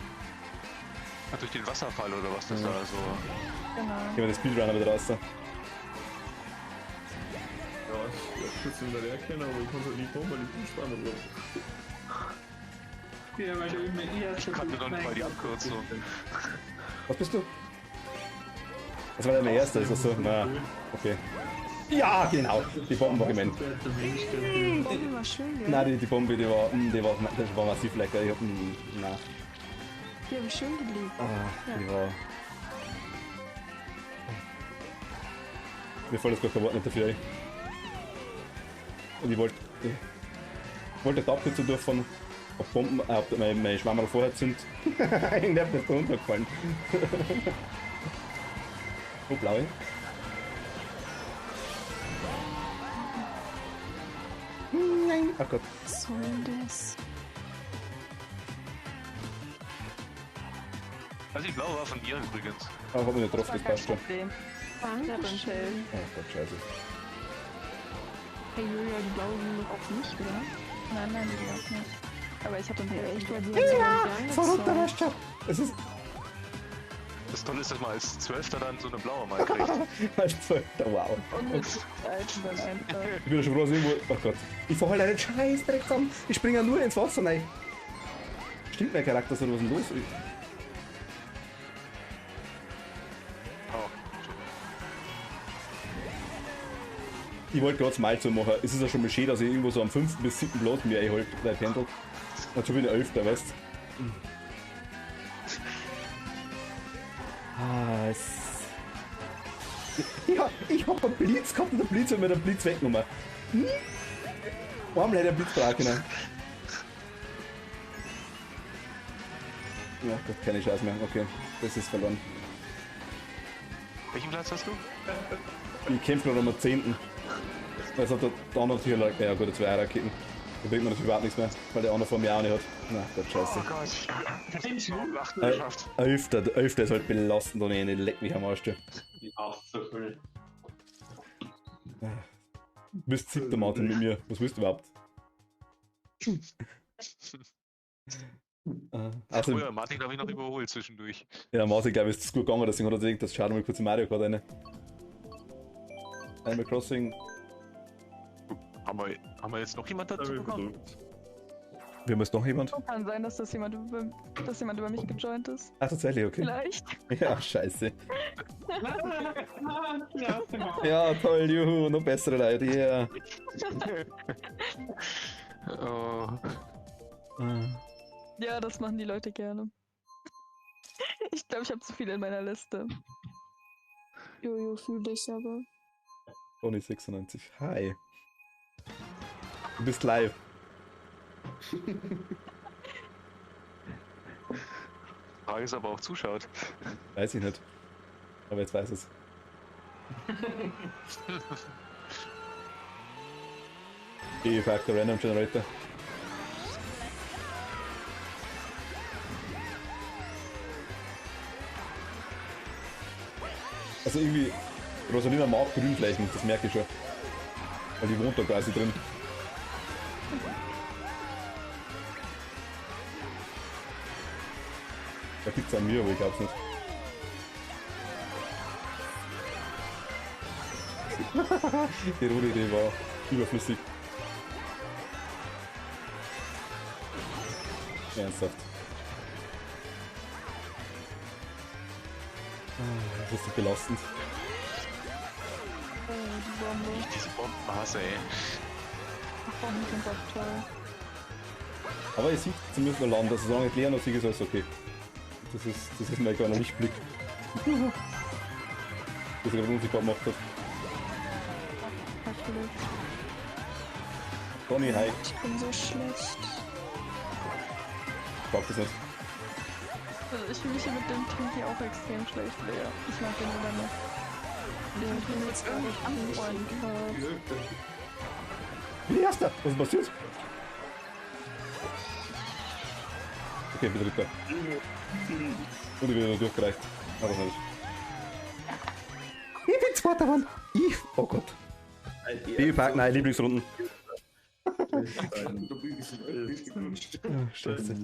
Durch den Wasserfall oder was das da so. Genau. Gehen wir den Speedrunner wieder raus. Ja, ich hab kurz in der erkennen, aber ich kann halt nicht machen, weil ich bin spannend drauf. Ja, weil du immer eher Ich kannte noch nicht mal die Abkürzung. Was bist du? Das war dein erster, ist das so? Na, okay. Ja, genau. Die Bomben war gemeint. Die Bombe war schön, gell? Nein, die Bombe, die war massiv lecker. Ich hab, nein. Die habe ich schön geliebt. Die war... Mir fällt das gar kein Wort nicht dafür ein. Und ich wollte die Abkürzung durchfahren, ob Bomben, ob meine Schwammerl vorher sind. Irgendwie hat mir das da runtergefallen. Oh, blaue. Nein, oh Gott. Was soll denn das? Also die blaue war von ihr übrigens. Oh, hab mich nicht drauf, Das war das kein passt schon. Problem. Der hat einen Dankeschön. Shell. Oh Gott, scheiße. Hey Julia, die blaue ging doch auch nicht, oder? Nein, die auch nicht. Aber ich hatte einen Ja, Shell. echt, weil die hat so Verrückter angezogen. Wäscher! Es ist Das Tolle ist, dass man als Zwölfter dann so eine blaue mal kriegt. als Zwölfter, wow. Und mit Seiten dann einfach. Ich bin ja schon froh, dass ich irgendwo... Oh Gott. Ich fahr halt einen Scheiß direkt an. Ich springe ja nur ins Wasser rein. Stimmt mein Charakter so, was ist denn los? Oh, Ich wollte gerade Smile zu machen. Es ist ja schon mal schön, dass ich irgendwo so am 5. bis 7. Platz mir einholt, weil pendelt. Dazu bin ich 11. weißt du. Es... Ja, ich hab einen Blitz gehabt und der Blitz hat mir den Blitz weggenommen. Warum leider der Blitz brauchen können? Ja Gott, keine Chance mehr. Okay, das ist verloren. welchen Platz hast du? Ich kämpfe noch um den 10. Weil es hat der andere natürlich, ja gut, 2 Raketen. Da bringt man natürlich überhaupt nichts mehr, weil der andere vor mir auch nicht hat. Na Gott, scheiße. Oh Gott. Ich habe 8 Äh, geschafft. 11. Der 11. ist halt belastend ohne Ende, leck mich am Arsch. Du Die Ach, so viel. bist 7. Martin mit mir. Was willst du überhaupt? Also, Früher, Martin habe ich noch überholt zwischendurch. ja, Martin, glaube ich, ist das gut gegangen, deswegen hat er gedacht, das schaut mal kurz in Mario Kart rein. Animal Crossing, Haben wir jetzt noch jemand dazu bekommen? wir müssen noch jemand? Kann sein, dass jemand über mich gejoint ist. Ach, tatsächlich, okay. Vielleicht. Ja, scheiße. Ja, genau. Ja, toll, juhu, noch bessere Leute, yeah. Oh. Ja, das machen die Leute gerne. Ich glaube, ich habe zu viele in meiner Liste. Jojo, fühl dich aber. Tony 96, hi. Du bist live. Frage ist aber auch zuschaut. Weiß ich nicht. Aber jetzt weiß es. E-Factor Random Generator. Also irgendwie, Rosalina mag Grünflächen, das merke ich schon. Weil die wohnt da quasi drin. Da gibt's an mir, aber ich glaub's nicht. Die rote Idee war überflüssig. Ernsthaft. Das ist so belastend. Die Bombe. Ich diese Bombenmaße, ey. Bomben sind auch toll. Aber ihr seht zumindest noch Land, also solange ich Leon noch siege, ist alles okay. Das ist mir gar noch nicht Blick. Das er gerade unsichtbar gemacht hat. Natürlich. Tony, hi. Ich bin so schlecht. Ich mag das nicht. Also ich fühle mich hier mit dem Team hier auch extrem schlecht, Lea. Ich mag den wieder nicht. Ich bin jetzt gar nicht anfreunden. Wie erster? Was ist passiert? Okay, bitte Ritter. Und ich bin nur durchgereicht. Aber nicht. Ich bin zweiter Mann. Ich. Oh Gott. Babypark, nein, Lieblingsrunden. Ja, scheiße.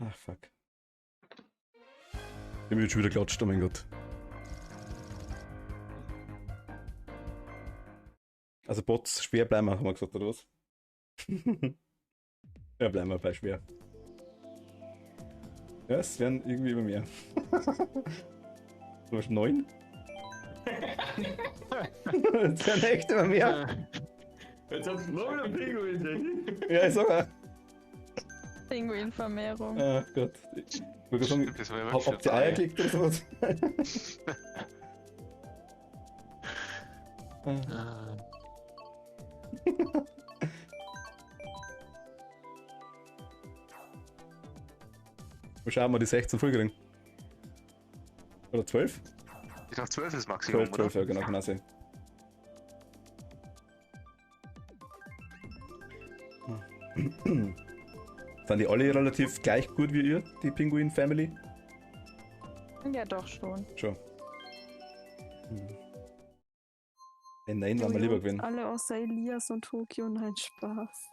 Ah, fuck. Ich hab mich jetzt schon wieder geklatscht, oh mein Gott. Also Bots schwer bleiben, haben wir gesagt, oder was? Ja, bleiben wir bei schwer. Ja, es werden irgendwie immer mehr. Du hast 9? Es werden echt immer mehr. Jetzt hat es noch wieder Pinguin. Ja, ich sag auch. Pinguinvermehrung. Ah Gott. Ich wollte sagen, Das war ja habt ihr Eier geklickt oder sowas? Ah. Mal schauen, wir die 16 voll kriegen. Oder 12? Ich dachte 12 ist Maximum, 12, ja, genau, kann auch sein. Sind die alle relativ gleich gut wie ihr, die Pinguin Family? Ja, doch schon. Schon. Nein, waren wir lieber gewinnen. Alle außer Elias und Tokio und halt Spaß.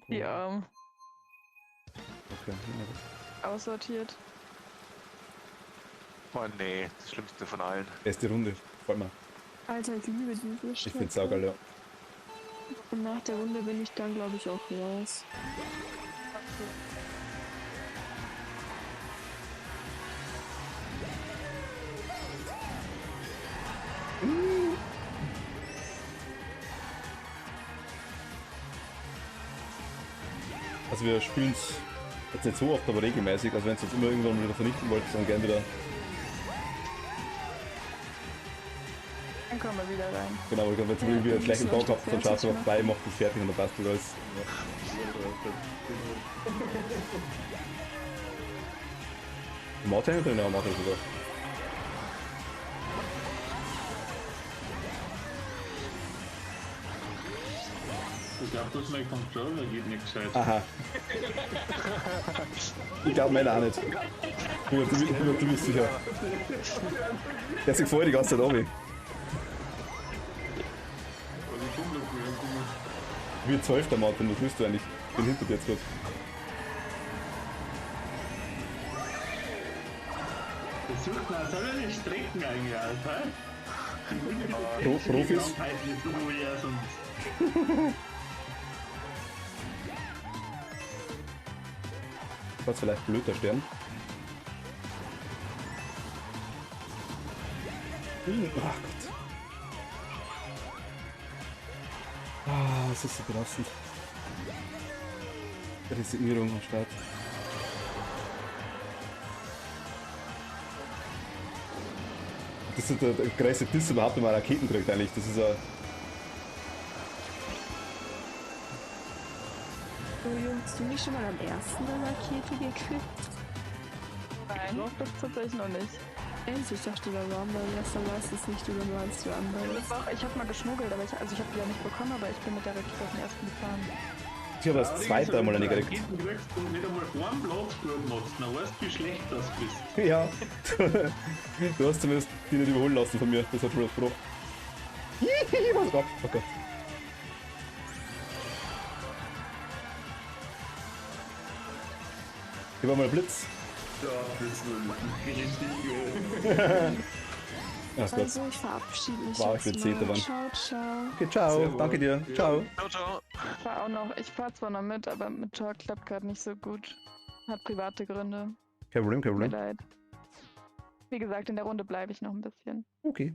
Ja, Okay. aussortiert. Oh nee, das Schlimmste von allen. Beste Runde, freut mich. Alter, ich liebe diese Ich Strecke. find's saugeil, ja. Und nach der Runde bin ich dann, glaube ich, auch raus. Also wir spielen es jetzt nicht so oft, aber regelmäßig. Also wenn ihr jetzt immer irgendwann wieder vernichten wollt, dann gerne wieder. Dann kommen wir wieder rein. Genau, wenn ihr irgendwie einen schlechten Tag habt, dann schaut mal vorbei, macht das fertig und dann passt das alles. Martin drin, ja, Martin sogar. Ich glaube, dass mein Controller geht nicht gescheit. Aha. Ich glaube, meine auch nicht. Du bist sicher. Der sich vorher die ganze Zeit runter. Wie 12. Martin, was willst du eigentlich? Ich bin hinter dir jetzt gut. Das sucht man so eine Strecken eigentlich aus, hä? Profis? Was vielleicht blöd, der Stern. Ach Gott. Ah, es ist so belastend. Resignierung am Start. Das ist der größte Diss überhaupt, wenn man Raketen kriegt eigentlich. Das ist ja. So, Jungs, hast du mich schon mal am ersten eine Rakete gekriegt? Nein, das tatsächlich noch nicht. Echt? Ich dachte, da waren wir erst meistens nicht oder nur eins für andere. Ich habe mal geschmuggelt, aber ich habe die ja nicht bekommen, aber ich bin mit der Rakete auf den ersten gefahren. Ich habe das zweite Mal eine gekriegt. Raketen kriegst und nicht einmal einen Platz gut machst, dann weißt du, wie schlecht das bist. Ja. Du hast zumindest die nicht überholen lassen von mir. Das hat schon was gebracht. Hihihi, was gab? Oh Gott. Hier war mal ein Blitz. Ja, das ist Ach Gott. Also, ich verabschiede mich Wow, ich jetzt bin mal. Zehnter, Mann. Ciao, ciao. Okay, ciao. Servus. Danke dir. Ciao. Ciao, ciao. Ich fahr zwar noch mit, aber mit Talk klappt gerade nicht so gut. Hat private Gründe. Kein Problem, kein Tut mir Problem. leid. Wie gesagt, in der Runde bleibe ich noch ein bisschen. Okay.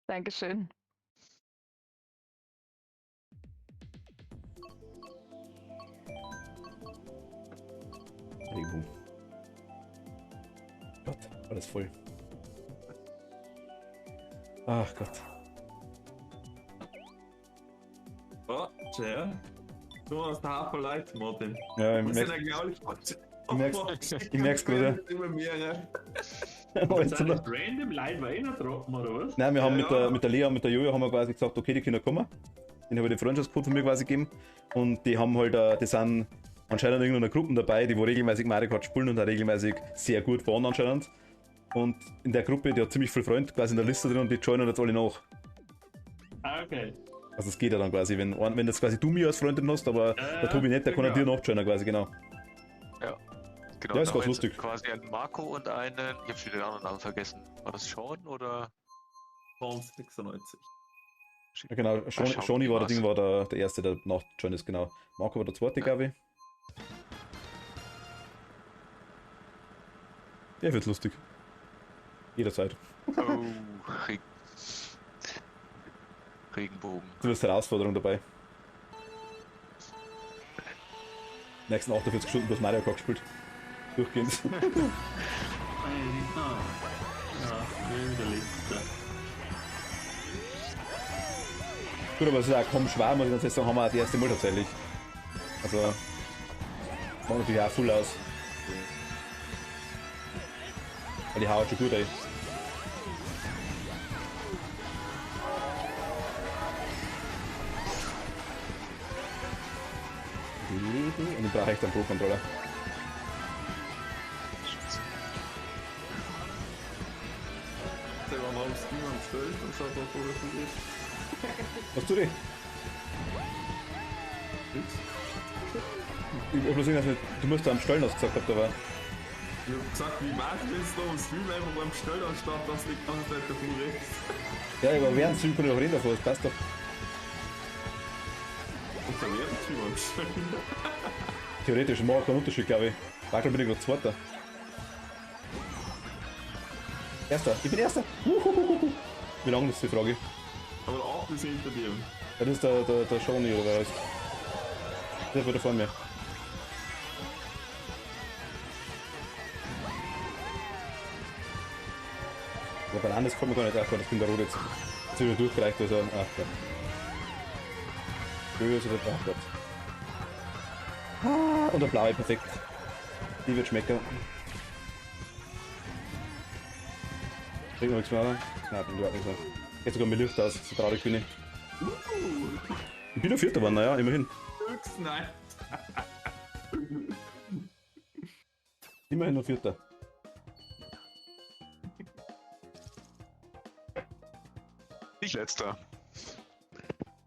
Dankeschön. Regenbogen. Gott, alles voll. Ach Gott. Oh, tja. Du hast einen Haufen Leute, Martin. Ja, ich Was sind merk's, eigentlich alle ich merk's gerade. Immer mehr, ja. Weißt du noch? random Leute war eh trocken, oder was? Nein, wir haben Ja, ja. mit der Lea und mit der Jojo haben wir quasi gesagt, okay, die können kommen. Den habe ich den Freundschaftscode von mir quasi gegeben. Und die haben halt, die sind anscheinend in irgendeiner Gruppe dabei, die wo regelmäßig Mario Kart spielen und auch regelmäßig sehr gut fahren anscheinend. Und in der Gruppe, die hat ziemlich viele Freunde quasi in der Liste drin und die joinen jetzt alle nach. Ah, okay. Also es geht ja dann quasi, wenn das quasi du mir als Freundin hast, aber der Tobi nicht, der kann ja dir noch joinen quasi, genau. Genau, Ja, ist da ganz haben wir jetzt lustig. quasi einen Marco und einen, ich hab schon den anderen Namen vergessen. War das Sean oder? 96. Ja, genau, schauen Shoni wir war was. der erste, der nachjoinen ist, genau. Marco war der zweite, glaube ich. Der wird lustig. Jederzeit. Oh, Regenbogen. Du wirst Herausforderung dabei. Nächsten 48 Stunden bloß Mario Kart gespielt. Durchgehend. Ja, der letzte. Gut, aber es ist auch kaum schwer, muss ich ganz ehrlich sagen, haben wir auch die erste Mal tatsächlich. Also, macht natürlich auch full aus. Weil die haut schon gut ey. Und ich brauche echt einen Pro-Controller. Der war mal am Steam am Stell und sagt, was vorher gut ist. Was tut ich? Ich hab bloß irgendwas mit, du musst da am Stellen ausgesagt gehabt, aber. Ich hab gesagt, wie machst du jetzt da am Stream einfach beim Stell anstatt, dass die ganze Zeit davor rechts. Ja, aber während Stream kann ich auch reden davor, das passt doch. Und da werden sie beim Stell. Theoretisch macht keinen Unterschied, glaube ich. Warte, bin ich gerade Zweiter. Erster, ich bin Erster. Wie lange ist die Frage? Aber der 8 ist hinter dir. Ja, das ist der Shoni oder wer heißt. Der wird vor mir. Ja, bei anders kommt man gar nicht. Ach Gott, ich bin der Rot jetzt. Jetzt sind wir durchgereicht, also. Ach Gott. Böse oder ach Gott. Ah, und der blaue, perfekt. Die wird schmecken. Kriegen wir nichts mehr, oder? Nein, bin überhaupt nicht so. Jetzt sogar mit Licht aus, so traurig bin ich. Ich bin der Vierter geworden, naja, immerhin. Höchst nein. Immerhin nur Vierter. Nicht letzter.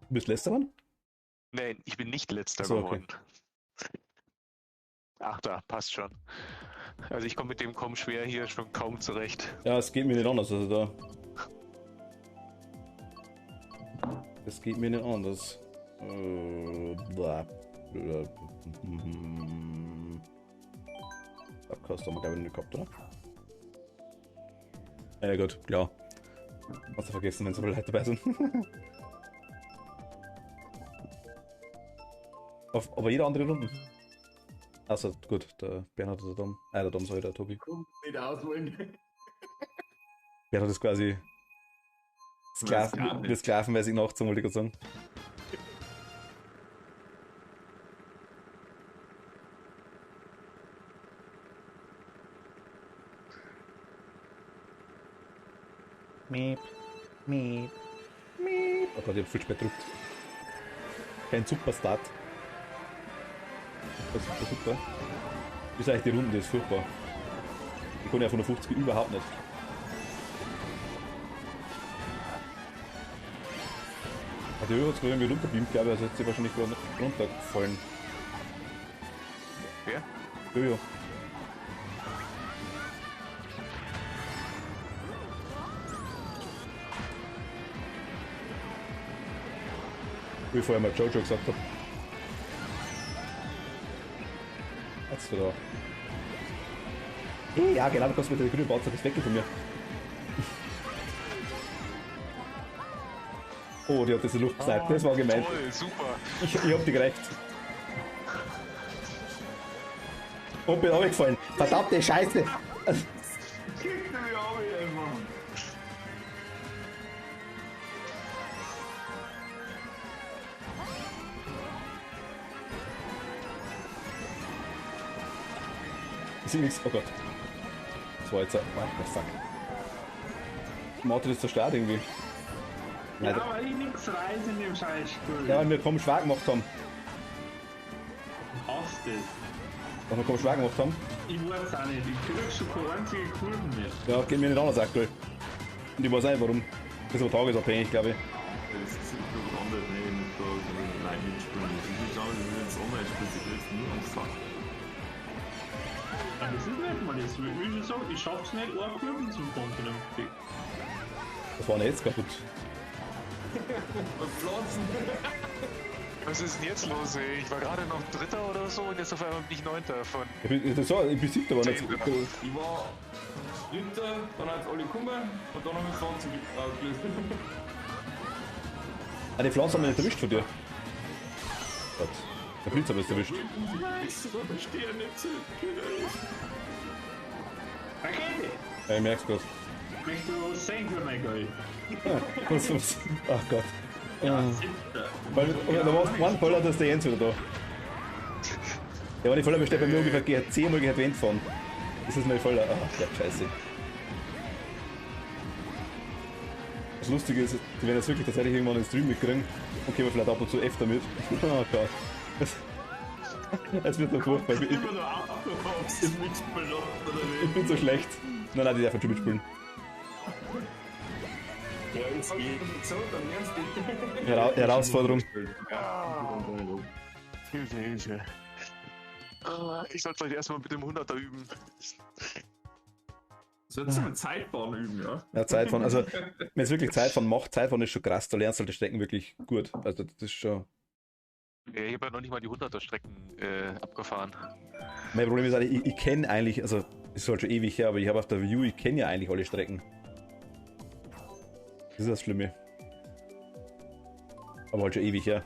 Du bist letzter Mann? Nein, ich bin nicht letzter So, okay. geworden. Achter, passt schon. Also ich komme mit dem Kommen schwer hier schon kaum zurecht. Ja, es geht mir nicht anders, also da. Es geht mir nicht anders. Blah. Abkast haben wir glaube ich nicht gehabt, oder? Ja gut, klar. Hast du vergessen, wenn so viele Leute dabei sind. Aber jede andere Runde. Also gut, der Bernhard oder der Dom. Der Dom soll der Tobi. Kommt nicht ausholen. Bernhard ist quasi sklavenmäßig nachgezogen, wollte ich gerade sagen. Miep, miep, miep. Oh Gott, ich hab viel spät gedrückt. Kein Superstart. Super, super. Wie ist eigentlich die Runde? Das ist furchtbar. Ich kann ja von der 50 überhaupt nicht. Der Jojo hat es irgendwie runterbeamt, glaube ich, also hat sie wahrscheinlich runtergefallen. Wer? Jojo. Wie ich vorher mal Jojo gesagt habe. Jetzt wieder da. Hey, ja genau, du kannst mit der grünen Bauzeit das weggehen von mir. Oh, die hat diese Luft gesniped, das war gemeint. Toll, super. Ich hab die gerecht. Und bin runtergefallen. Verdammte Scheiße! Kriegt er mich auch wieder einfach. Ich sehe nichts. Oh Gott. Das war jetzt ein. Oh, fuck. Martin ist zerstört irgendwie. Nein, Ja, weil ich nichts weiß in dem Scheißspiel. ja, weil wir kaum schwer gemacht haben. Hast das. Weil wir kaum schwer gemacht haben. Ich weiß auch nicht, ich krieg schon keine einzige Kurven mehr. Ja, geht mir nicht anders aktuell. Und ich weiß auch nicht warum. Das ist aber tagesabhängig, glaube ich. Das ist super. anders, ne, mit so Leuten mitspielen. Ich würde sagen, wir sind jetzt online spielen, sie kriegst nur am Sack. Ja, das ist nicht mal das. Wie ich schon sage, ich schaff's nicht, eine Kurven zu fahren vernünftig. Das war jetzt kaputt. Pflanzen! Was ist denn jetzt los, ey? Ich war gerade noch Dritter oder so und jetzt auf einmal bin ich Neunter von. Ich bin siebter, aber nicht. Ich war Dritter, dann hat alle gekommen und dann haben wir 20 rausgelöst. Ah, die Pflanzen haben wir nicht erwischt von dir. Gott. Der Blitz hat es erwischt. Ich verstehe nicht so. Rakete! Ja, ich merk's grad. Möchtest du was sehen für mein Geld? Was? Ach Gott. Ja, Ja. siebter. Weil, da war es kein Voller, dass der Jens wieder da. Der war nicht voller, besteht bei mir ungefähr 10-mal erwähnt von. Das ist mein voller. Ach, ja, scheiße. Das Lustige ist, die werden jetzt wirklich tatsächlich irgendwann den Stream mitkriegen und kommen vielleicht ab und zu öfter mit. Oh Gott. Es wird noch furchtbar. Immer noch abgehaust, das mitspielen lassen, oder wie? Ich bin so schlecht. Nein, die dürfen schon mitspielen. Ja, jetzt geht. So, dann lernst du. Herausforderung. Hilfe, Hilfe. Ich sollte vielleicht erstmal mit dem 100er üben. Sollst du mit Zeitbahn üben, ja? Ja, Zeitfahren. Also, wenn es wirklich Zeitfahren macht, Zeitfahren ist schon krass. Da lernst du halt die Strecken wirklich gut. Also, das ist schon. Ja, ich habe ja noch nicht mal die 100er Strecken abgefahren. Mein Problem ist eigentlich, ich kenne eigentlich, also, es ist halt schon ewig her, aber ich habe auf der View, ich kenne ja eigentlich alle Strecken. Das ist das Schlimme. Aber halt schon ewig her.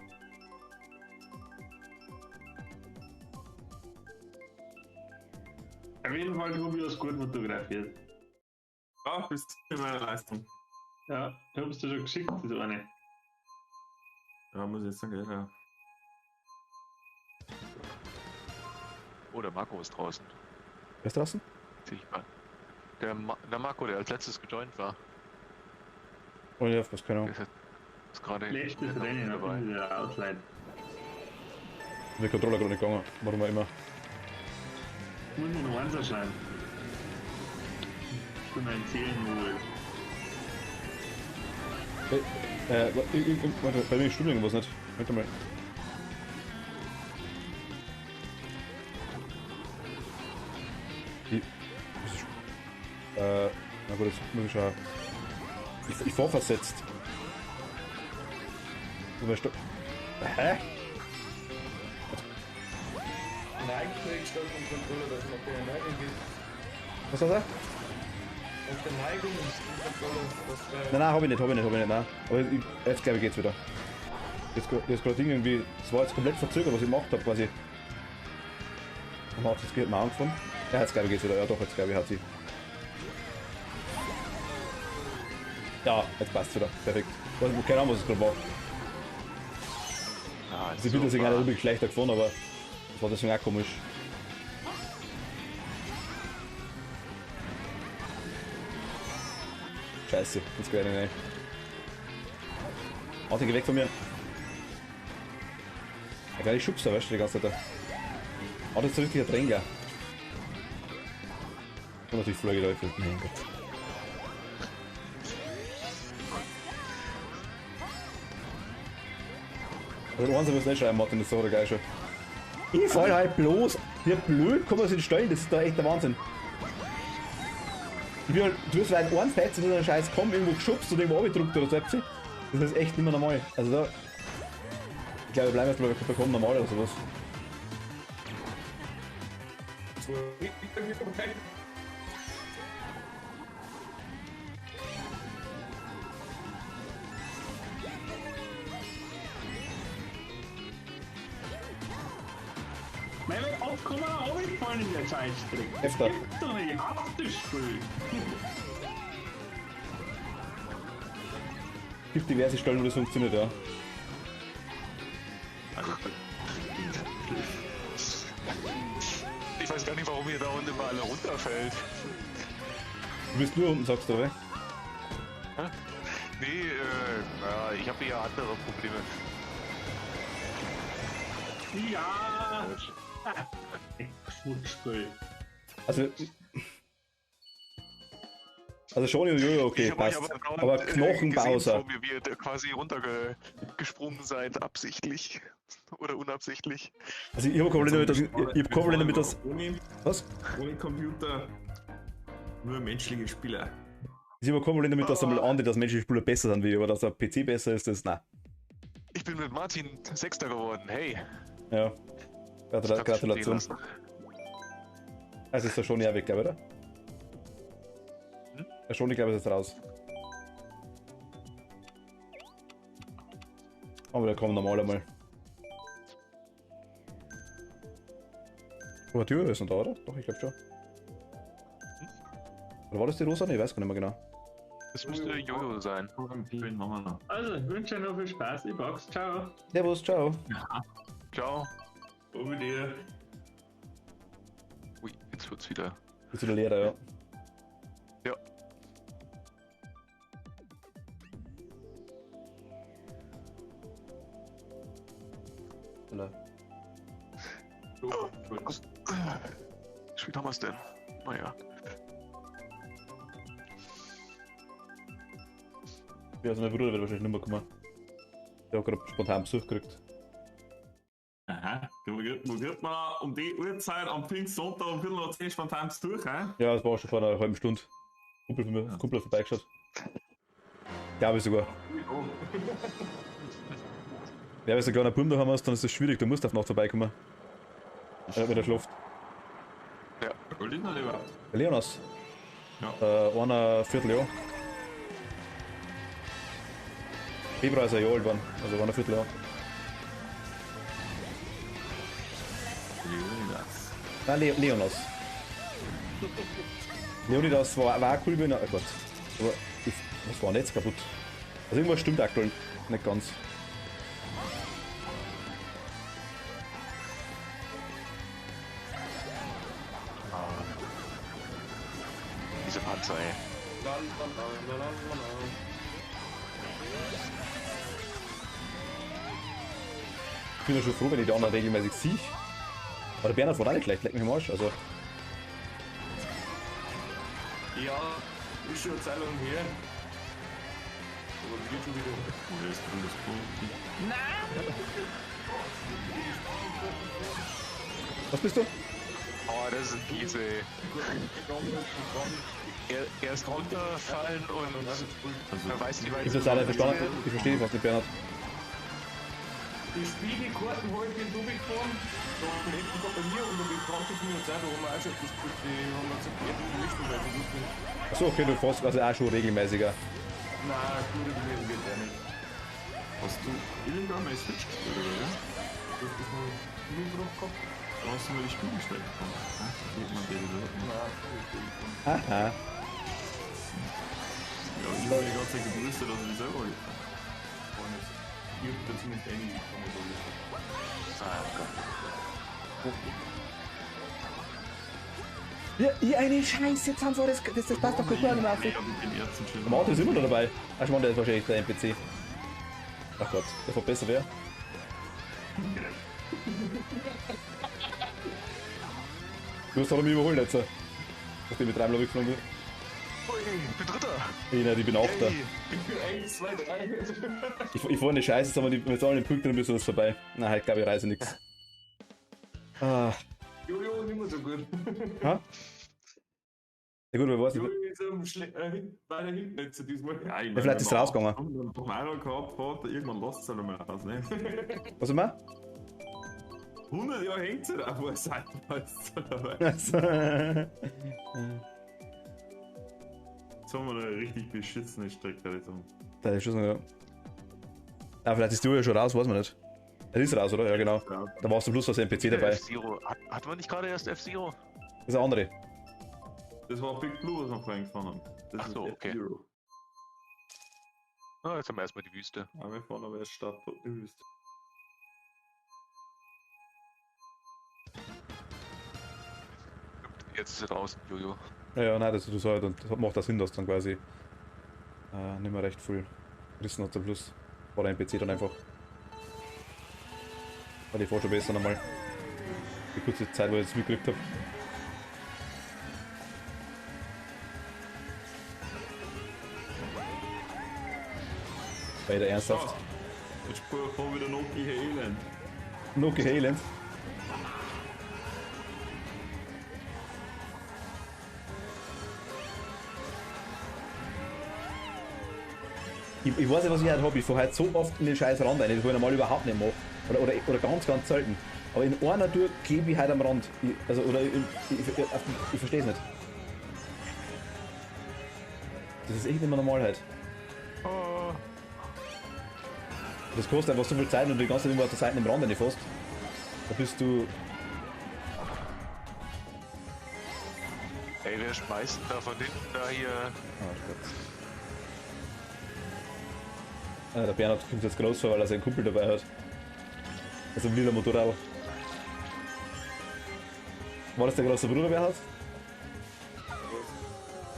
Auf jeden Fall habe ich das gut fotografiert. Ja, bist du in meiner Leistung. Ja, ich hab's dir schon geschickt, das eine. Ja, muss ich jetzt sagen, ja. Oh, der Marco ist draußen. Wer ist draußen? Sehe ich mal. Der Marco, der als letztes gejoint war. Oh ja, was keine Ahnung. Der ist gerade Letztes Rennen, da bin ich wieder ausleihen. Der Controller gerade nicht gegangen. Warum auch immer. Muss man noch eins erscheinen. Für mein Seelenwohl. Warte, bei mir stimmt irgendwas nicht. Warte mal. Na gut, jetzt muss ich schauen. Ich fahr versetzt. Hä? Neigung eingestellt vom Controller, dass man keine Neigung gibt. Was hat er? Auf der Neigung im Controller, das Nein, hab ich nicht, nein. Aber jetzt glaube ich geht's wieder. Jetzt gerade irgendwie, das war jetzt komplett verzögert, was ich gemacht habe quasi. Und hat es geht mal angefangen. Ja, jetzt glaube ich geht's wieder. Ja doch, jetzt glaube ich hat sie. Ja, jetzt passt wieder. Perfekt. Keine Ahnung, was es gerade war. Sie bildet sich eine wirklich schlechter gefunden, aber das war deswegen auch komisch. Scheiße, jetzt geh rein. Auto, geh weg von mir. Ja, geil, ich schub's da, weißt du, die ganze Zeit. Auto ist so richtig ein Drängler. Und natürlich Flügelläufe. Mein Gott. Also, eins müssen nicht schreiben, Martin, das ist so der geil schon. Ich fall halt bloß. Wie blöd kann man sich stellen, das ist da echt der Wahnsinn. Du wirst halt einen Fetz oder einen Scheiß kommen, irgendwo geschubst oder irgendwo abgedruckt oder so. Das ist echt nicht mehr normal. Also da. Ich glaube, wir bleiben jetzt mal bekommen normal oder sowas. Mein Aufkommen auch gefallen in der Zeitstrecke. Öfter. Gibt's doch nicht, ach das Spiel. Es gibt diverse Stellen, wo das funktioniert, ja. Ich weiß gar nicht, warum ihr da unten immer alle runterfällt. Du bist nur unten, sagst du, oder? Nee, ja, ich habe eher andere Probleme. Ja. Schmutzspiel. Also. Also Shoni und Jojo, okay, Ich hab euch passt. gerade, Aber gesehen Knochenbowser. vor mir, wie ihr da quasi runtergesprungen seid, absichtlich oder unabsichtlich. Also ich habe kein Problem damit, dass... Ich hab kein Problem damit, dass... Ohne, Was? ohne Computer, nur menschliche Spieler. Ich habe kein Problem damit, dass einmal andere, dass menschliche Spieler besser sind wie ich, aber dass ein PC besser ist, das... Nein. Ich bin mit Martin Sechster geworden, hey. Ja. Ich hab's schon Gratulation. sehen lassen. Also ist der Shoni auch weg, glaube ich, oder? Der Shoni, glaube ich, ist jetzt raus. Aber der kommt normal einmal. Aber die Jojo ist noch da, oder? Doch, ich glaube schon. Oder war das die Rosa? Ich weiß gar nicht mehr genau. Das müsste Jojo sein. Wen haben wir noch? Also, ich wünsche euch noch viel Spaß. Ich mag's. Ciao. Servus, ciao. Ciao. Oh, mit dir. Ui, jetzt wird's wieder. Ist wieder Lehrer, ja. Ja. Hallo. Wie spät haben wir's denn? Naja. Ja, also mein Bruder wird wahrscheinlich nicht mehr kommen. Der hat gerade spontan Besuch gekriegt. Aha, wo wird man um die Uhrzeit am Pfingstsonntag um Viertel nach 10 spontan durch, hä? Ja, das war schon vor einer halben Stunde. Kumpel vorbeigeschaut. Glaube ich sogar. Ja, wenn du gar einen Bumm da haben hast, dann ist das schwierig, du musst auf Nacht vorbeikommen. Wenn er schläft. Wo liegt noch lieber? Der Leonas. Ja. Einer Vierteljahr. Februar ist er Jahr alt geworden, also einer Vierteljahr. Leonidas. Nein, Leonas. Leonidas war auch cool, wenn er. Oh Gott. Aber was war denn jetzt kaputt? Also irgendwas stimmt aktuell nicht ganz. Diese Panzer, ey. Ich bin ja schon froh, wenn ich die anderen regelmäßig sehe. Aber der Bernhard war auch nicht gleich, leck mich am Arsch. Also, Ja, ist schon eine Zeit lang her. Aber wird schon wieder. Wo ist denn das Punkt? was bist du? Oh, das sind diese. Erst runterfallen und man weiß nicht, Ich hab's leider verstanden. Ich verstehe dich fast nicht, Bernhard. Die Spiegelkarten heute in Dubai gefahren, da haben die Kollegen bei mir und dann bekannte von mir Zeit, da haben wir auch schon das, die haben wir gesagt, ja, die möchten, weil sie wussten. Achso, okay, du fährst also auch schon regelmäßiger. Nein, gute Bewegung geht ja nicht. Hast du illegal mal Switch gespielt, oder? Ja? Du hast das mal nie drauf gehabt? Da hast du mal die Spiegel gestellt bekommen. Da sieht man den dort. Aha. Ja, ich habe die ganze Zeit gebrüstet, dass ich selber gefahren habe. Ich hab dazu mit Danny gekommen, Ja, eine Scheiße, jetzt haben sie das passt doch gut an. Ja, mit den ersten Schirm. Der Martin ist immer noch dabei. Ach, ich meine, der ist wahrscheinlich der NPC. Ach Gott, der wird besser wäre. Du hast doch mich überholt jetzt. Nachdem ich dreimal weggeflogen bin. ich bin Dritter. Ich bin auch da. Yay. 1, 2, 3. Ich fahre eine Scheiße, aber mit allen Punkten dann müssen wir das vorbei. Na, halt, glaube ich, reise nix. Ah. Jojo, nicht mehr so gut. Ha? Ja gut, wer weiß Jojo nicht. ist weiter hinten jetzt diesmal. Ja, ich vielleicht ist er rausgegangen. Noch einer gehabt hat, irgendwann lasst es halt mal raus, ne? Was immer? 100 Jahre hängt sie da, wo er sagt, was dabei. Also, Jetzt haben wir eine richtig beschissene Strecke. da ist schon, ja. Ah, vielleicht ist du ja schon raus, weiß man nicht. Er ist raus, oder? Ja, genau. Ja. Da warst du bloß als NPC dabei. Das F-Zero. Hat man nicht gerade erst F-Zero? ist der andere. Das war Big Blue, was wir vorhin gefahren haben. Das Ach so, ist okay. F-Zero. Ah, jetzt haben wir erstmal die Wüste. Aber wir fahren aber erst Stadt die Wüste. Jetzt ist er draußen, Jojo. Ja, nein, das halt und das macht das Sinn, dass dann quasi nicht mehr recht viel Rissen hat zum Schluss. War der NPC dann einfach. Weil ich fahr schon besser nochmal. Die kurze Zeit, wo ich jetzt mitgekriegt habe. Bei der ernsthaft. Jetzt spüre ich wieder Nokia Elend. Nokia Elend. Ich weiß nicht, was ich halt habe. Ich fahre halt so oft in den scheiß Rand rein, das ich normal überhaupt nicht mache. Oder ganz, ganz selten. Aber in einer Tour klebe ich halt am Rand. Ich verstehe es nicht. Das ist echt nicht mehr normal halt. Das kostet einfach so viel Zeit und du die ganze Zeit irgendwo auf der Seite im Rand nicht fährst. Da bist du. Ey, wer schmeißt denn da von hinten da hier? Oh Gott. Der Bernhard kommt jetzt groß vor, weil er seinen Kumpel dabei hat. Also ein lila Motorrad. War das der große Bruder Bernhard?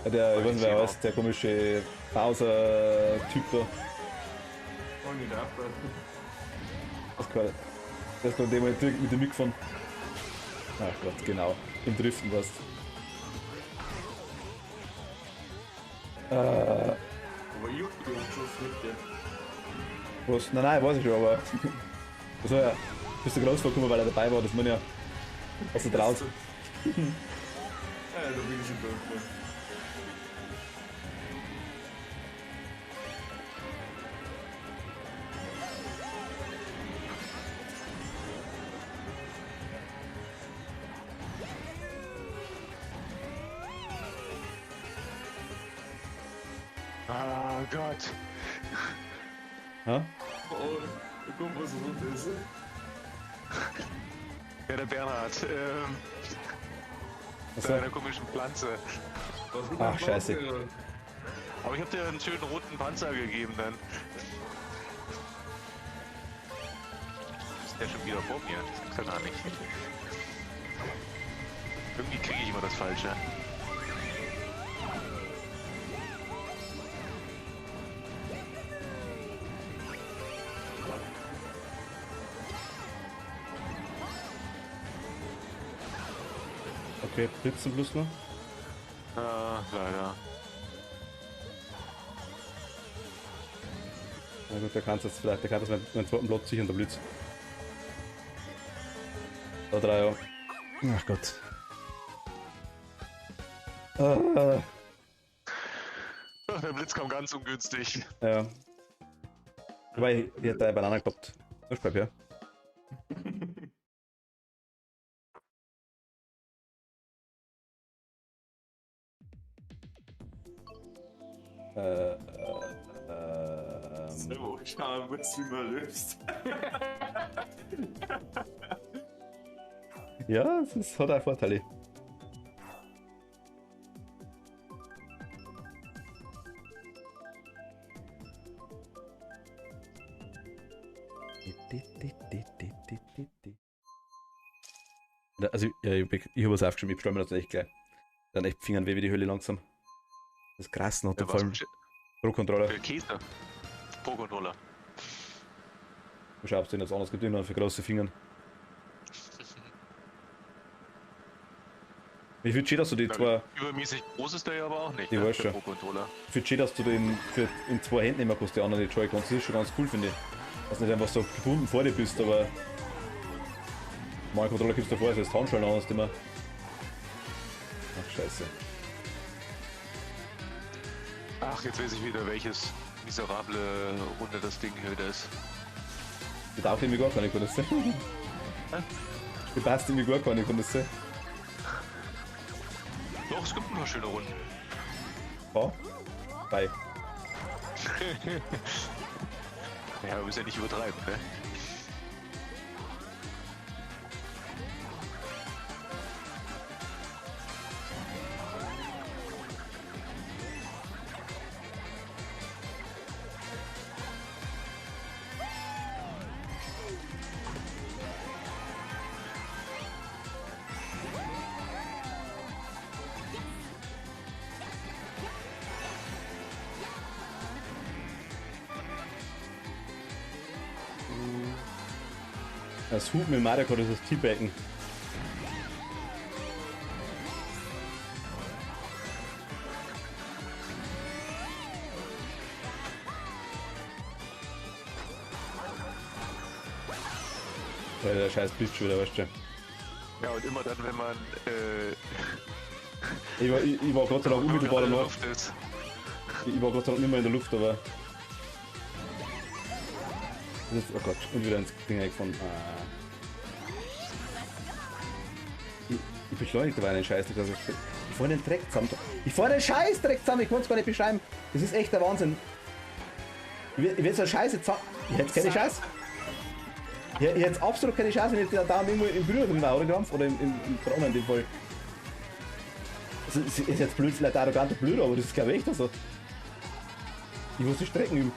Ja, der, ich weiß nicht, wer er heißt, der komische Bowser-Typ da. Oh, nicht abwarten. Das ist noch dem mit dem mitgefahren. Ach Gott, genau. Im Driften warst. Aber ich hab die umgeschossen mit dir. Was? Nein, weiß ich schon, aber. Also, ja, bist du groß vorgekommen, weil er dabei war, das man ja. Hast du traut. Ja, da bin ich schon durch. Ah Gott. Ha? Oh, da kommt was runter. Ja, der Bernhard. Achso. Bei einer komischen Pflanze. Ach, scheiße. Aber ich hab dir einen schönen roten Panzer gegeben dann. Ist der schon wieder vor mir? Das gibt's ja gar nicht. Irgendwie kriege ich immer das Falsche. Okay, Blitzen plus noch. Ah, leider. Na gut, der kann es jetzt vielleicht, der kann das meinen zweiten Platz sichern, der Blitz. Da 3 Jahre. Ach Gott. Der Blitz kam ganz ungünstig. Ja. Wobei, ich hätte eine Banane gehabt. Das ist ja. So, schauen wir mal, wie man löst. Ja, es hat auch Vorteile. Also, ja, ich habe was aufgeschrieben, ich bestelle mir das echt gleich. Dann echt Fingern weh wie die Hölle langsam. Das ist krass, noch Ja, vor allem Pro-Controller. für Käse. Pro-Controller. Schau, ob es denn jetzt anders gibt, immer für große Fingern. Wie viel Cheat hast du die zwei? Übermäßig groß ist der ja aber auch nicht. Ich weiß für schon. Pro-Controller. Wie viel Cheat hast du den in 2 Händen immer kannst, die anderen die Joy-Cons? Das ist schon ganz cool, finde ich. Dass du nicht einfach so gebunden vor dir bist, aber. Mal Controller gibst du vor, das Handschellen an, hast immer. Ach, scheiße. Ach, jetzt weiß ich wieder, welches miserable Runde das Ding hier ist. Die taugt irgendwie gar keine Kunde. Die passt irgendwie gar keine Kunde. Doch, es gibt ein paar schöne Runden. Ja? 3. Ja, wir müssen ja nicht übertreiben, ne? Das Hupen im Mario Kart ist das T-Backen. Ja, der scheiß Blitz schon wieder, weißt du. Ja, und immer dann, wenn man Ich war Gott sei Dank unmittelbar in der danach. Luft ist. Ich war Gott sei Dank nicht mehr in der Luft, aber. Das ist, oh Gott, und wieder ins Ding eingefunden. Ich beschleunige dabei einen Scheiß nicht, also ich fahre den Dreck zusammen. Ich fahre den Scheiß Dreck zusammen, ich kann es gar nicht beschreiben. Das ist echt der Wahnsinn. Ich will so eine Scheiße zusammen. Ich hätte keine Chance. Ich hätte absolut keine Chance, wenn ich da irgendwo im Büro drin war, oder Krampf? Oder im Traum in dem Fall. Also, ist jetzt blöd, vielleicht arrogant und blöd, aber das ist glaube ich echt so. Ich muss die Strecken üben.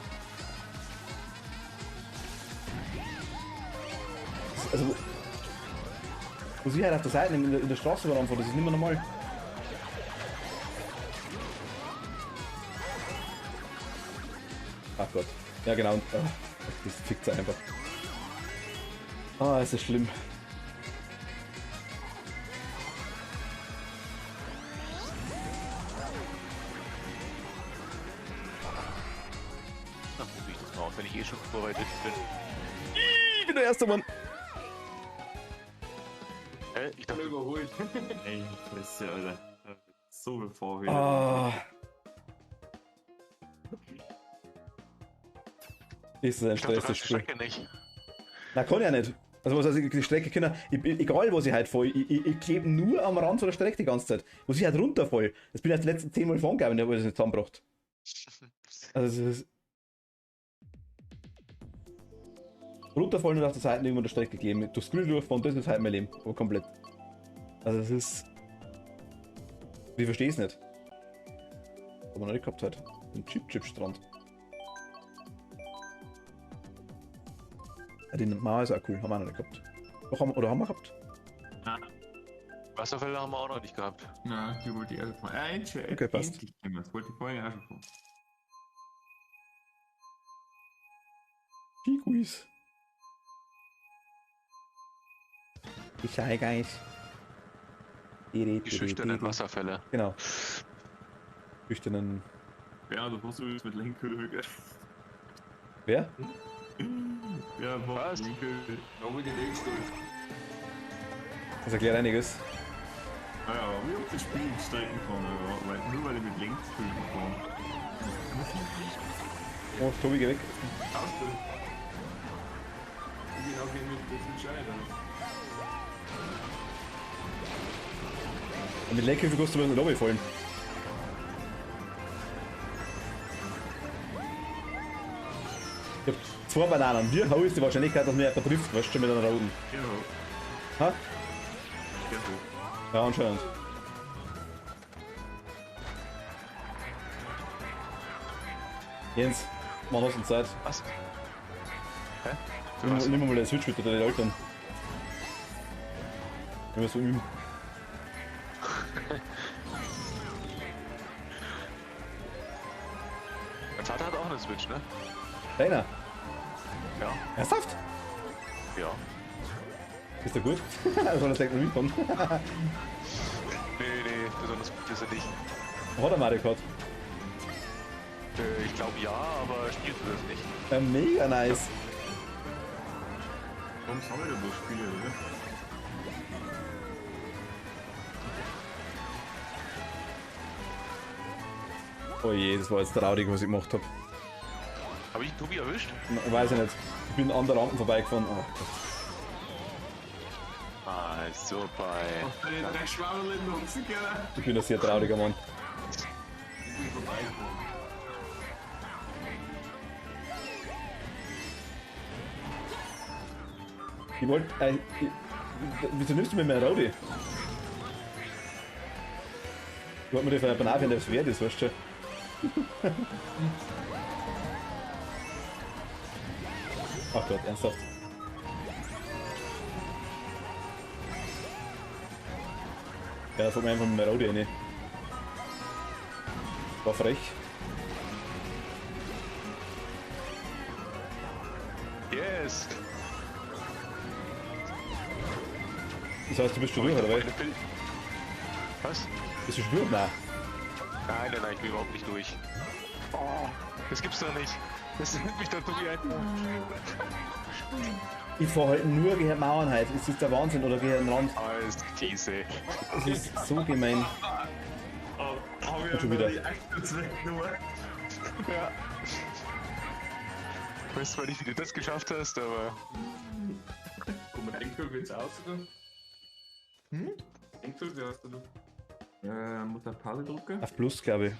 Also, muss ich halt auf der Seite in der Straße fahren, das ist nicht mehr normal. Ach Gott. Ja genau, und, das fickt einfach. Ah, es ist schlimm. Dann probiere ich das mal aus, wenn ich eh schon vorbereitet bin. Ich bin der erste Mann. Ich dachte, Überholt. Ey, Fresse, Alter. So viel Vorhöhe. Ah. Ist das ein ich dachte, du Stress, das kannst die Spiel? Strecke nicht. Na, kann ich ja nicht. Also, was heißt, die Strecke können, egal was ich halt fahre, ich klebe nur am Rand von der Strecke die ganze Zeit. Muss ich halt runterfallen. Das bin ich halt die letzten 10 Mal fahren gegangen, wo ich das nicht zusammengebracht. Also, das ist. Runterfallen und auf der Seite irgendwo der Strecke kleben. Durchs Grün durchfahren, das ist halt mein Leben. Aber komplett. Also, das ist. Ich verstehe es nicht. Aber noch nicht gehabt halt. Ein Chip-Strand. Ja, den Mauer ist auch cool, haben wir noch nicht gehabt. Doch, haben wir gehabt? Wasserfälle haben wir auch noch nicht gehabt. Na, die wollte ich erst mal. Okay, passt. Endlich gehen wir. Das wollte ich vorher auch schon kommen. Piguis. Die Shy Guys. Die schüchternen Wasserfälle. Genau. Schüchternen. Ja, du versuchst mit Lenkhöhe. Wer? Ja, Was? Lenkhöhe. Aber mit den Lenkstuhl. Das erklärt einiges. Ah ja, wie auf das Spiel strecken kann, aber nur weil ich mit Lenkhöhe gefahren. Oh, Tobi, geh weg. Kannst du? Ich bin auch hier mit dem Entscheider. Und mit Lenkhilfe kannst du in der Lobby fallen. Ich hab 2 Bananen. Wie hoch ist die Wahrscheinlichkeit, dass mir jemand trifft, weißt du, mit einer roten? Ja, Ha? ja. Ja, anscheinend. Jens, wann hast du Zeit? Was? Hä? Nimm mal den Switch mit deinen Eltern. Wenn wir so üben. Mein Vater hat auch eine Switch, ne? Deiner? Ja. Ernsthaft? Ja. Ist der gut? Soll er direkt mal mitkommen? Nee, besonders gut ist er nicht. Hat er Mario Kart? Ich glaube ja, aber spielt er das nicht. Mega nice. Warum sammelt er bloß Spiele, oder? Oh je, das war jetzt traurig, was ich gemacht habe. Habe ich Tobi erwischt? Weiß ich nicht. Ich bin an der Rampe vorbeigefahren. Oh Gott. Ah, super, ey. Auf deine 3 Schwaberlitten nutzen können. Ich bin ein sehr trauriger Mann. Ich bin vorbeigefahren. Ich wollte. Wieso nimmst du mir mehr Rowdy? Ich wollte mir die von der Banane, wenn das wert ist, weißt du? Ach Gott, ernsthaft. Ja, da fällt mir einfach mit Rowdy rein. War frech. Yes! Das heißt, du bist schon durch, oder was? Was? Bist du schon durch? Nein. Nein, ich bin überhaupt nicht durch. Oh, das gibt's doch nicht. Das nimmt mich doch Tobi ein. Ich fahre halt nur gegen Mauern heute. Es ist der Wahnsinn. Oder gegen den Rand. Alles diese. Das ist so gemein. Hab ich Und schon ja wieder. die Akkus weggenommen. Ja. Ich weiß zwar nicht, wie du das geschafft hast, aber. Guck mal, Enkel, wie jetzt aussieht. Enkel, wie heißt du? Muss der Pause drücken? Auf Plus, glaube ich.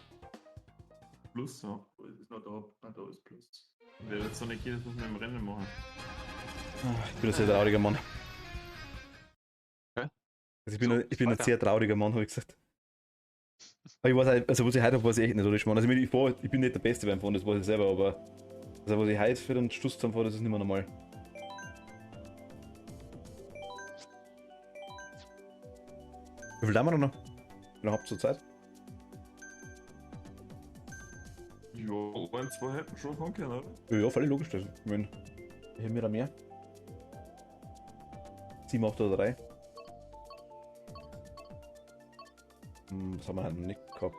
Plus, ja. Ist noch da. Ah, da ist Plus. Wer wird so nicht jedes Mal mit dem Rennen machen? Ich bin ein sehr trauriger Mann. Hä? Also ich bin ein weiter. sehr trauriger Mann, habe ich gesagt. Aber ich weiß auch, also was ich heute habe, weiß ich echt nicht, oder? Also ich bin nicht der Beste beim Fahren, das weiß ich selber, aber also was ich heute für den Stuss zusammenfahre, das ist nicht mehr normal. Wie viel haben wir noch? Wie lange habt ihr zur Zeit? Ja, ein, zwei hätten schon fahren können, oder? Ja, völlig logisch. Das. Ich meine, ich habe mir da mehr. 7, 8 oder 3. Das haben wir halt noch nicht gehabt.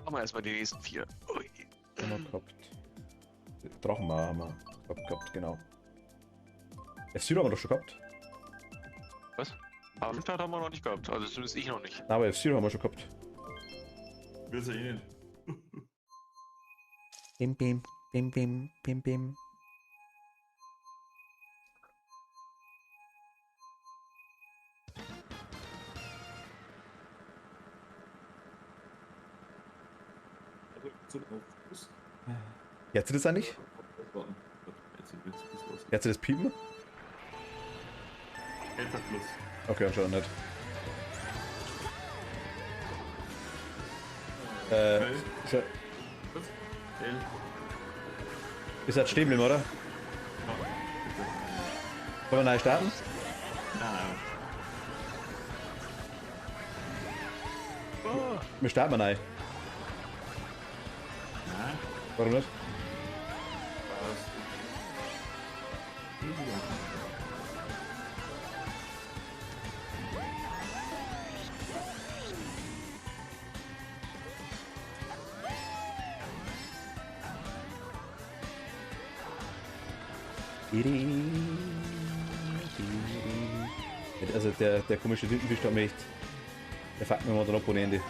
Machen wir erstmal die nächsten 4. Ui. Haben wir gehabt. Drachenmauer haben wir gehabt, genau. F-Zero haben wir doch schon gehabt. Abendstart haben wir noch nicht gehabt, also zumindest ich noch nicht. Nein, aber F-Zero haben wir schon gehabt. Willst du eh nicht. Bim, bim, bim, bim, bim, bim. Hört sie das eigentlich? Hört sie das piepen? Älter Plus. Okay, anscheinend nicht. Ist L. ist das stehen bleiben, oder? Wollen wir neu starten? Nein, Wir starten mal neu. nein. Warum nicht? Also der komische Tintenfisch da echt. Der fuckt mir mal dann ab ohne Ende.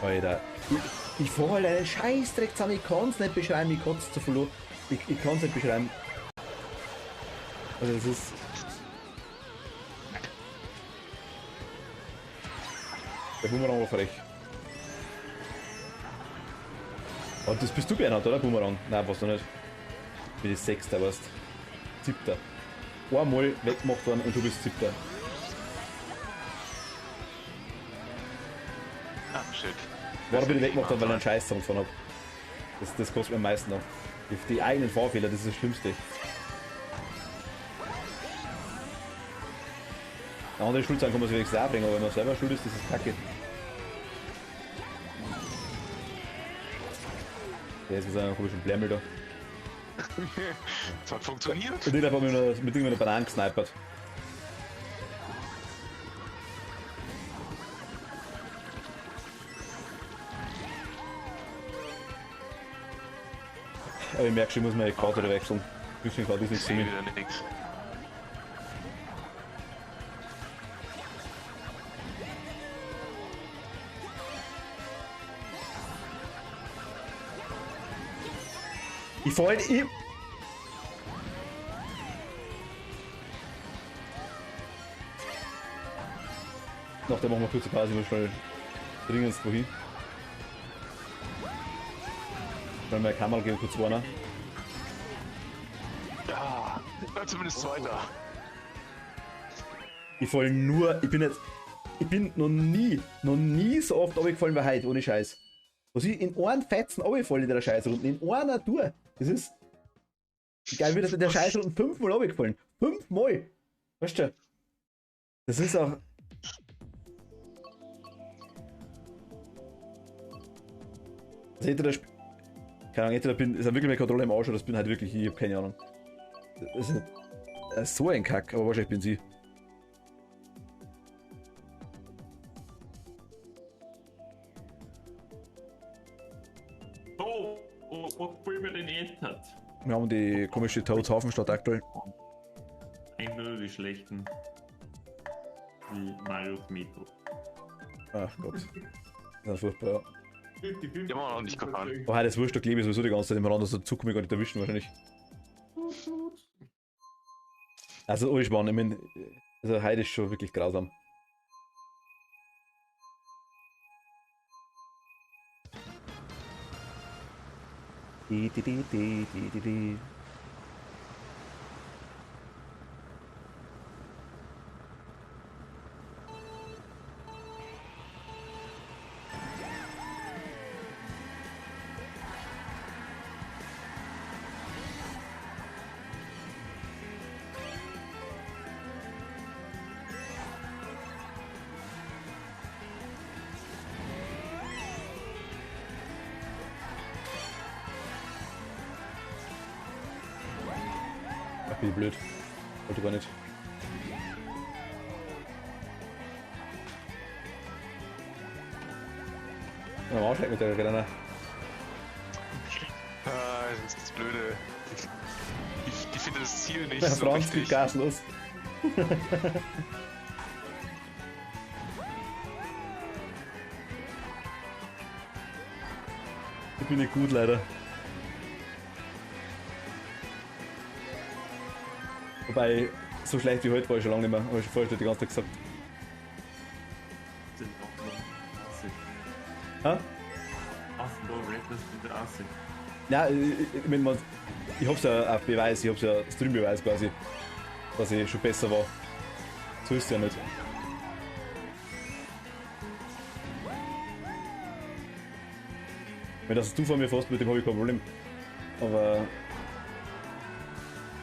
Alter. Ich fahr halt einen Scheißdreck zusammen, ich kann's nicht beschreiben, ich kotze zu verloren. Ich kann's nicht beschreiben. Also das ist. Der Boomerang war frech. Und das bist du, Bernhard, oder? Boomerang? Nein, warst du nicht. Ich bin das 6. warst. 7. Einmal weggemacht worden und du bist 7. Ah, shit. War aber weggemacht worden, weil ich einen Scheiß zusammengefahren hab. Das kostet mir am meisten noch. Die eigenen Fahrfehler, das ist das Schlimmste. Eine andere Schuld sein kann man sich wenigstens auch bringen, aber wenn man selber schuld ist, das ist kacke. Der ist mit seinem komischen Blärmel da. Das hat funktioniert. Und ich habe mit irgendeiner Bananen gesnipert. Aber ich merke schon, ich muss meine Karte wieder wechseln. Bisschen Karte ist Ich nichts für sehe mich. wieder nix. Ich fahr halt im. Nachher machen wir kurze Pause, ich muss schnell dringendst wohin. Schnell meine Kamera gehen, kurz warnen. Ja, na, zumindest Zweiter. Ich fall nur, ich bin noch nie so oft runtergefallen wie heute, ohne Scheiß. Was ich in einen Fetzen runterfalle in der Scheißrunde, in einer Tour. Das ist. Geil, wie das in der Scheißrunde 5-mal runtergefallen. 5-mal! Weißt du? Das ist auch. Also entweder keine Ahnung, entweder ist wirklich meine Kontrolle im Arsch oder das bin halt wirklich ich, hab keine Ahnung. Das ist so ein Kack, aber wahrscheinlich bin sie. und die komische Toads Hafenstadt aktuell. 1-0 die schlechten. Wie Mario Metro. Ach Gott. Das ist furchtbar, ja. Die haben wir noch nicht gefahren. Oh, das Wurst, da klebe ich sowieso die ganze Zeit im Rand, also Zug mich gar nicht erwischen wahrscheinlich. Also, alles spannend, ich meine, also heute ist schon wirklich grausam. Di. Ach, wie blöd. Wollte gar nicht. Ja, mal aussteigen mit der Grenner. Ah, das ist das Blöde. Ich finde das Ziel nicht Der so Franz geht richtig. Gas los. Ich bin nicht gut, leider. Wobei, so schlecht wie heute war ich schon lange nicht mehr. Habe ich schon vorher die ganze Zeit gesagt. Sind auch noch Ha? Ach, da Red das bitte aussehen. Ja, ich meine, ich hab's ja auf Beweis, ich hab's ja Stream-Beweis quasi, dass ich schon besser war. So ist es ja nicht. Wenn das du vor mir fährst, mit dem habe ich kein Problem. Aber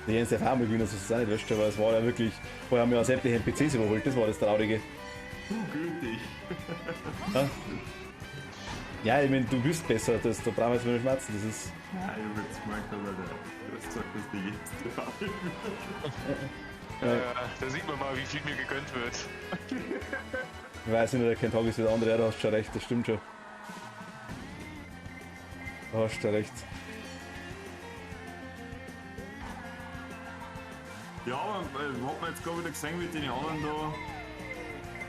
die Jens darf auch mal gewinnen, das ist auch nicht wurscht, aber es war ja wirklich, vorher haben wir ja sämtliche NPCs überholt, das war das Traurige. Gültig. Ja, ja ich meine, du bist besser, da brauchen wir jetzt nicht schmerzen, das ist... Ja, ich hab jetzt gemerkt, aber du hast gesagt, dass die jetzt drauf. Da sieht man mal, wie viel mir gegönnt wird. Ich weiß nicht, kein Tag ist wie der andere, ja, da hast du schon recht, das stimmt schon. Da hast du recht. Ja, aber hat man jetzt gerade wieder gesehen mit den anderen da,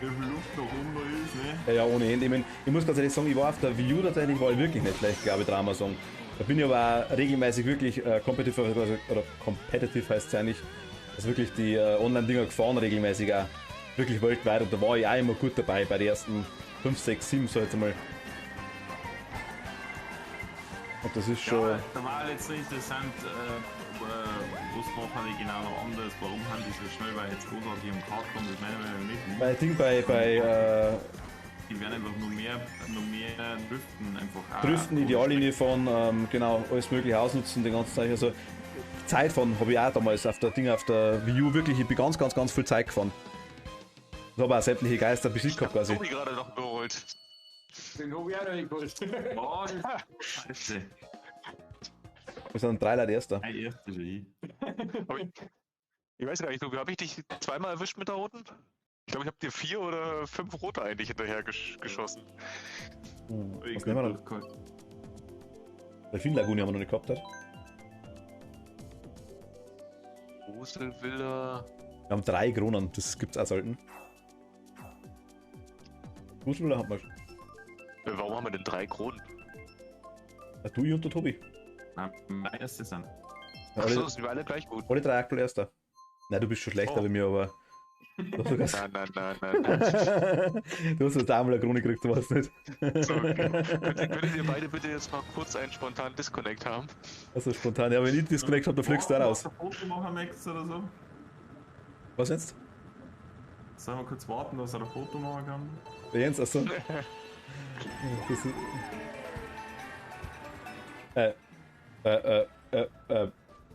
wie viel Luft nach oben da ist, ne? Ja, ohne Ende. Ich, mein, ich muss ganz ehrlich sagen, ich war auf der Wii U tatsächlich, war ich wirklich nicht schlecht, glaube ich, Drama sagen. Da bin ich aber auch regelmäßig wirklich competitive, oder competitive heißt es eigentlich, also wirklich die Online-Dinger gefahren regelmäßig auch. Wirklich weltweit und da war ich auch immer gut dabei bei den ersten 5, 6, 7 so jetzt einmal. Und das ist schon... Ja, da war jetzt so interessant, was machen die genau noch anders, warum haben die so schnell, weil jetzt großartig im Kart kommen, das meinen wir ja nicht. Bei Ding Die werden einfach nur mehr driften, einfach auch. Driften, Ideallinie fahren, genau, alles mögliche ausnutzen, den ganzen Zeit. Also Zeit fahren habe ich auch damals auf der Wii U wirklich, ich bin ganz viel Zeit gefahren. Ich habe auch sämtliche Geister besiegt gehabt quasi. Tobi gerade noch geholt. Den hab ich auch noch nicht gewusst. Oh, Scheiße. Wir sind 3 Leute Erster. Ein erstes ich. Ich weiß gar nicht, Tobi, habe ich dich zweimal erwischt mit der roten? Ich glaube, ich habe dir 4 oder 5 rote eigentlich hinterher geschossen. Was nehmen wir dann? Delfin Lagune haben wir noch nicht gehabt. Hat. Gruselvilla. Wir haben 3 Kronen, das gibt's auch selten. Gruselvilla haben wir schon. Warum haben wir denn 3 Kronen? Ja, du, ich und der Tobi. Mein erstes sind. Ja, Achso, sind wir alle gleich gut. alle 3 aktuell Erster. Nein, du bist schon schlechter Oh. wie mir, aber... Du hast sogar... Nein. du hast da einmal eine Krone gekriegt, du weißt nicht. So, könntet ihr beide bitte jetzt mal kurz einen spontanen Disconnect haben? Also spontan, ja, wenn ich Disconnect habe, dann fliegst du da raus. Ein Foto machen, Max, oder so? Was jetzt? Sollen wir kurz warten, dass er ein Foto machen kann? Der Jens, achso. Das ist...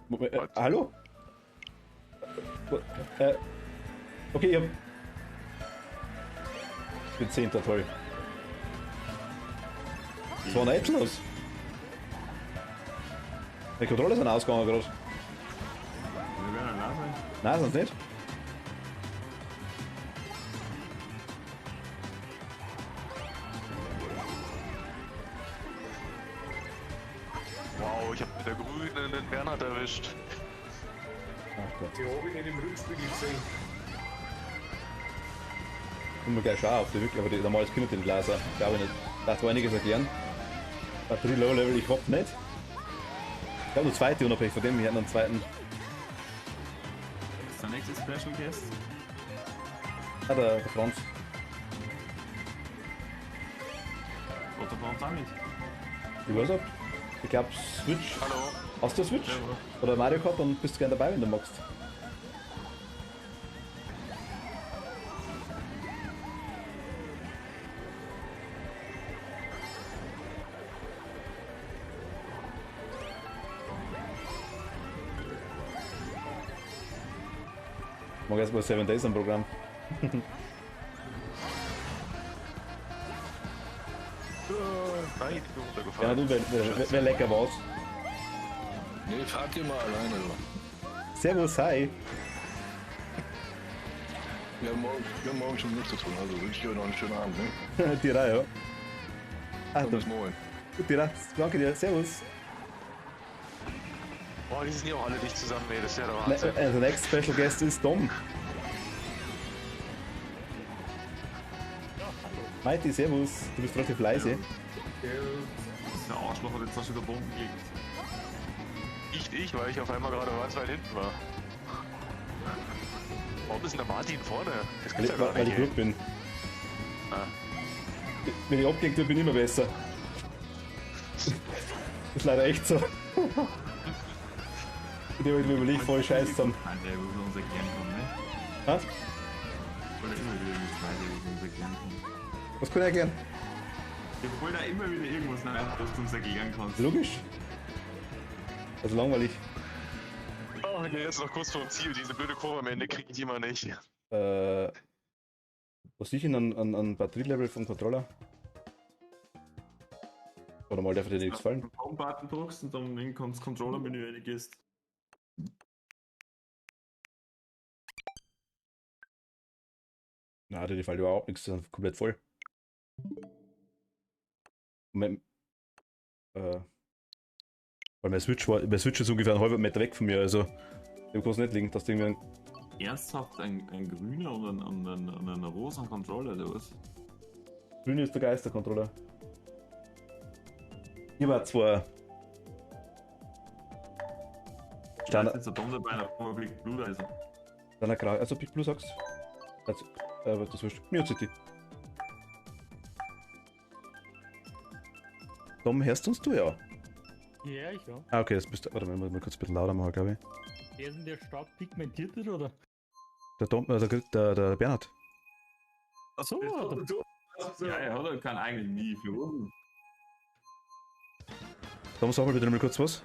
Moment, hallo? Okay, ich hab... Ich bin 10. Toll. Das war ein Epsilon. Die Kontrolle sind ausgegangen gerade. Wir werden da sein. Nein, sonst nicht. Wow, ich habe mit der grünen den Bernhard erwischt. erwischt. Ach Gott. Die habe ich nicht im Rückspiegel gesehen. Und man gleich schauen, ob die wirklich, aber die normales Kind den Laser, glaube ich nicht. Das war einiges erklären. Batterie Low Level, ich hab nicht. Ich glaube, nur zweite unabhängig von dem, wir hatten einen zweiten. Ist der nächste Special Guest? Ah, der Franz. Oder der Franz auch nicht? Ich weiß nicht. Ich glaube, Switch. Hallo. Hast du eine Switch? Ja, Oder Mario Kart, dann bist du gerne dabei, wenn du magst. Ich mag erstmal 7 Days am Programm. Nein, ich bin Ja, runtergefallen. du, wer lecker war's. Nee, fahrt ihr mal alleine, du. Servus, hi. Wir haben morgen schon nichts zu tun, also wünsche ich euch noch einen schönen Abend, ne? Dir auch, ja. Ah, Und du, bis morgen. dir auch. Danke dir, servus. Boah, die sind hier auch alle nicht zusammen, ey, das ist ja der Wahnsinn. Der next Special Guest ist Dom. Mighty, servus. Du bist relativ leise. Der Arschloch hat jetzt auch schon wieder Bomben gelegt. Nicht ich, weil ich auf einmal gerade ganz weit hinten war. Warum ist denn der Martin vorne? Das gibt's ja gar Weil nicht, ich ey. gut bin. Ah. Wenn ich abgelenkt bin, bin ich immer besser. Das ist leider echt so. Ich habe mir überlegt, voll scheiße zusammen. Nein, der will uns erklären können, ne? Was? Weil er immer wieder irgendwas Neues über uns erklären kann. Was kann ich erklären? Ich wollte da immer wieder irgendwas Neues, was du uns erklären kannst. Logisch. Also langweilig. Oh, ich bin jetzt noch kurz vor dem Ziel. Diese blöde Kurve am Ende kriege ich immer nicht. Was ich an Batterielevel vom Controller? Oder mal darf dir nichts fallen? Wenn du den Home-Button drückst und dann in das Controller-Menü reingehst. Na, die fällt überhaupt nichts, die sind komplett voll. Mein, weil mein Switch ist ungefähr einen halben Meter weg von mir, also dem kann es nicht liegen, dass du irgendwie Ernsthaft ein grüner und ein rosa Controller oder was? grün ist der Geistercontroller. Hier war zwar Da ist Standard, jetzt ein Dom dabei, der Public Blue, also. Standard Grau, also Big Blue sagst. Also, was das wurscht. Mio City. Dom, hörst du uns du ja? Ja, ich ja. Ah, okay, das bist du. Warte mal, kurz ein bisschen lauter machen, glaube ich. Wer ist denn der stark pigmentiert ist, oder? Der Dom, der Bernhard. Achso, Ja, er hat halt keinen eigenen Mini-Flur. Dom, sag mal bitte mal kurz was.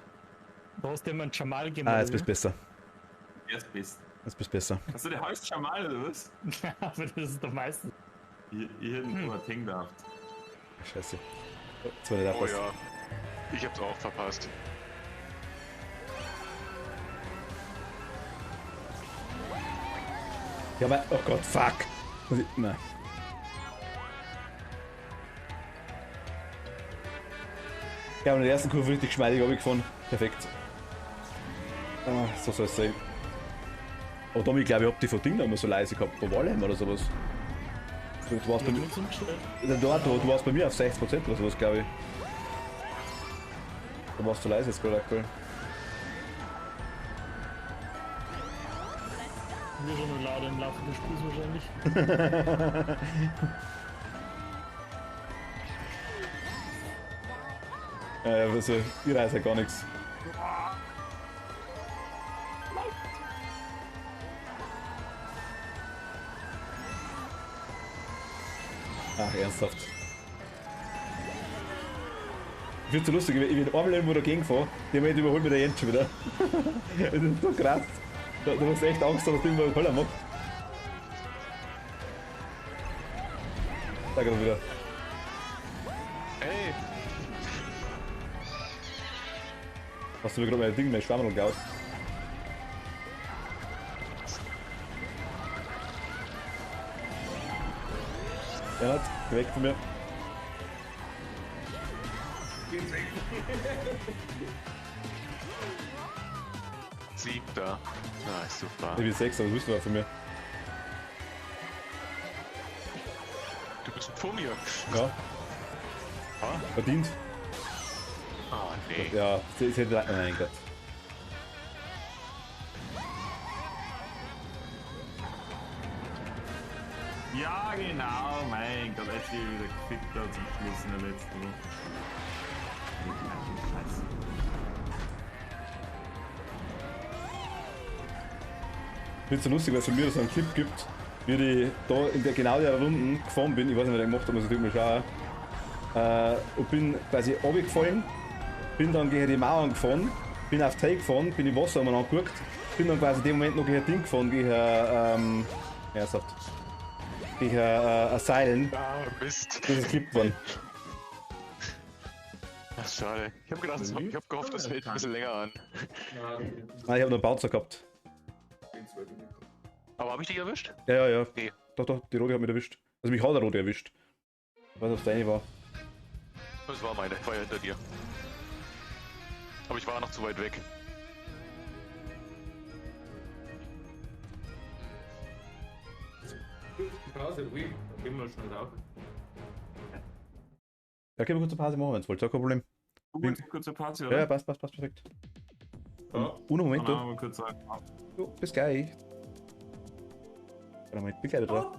du hast ja mal einen Jamal Ah, gemacht. jetzt bist du besser. Er ist best. Jetzt bist du besser. Hast du der heißt Jamal oder was? Aber das ist doch meistens. Ich hätte ihn vorher Ting gedacht. Scheiße. Oh, jetzt war nicht Oh aufpasst. ja. Ich hab's auch verpasst. Ja, aber, oh Gott, fuck. Nein. Ja, und in der ersten Kurve richtig geschmeidig runtergefahren. Perfekt. Ah, so soll es sein. Aber Tommy, ich glaube, ich hab die von Ding noch immer so leise gehabt, von Walheim oder sowas. Du warst, bei mir, du warst bei mir auf 60% oder sowas, glaube ich. Du warst zu leise jetzt gerade aktuell. Wir schon nur lauter im Laufe des Spiels wahrscheinlich. Also, ich reiß ja gar nichts. Ach, ernsthaft. Ich find's so lustig, ich bin einmal irgendwo dagegen gefahren, die haben mich überholt mit der Jens schon wieder. Das ist so krass. Da hast du echt Angst, dass du irgendwo Holler macht. Da geht er wieder. Hey! Hast du mir gerade mein Ding, mein Schwammerl gehauen? Bernhard, geh weg von mir. 7. Na, ist super. Ich bin 6, aber das wisst ihr von mir. Du bist vor mir. Ja, Ah, verdient. nee. Ja, es hätte nein, Gott. Ja, genau, mein Gott, jetzt wieder gefickt da zum Schluss in der letzten Woche. Scheiße. Ich finde es so lustig, weil es von mir so einen Clip gibt, wie ich da in der genau der Runden gefahren bin. Ich weiß nicht, wer den gemacht hat, muss ich natürlich mal schauen. Und bin quasi runtergefallen, bin dann gegen die Mauern gefahren, bin auf Teig gefahren, bin im Wasser einmal angeguckt, bin dann quasi in dem Moment noch gegen ein Ding gefahren, gegen ein Seilen. Ah, Mist. Das ist gekippt worden. Ach, schade. Ich hab gedacht, ich hab gehofft, das hält ein bisschen länger an. Nein, ich habe noch einen Bouncer gehabt. Aber hab ich dich erwischt? Ja. Nee. Doch, die Rote hat mich erwischt. Also mich hat der Rote erwischt. Ich weiß nicht, ob es deine war. Das war meine, ich war ja hinter dir. Aber ich war noch zu weit weg. Pause, ruhig. Gehen wir schnell auf. Ja, können wir kurz eine Pause machen, wenn es wollt. Ja, kein Problem. Kurze Pause, Ja, oder? ja, passt, perfekt. Ja. Uno Dann Momento. haben wir kurz sagen. Jo, bis gleich. Warte mal, ich bin gleich wieder da.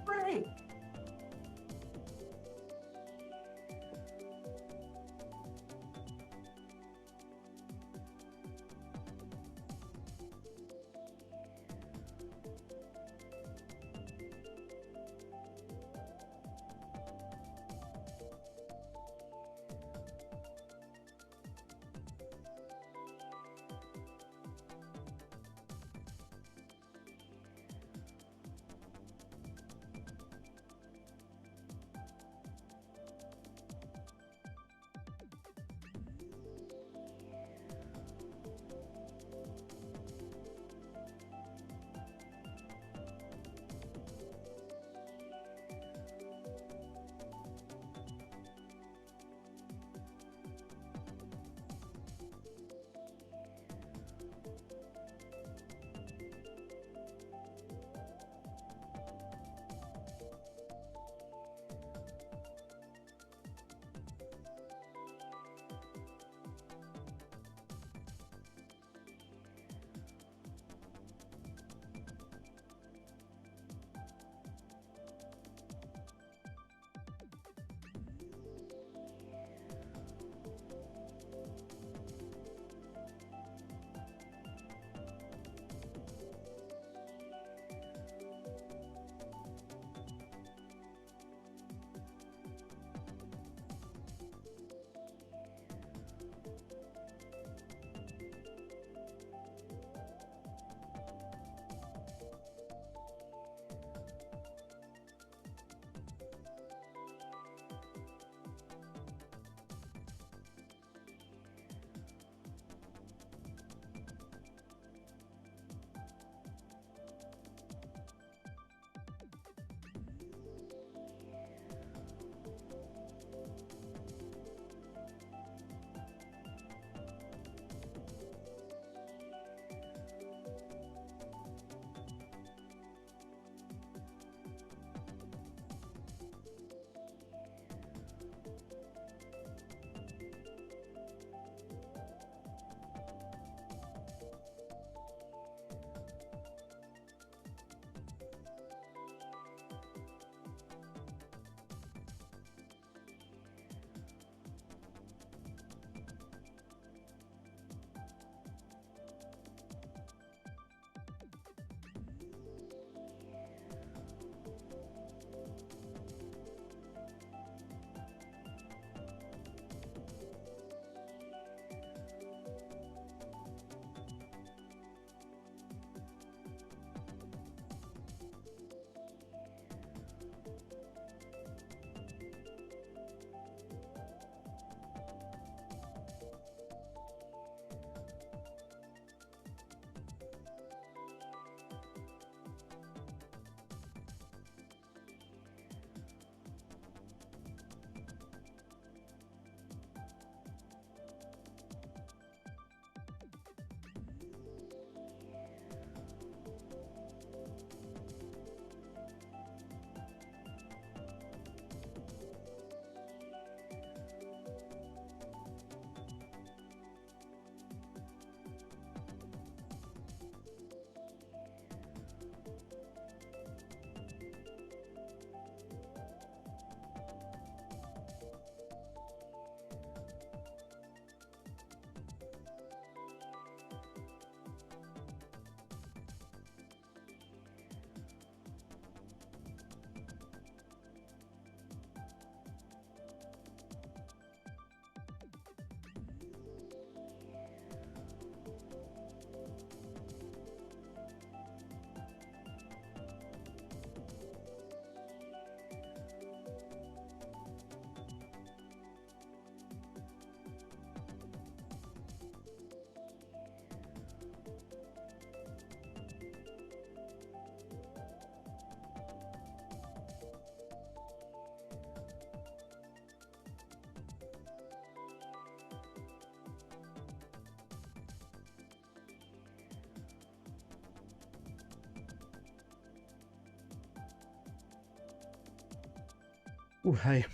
Hi.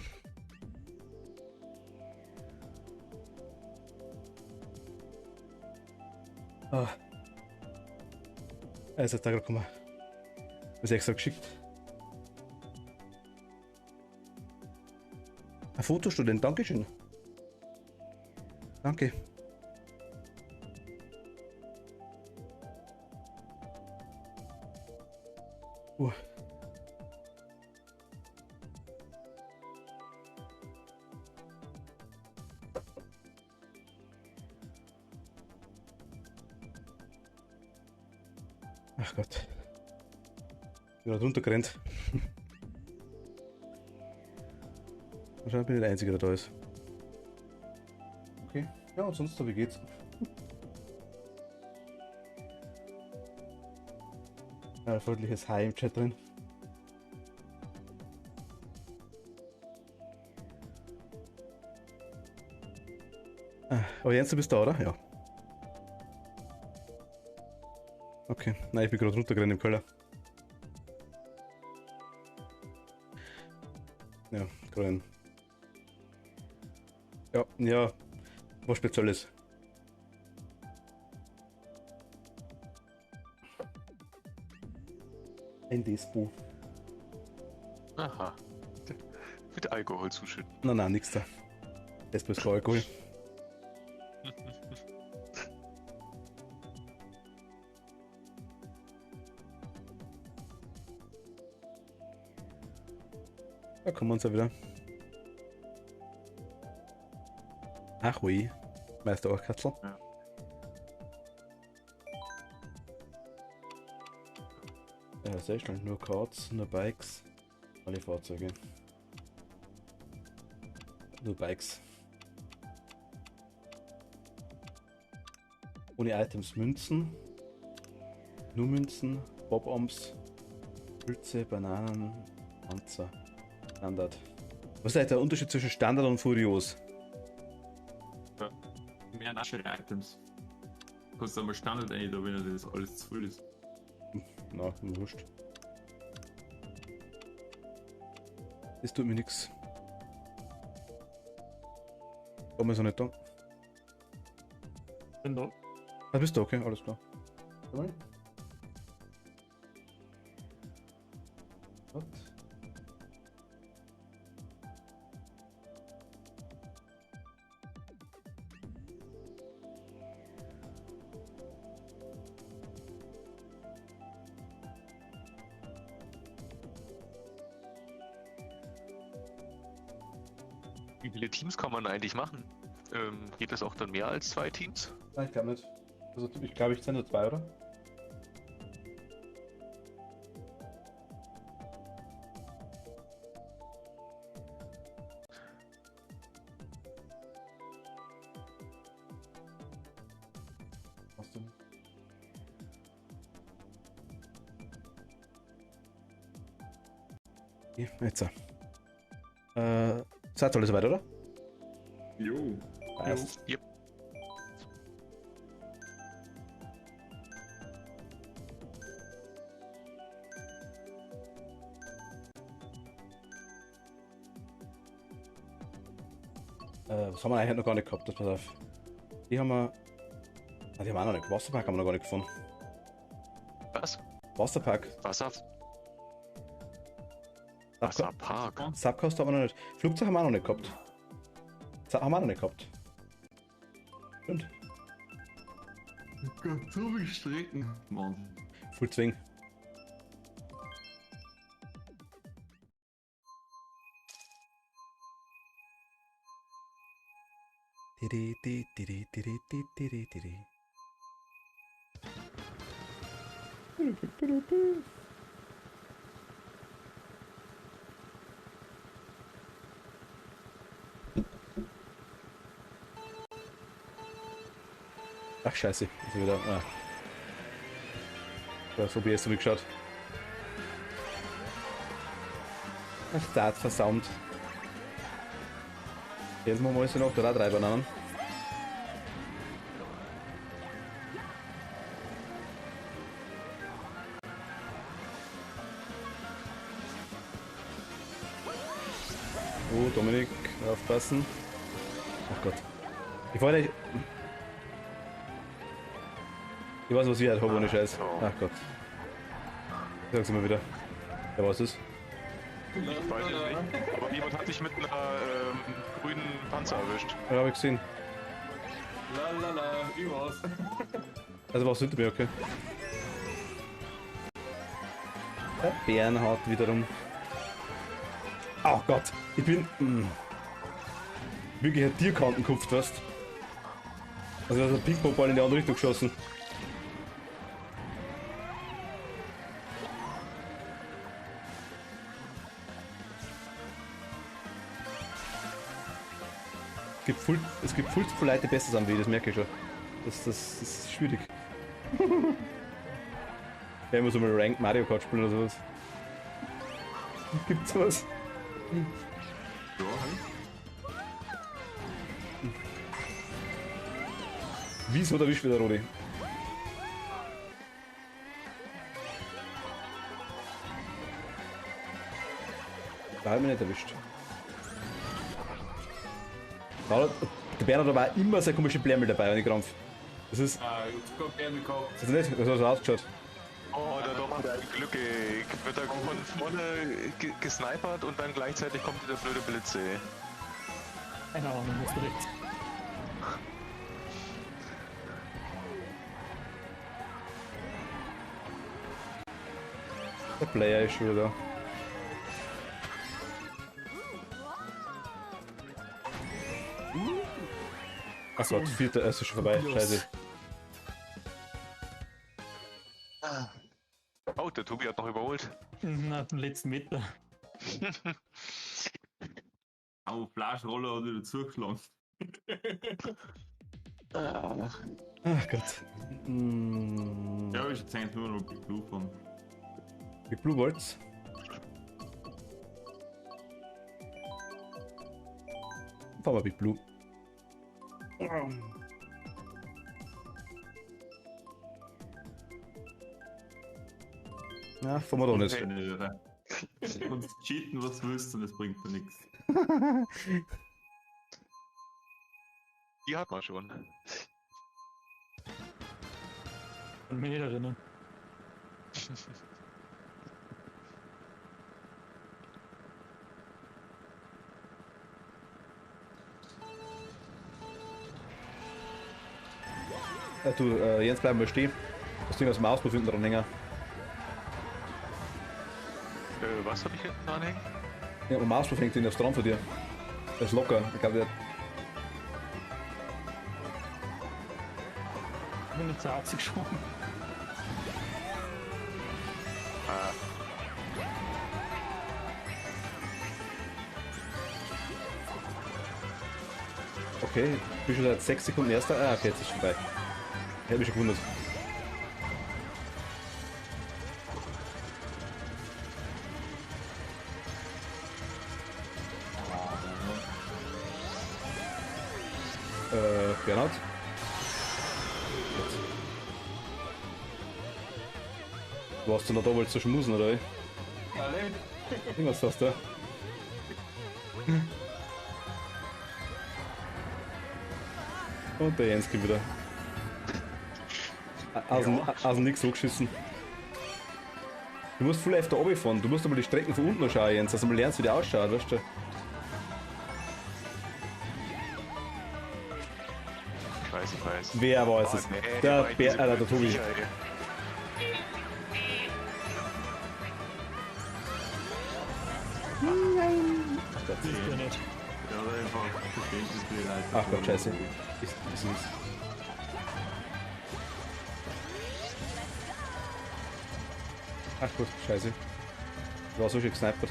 Ah. Er ist jetzt da gekommen. Was extra geschickt. Ein Fotostudent, Dankeschön. Danke. Ach Gott. Ich bin gerade runtergerannt. Wahrscheinlich bin ich der Einzige, der da ist. Okay. Ja, und sonst, wie geht's? Ein freundliches Hi im Chat drin. Aber Jens, du bist da, oder? Ja. Okay, nein, ich bin gerade runtergerannt im Keller. Ja, gerade. Ja, was Spezielles. Ein Dispo. Aha. Mit Alkohol zuschütten. Nein, nix da. Dispo ist kein Alkohol. Da kommen wir uns ja wieder. Ach ui, Meister Orchkatzel. Ja. Ja, sehr schnell. Nur Cards, nur Bikes. Alle Fahrzeuge. Nur Bikes. Ohne Items Münzen. Nur Münzen, Bob-Oms, Pilze, Bananen, Panzer. Standard. Was ist der Unterschied zwischen Standard und Furios? Mehr naschere Items. Kannst du einmal Standard ein, da wenn das alles zu voll ist. Na, wurscht. Das tut mir nix. Warum ist er nicht da? Bin da. Ah, bist du okay, alles klar. Mal. What? Wie viele Teams kann man eigentlich machen? Geht das auch dann mehr als 2 Teams? Nein, ich glaube nicht. Also ich glaube, ich sind nur 2, oder? Was denn? Okay, jetzt. Seid alles weit, oder? Jo. Passt. Yep. Was haben wir eigentlich noch gar nicht gehabt? Das pass auf. Die haben wir. Ah, die haben wir auch noch nicht. Wasserpark haben wir noch gar nicht gefunden. Was? Wasserpark. Wasserpark. Subcoast haben wir noch nicht. Flugzeug haben wir auch noch nicht gehabt. Haben wir auch noch nicht gehabt. Stimmt. Gott, so viele Strecken. Mann. Full Zwing. Ach scheiße, ist er wieder. Ah. Da ist OBS zurückgeschaut. Start versaumt. Jetzt machen wir alles noch da 3 Bananen. Oh, Dominik, aufpassen. Ach Gott. Ich wollte nicht. Ich weiß, was ich halt habe, ohne Scheiß. Ach Gott. Sag's immer wieder. Ja, was ist? Weiß ich nicht. Aber jemand hat dich mit einer grünen Panzer erwischt. Ja, hab ich gesehen. Lalala, ich war's. Also was hinter mir, okay. Der Bärenhaut wiederum. Ach Gott, ich bin wirklich ein Tierkantenkopf fast. Also ein Ping-Pong-Ball in die andere Richtung geschossen. Es gibt viel zu viele Leute, die besser sind wie ich, das merke ich schon. Das ist schwierig. Ja, ich muss mal Ranked Mario Kart spielen oder sowas. Gibt's sowas? Ja, Wieso erwischt wieder Rodi? Da hat mich nicht erwischt. Der Bernhard hat aber auch immer sehr komische Blärmel dabei, wenn ich krampf. Das ist. ich hab's gerade gerne gehabt. Das ist nicht, das hat so ausgeschaut. Oh, der Dom hat ein Glück. Wird er von vorne gesnipert und dann gleichzeitig kommt der blöde Blitze. Keine Ahnung, was direkt. Der Player ist schon wieder da. Achso, der vierte ist schon vorbei. Scheiße. Oh, der Tobi hat noch überholt. Na, den letzten Meter. Aber Fleischroller hat wieder zugeschlagen. Ach Gott. Ja, ich jetzt eigentlich nur noch Big Blue von. Big Blue Bolts. Fahren wir Big Blue. Ja, fahren wir doch nicht. Du kannst cheaten, was du willst, und es bringt dir nichts. Die hat man schon. Kann mich nicht erinnern. Du, Jens, bleib mal stehen. Das Ding aus dem Auspuff hinten dran hängen. Was hab ich hinten dranhängen? Ja, am Auspuff hängt ihn aufs dran von dir. Der ist locker. Ich glaube, der. Ich bin nicht so ausgeschoben. Okay, ich bin schon seit 6 Sekunden erster. Ah, okay, jetzt ist vorbei. Ich hätte mich schon gewundert. Bernhard? Jetzt. Warst du noch da, wolltest du schmusen, oder? Allein. Was hast du? Und der Jenski wieder. Also nix hochgeschissen. Du musst viel öfter runterfahren. Du musst aber die Strecken von unten anschauen, Jens. Also mal lernst, wie die ausschaut, weißt du? Ich weiß. Wer weiß es? Nee, Der war Bär, der Tobi. Viecher, ey. Das ist ja nicht. Ja, oder einfach Verständnis für die Leute. Ach Gott, scheiße. Ist nichts. Ach Gott, scheiße. Ich war so schön gesnipert.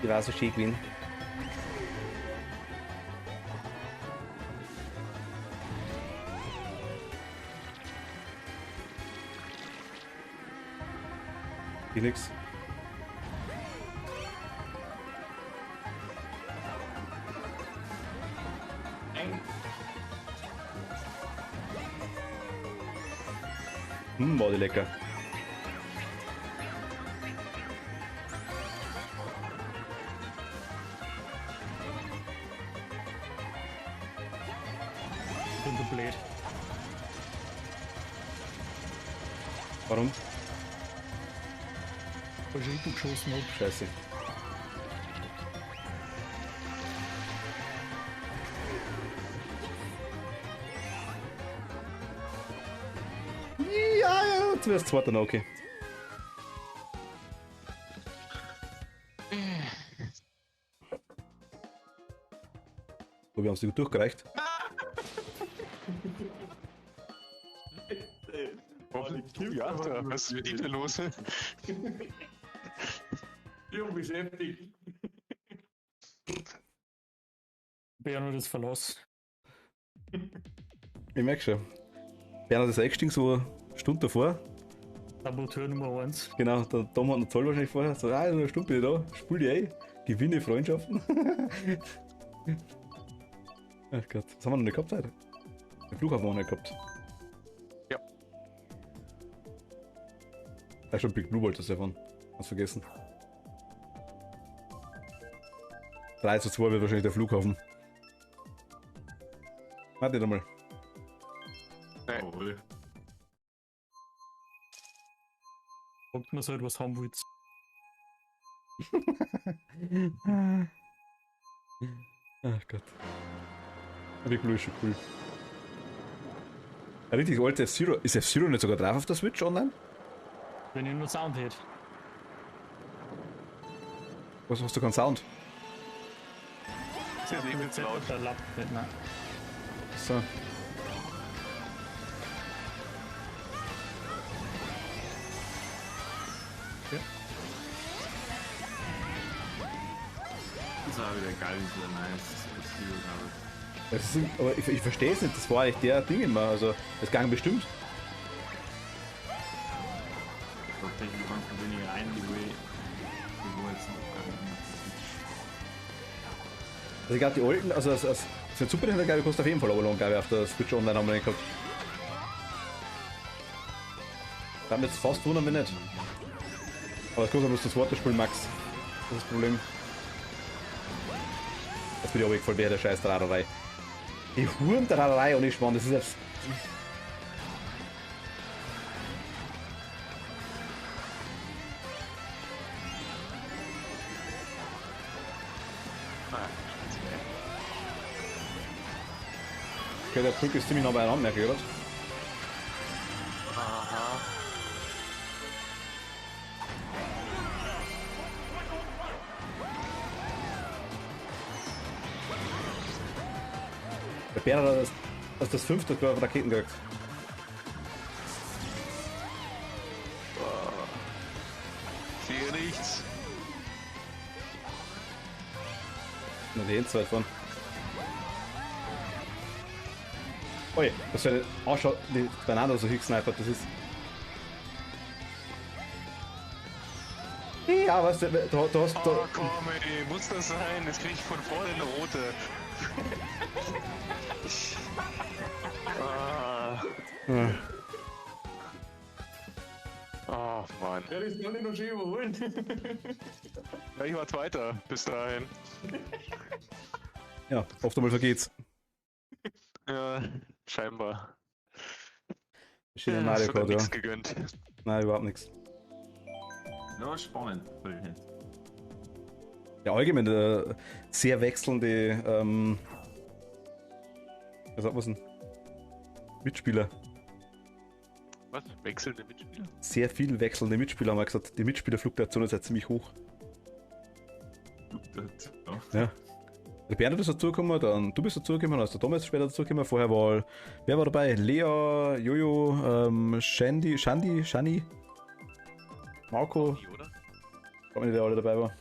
Ich war so schön gewesen. Ich nix. War die lecker. blöd. Warum? Weil ich hinten geschossen hab. Scheiße. Ja, zuerst zweiter noch, okay. So, wir haben es gut durchgereicht. Ja, was ist mit ihm denn los? Jung beschäftigt. Bernhard ist verlassen. Ich merke schon. Bernhard ist eingestiegen, so eine Stunde davor. Saboteur Nummer 1. Genau, der Tom hat noch Zoll wahrscheinlich vorher. So, ah, eine Stunde bin ich da, spul die ein, gewinne Freundschaften. Ach Gott, was haben wir noch nicht gehabt heute? Den Flughafen haben wir noch nicht gehabt. Ja. Da ist schon Big Blue wolltest du davon. Hast vergessen. 3:2 wird wahrscheinlich der Flughafen. Warte nicht einmal. Jawohl. Fragt man halt, was haben willst. Ach Gott. Big Blue ist schon cool. Ein richtig alte F-Zero. Ist F-Zero nicht sogar drauf auf der Switch online? Wenn ich nur Sound hätte. Was hast du keinen Sound? Das ist eben zu laut. Der Lapp nicht, nein. So. Das war wieder geil, so nice. Das ist, aber ich verstehe es nicht, das war eigentlich der Ding immer, also das ging bestimmt. Tatsächlich, du kannst ein wenig rein, die wo jetzt noch Also ich glaube die alten, also für Super Nintendo glaube ich kostet auf jeden Fall Overlong, glaube ich, auf der Switch Online haben wir nicht gehabt. Da haben wir jetzt fast wundern wir nicht. Aber es kostet bloß das Waterspiel Max. Das ist das Problem. Jetzt bin ich aber voll bei der scheiß Raderei. Die Hurenraderei und ich spann, das ist jetzt. Okay, der Brücke ist ziemlich nah beieinander, merke ich, oder? Aha. Der Bär hat das 5. Raketen gekriegt. Sehe nichts. Nur die Endzeit von. Ui, das für eine Ausschau, die beieinander so gesnipert, das ist. Ja, weißt du, du hast. Oh komm ey, muss das sein? Jetzt krieg ich von vorne eine rote. Ja. Oh Mann. Ja, das kann ich noch schön überholen. Ja, ich war Zweiter bis dahin. Ja, oft einmal vergeht's. Ja, scheinbar. Schöner Ja, Mario hast du Kart, dir ja. nichts gegönnt. Nein, überhaupt nichts. Ja, spannend. Brilliant. Ja, allgemein sehr wechselnde, was sagt man denn? Mitspieler. Was? Wechselnde Mitspieler? Sehr viel wechselnde Mitspieler, haben wir gesagt. Die Mitspielerfluktuation ist halt ziemlich hoch. Ja. Der Bernhard ist dazugekommen, dann du bist dazugekommen, dann ist der Thomas später dazugekommen. Vorher war, wer war dabei? Lea, Jojo, Shani, Marco. Die, oder? Ich glaube nicht, der alle dabei war.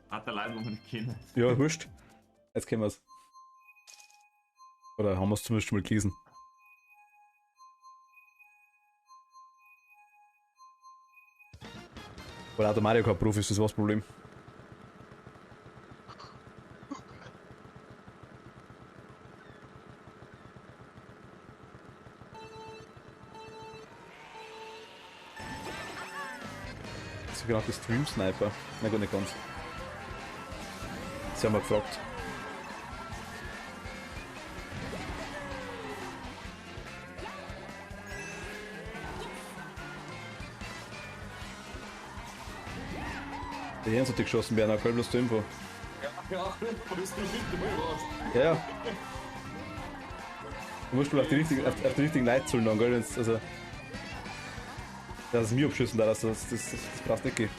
Hat der Leid, wo man nicht kennen. Ja, wurscht. Jetzt kennen wir es. Oder haben wir es zumindest schon mal gelesen. Oder auch der Mario Kart Profi ist das was Problem. Sogenannte Stream Sniper. Na gut, nicht ganz. Sie haben wir gefragt. Der Jens hat die geschossen, Bernhard, gell, bloß zur Info. Ja, bist du mit dabei warst. Ja, ja. Du musst wohl auf die richtigen Leute zahlen dann, gell, wenn's, also... Das ist mir abschüssen da, das brauchst du nicht gehen.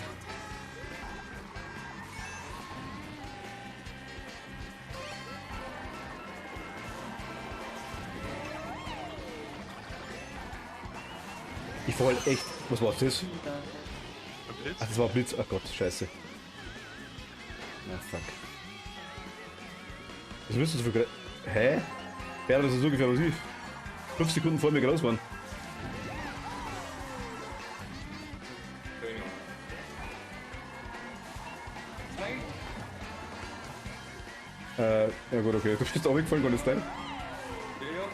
Ich fall echt... Was war das? Ach, das war ein Blitz. Ach Gott, scheiße. Na fuck. Was willst du so viel... Hä? Ja, das ist ungefähr was ich. 5 Sekunden vor mir raus waren. Ja gut, okay. Du bist auch weggefallen, kann das sein? Ja.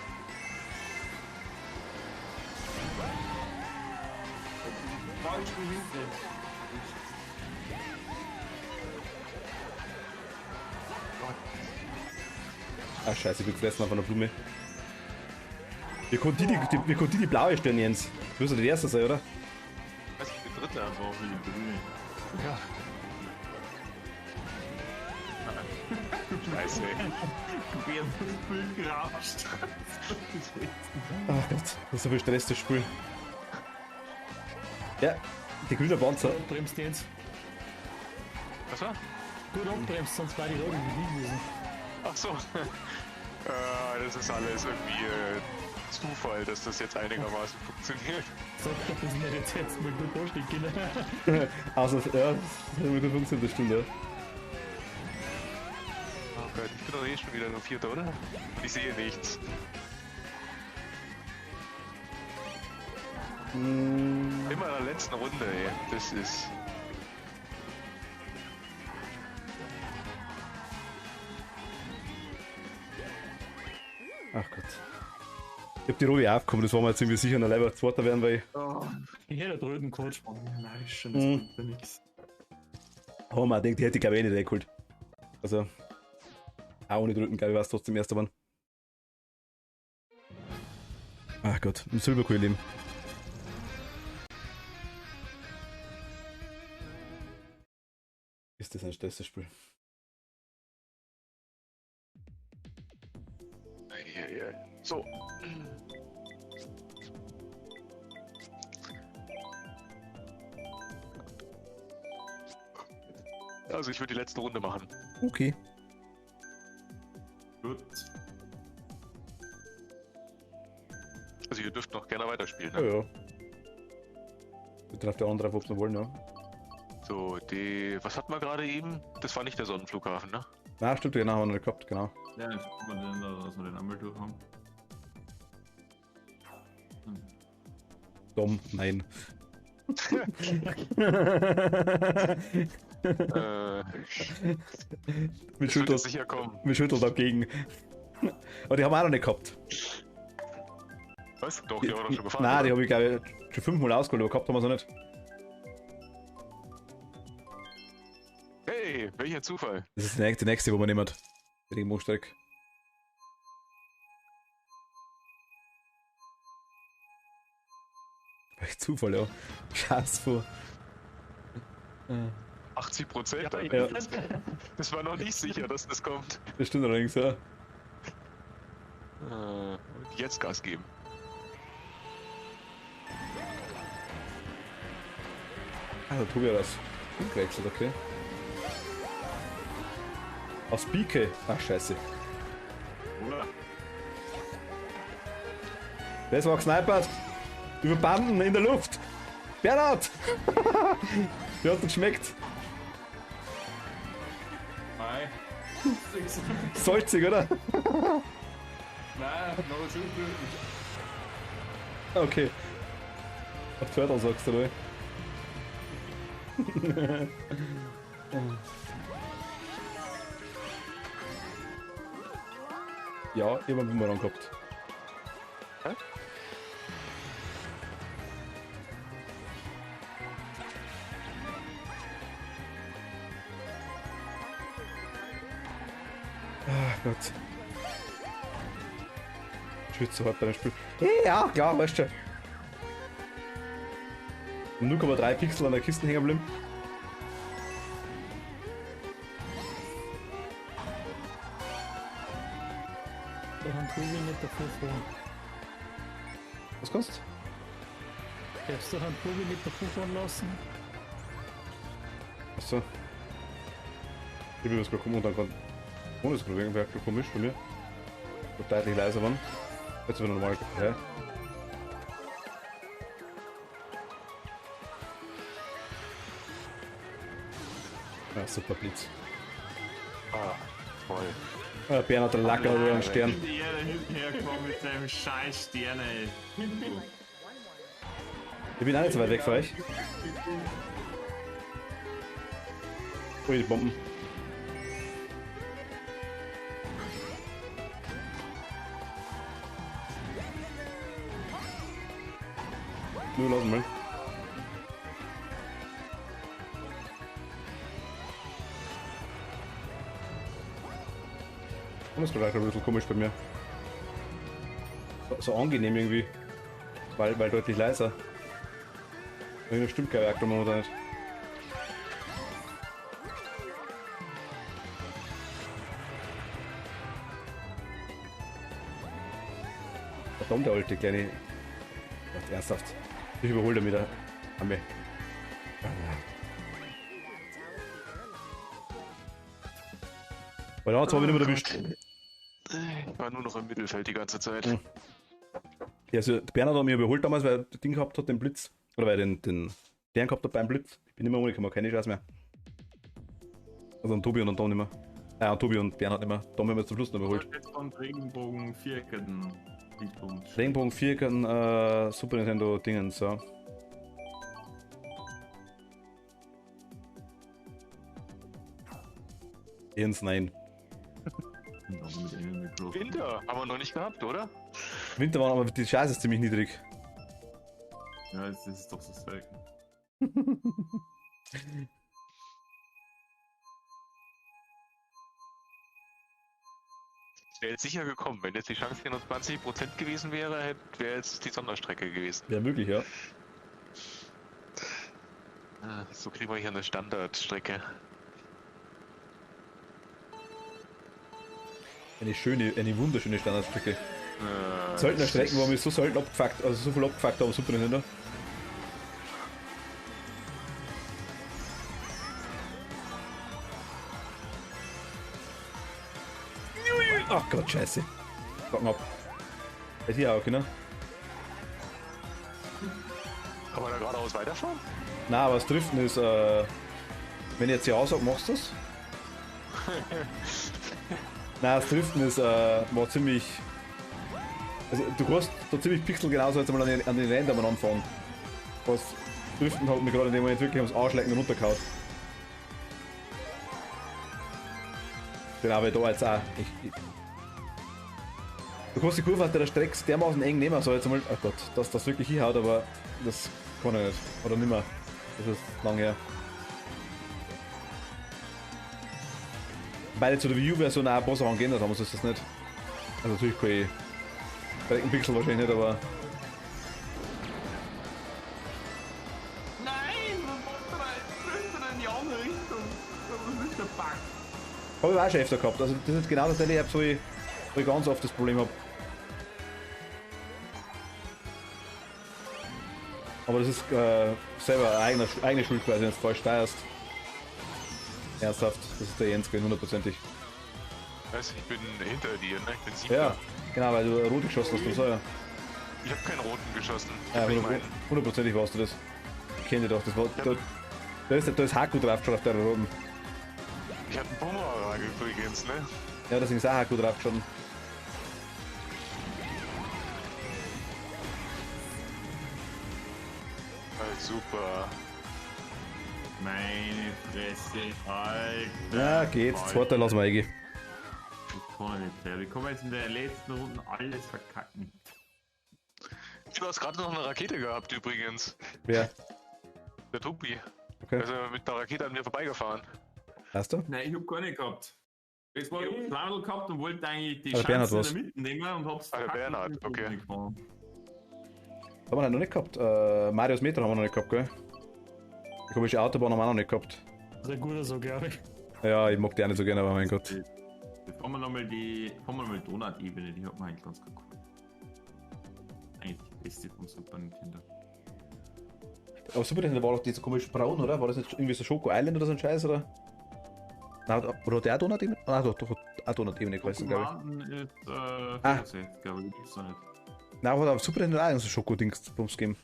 Falsch hinten. Ah scheiße, ich bin gefressen auf einer Blume. Wir konnten die blaue stellen, Jens. Du wirst ja der Erste sein, oder? Weiß ich, der dritte einfach wie die Grüne. Ja. Scheiße, ey. Du wirst viel gerascht. Ach Gott, das ist so viel Stress, das Spiel. Ja, die grüne Panzer. Abbremst jetzt. Was war? Gut abbremst, sonst war die Rolle nicht gewesen. Ach so. Das ist alles irgendwie Zufall, dass das jetzt einigermaßen funktioniert. Sag doch, dass wir jetzt mal gut dastehen können. Also, ja, das hat immer gut funktioniert, das stimmt, ja. Oh Gott, ich bin doch eh schon wieder nur Vierter, oder? Und ich sehe nichts. Immer in der letzten Runde, ey. Das ist... Ach Gott. Ich hab die Rolle aufgekommen, das war mir jetzt ziemlich sicher, noch lieber Zweiter werden, weil Ich hätte den roten Coach. Oh nein, schon, das bringt ja nichts. oh man denkt, die hätte ich glaube ich nicht eingeholt. Also, auch ohne drücken, glaube ich, war es trotzdem Erster geworden. Ach Gott, im Silber kann ich leben. Ist das ein Stressspiel? So. Also ich würde die letzte Runde machen. Okay. Gut. Also ihr dürft noch gerne weiterspielen, Ja, ne? ja. Betrifft der andere, ob sie wollen, ja. So, was hatten wir gerade eben? Das war nicht der Sonnenflughafen, ne? Na, stimmt, genau, haben wir noch gehabt, genau. Ja, jetzt gucken wir den da, dass wir den einmal durch haben. Dumm, nein. Mit das wird Schulter, sicher kommen. mit Schulter dagegen. Aber die haben wir auch noch nicht gehabt. Was? Doch, die haben wir doch schon gefahren. Nein, die oder? habe ich glaube ich schon 5-mal ausgeholt, aber gehabt haben wir sie nicht. Hey, welcher Zufall. Das ist die nächste, wo man nehmen. Die Regenbogenstreck. Echt Zufall, ja. Scheiß vor. 80%? Ja. Das war noch nicht sicher, dass das kommt. Das stimmt allerdings, ja. Jetzt Gas geben. Ah, da tue ich das. Umgewechselt, okay. Aus Pike. Ach, scheiße. Oder? Das war gesnipert. Über Banden in der Luft. Bernhard! Der hat uns geschmeckt. Nein. Salzig, oder? Nein, noch schön. Okay. Auf Turtle sagst du, oder? Ja, ich hab einen Bumerang gehabt. Hä? Ach Gott. Schütze hart bei dem Spiel. Ja, klar, weißt du. 0,3 Pixel an der Kiste hängen geblieben. einen Tobi nicht davor fahren? Was kannst Darfst du einen Tobi nicht davor fahren lassen? Achso. Ich bin was gerade kommen und dann kann. Ohne ist gerade irgendwie komisch bei mir. Wird deutlich leiser waren. Jetzt wieder normal. Ja. Ja, super Blitz. Ah, voll. Bernhard der Lacker oder einen Stern. Ich bin die Erde hinten hergekommen mit seinem scheiß Stern, ey. Ich bin auch nicht so weit weg von euch. Ui, die Bomben. Nur lassen mal. Und das ist gerade ein bisschen komisch bei mir. So angenehm irgendwie. Weil deutlich leiser. Irgendwie stimmt kein Reaktor oder nicht. Verdammt, der alte kleine. Gott, ernsthaft. Ich überhole ihn wieder. Hammer. Weil jetzt habe ich nicht mehr erwischt. Ich war nur noch im Mittelfeld die ganze Zeit. Ja, also der Bernhard hat mich überholt damals, weil er das Ding gehabt hat, den Blitz. Oder weil er den Stern gehabt hat beim Blitz. Ich bin nicht mehr rumgekommen, keine Chance mehr. Also an Tobi und an Tom nicht mehr. An Tobi und Bernhard nicht mehr. Tom haben wir zum Schluss noch überholt. Jetzt von Regenbogen Vierketten. Regenbogen Vierketten, Super Nintendo Dingens, so. Ernst, nein. Winter haben wir noch nicht gehabt, oder? Winter waren aber die Scheiße ist ziemlich niedrig. Ja, das ist doch so selten. Wäre jetzt sicher gekommen. Wenn jetzt die Chance 24% gewesen wäre, wäre jetzt die Sonderstrecke gewesen. Wäre möglich, ja. So kriegen wir hier eine Standardstrecke. Eine wunderschöne Standardstrecke. Seltener Strecken, wo wir so selten abgefuckt, also so viel abgefuckt haben, Super Nintendo. Ach Gott, scheiße. Packen ab. Hätte ich auch können. Kann man da geradeaus weiterfahren? Nein, aber das Driften ist, wenn ich jetzt hier aussage, machst du das? Nein, das Driften ist, war ziemlich. Also, du kannst da ziemlich pixelgenau so jetzt mal an den Rändern anfangen. Was Driften hat mir gerade in dem Moment wirklich ums Arschlecken runtergehauen. Genau, weil da jetzt auch. Du kannst die Kurve auf der Strecke dermaßen eng nehmen, so jetzt mal. Oh Gott, dass das wirklich hinhaut, aber das kann ich nicht. Oder nimmer. Das ist lang her. Beide zu der Wii U-Version auch ein paar Sachen geändert haben, so ist das nicht. Also natürlich kann ich Streckenpixel wahrscheinlich nicht, aber. Nein, was macht er denn in die andere Richtung? Das ist der Bug. Habe ich auch schon öfter gehabt. Also das ist genau das, wo ich ganz oft das Problem habe. Aber das ist selber eigene Schuld quasi, wenn du falsch steuerst. Ernsthaft, das ist der Jens, hundertprozentig. Also ich bin hinter dir, ne? Ich bin 7. Ja, genau, weil du rote geschossen hast, so ja. Ich habe keinen roten geschossen. Ja, Ich mein, hundertprozentig warst du das. Ich kenne dich doch, das war. Da ist Haku drauf geschaut auf der roten. ich hab einen Bumerang übrigens, ne? Ja, deswegen ist auch Haku drauf geschaut. Super. Meine Fresse, Alter. Ja, geht's. Das zweite lassen wir eingehen. Das kann nicht sein. Wir können jetzt in der letzten Runde alles verkacken. Du hast gerade noch eine Rakete gehabt übrigens. Wer? Der Tobi. Okay. Also mit der Rakete an mir vorbeigefahren. Hast du? Nein, ich hab gar nicht gehabt. Jetzt war ich Planel gehabt und wollte eigentlich die Aber Bernhard Chancen was? in der Mitte nehmen und hab's Ah, der verkackt Bernhard, und bin okay. nicht gefahren. Haben wir halt noch nicht gehabt. Marius Meter haben wir noch nicht gehabt, gell? Die komische Autobahn haben wir auch noch nicht gehabt. Sehr gut so, glaube ich. Ja, ich mag die auch nicht so gerne, aber mein Gott. Die Haben wir nochmal Donut-Ebene, die hat man eigentlich ganz gut gemacht. Eigentlich die beste vom Super Nintendo. Aber Super Nintendo war doch dieser komische Braun, oder? War das nicht irgendwie so Schoko Island oder so ein Scheiß, oder? Nein, oder hat der auch Donut-Ebene? Ah, doch, auch Donut-Ebene geheißen, glaube ich. Ist, glaube ich, gibt's da nicht. Nein, aber auf Super Nintendo auch so Schoko-Dings Bums geben.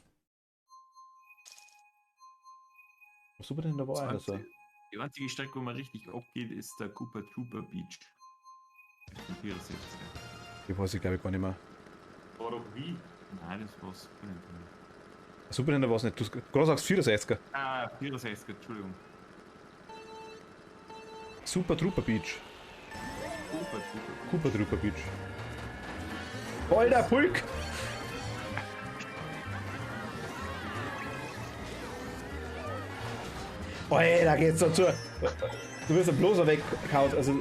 Auf Super Nintendo war einer so. Die einzige Strecke, wo man richtig abgeht, ist der Koopa Trooper Beach. Das 64. Die weiß ich glaube ich gar nicht mehr. War doch wie? Nein, das war Super Nintendo. Super Nintendo war es nicht. Du gerade sagst 64er. Ah, 64er, Entschuldigung. Super Trooper Beach. Koopa Trooper. Koopa Trooper Beach. Alter Pulk! Alter, geht's dazu. Du wirst ein bloßer weggehauen, also.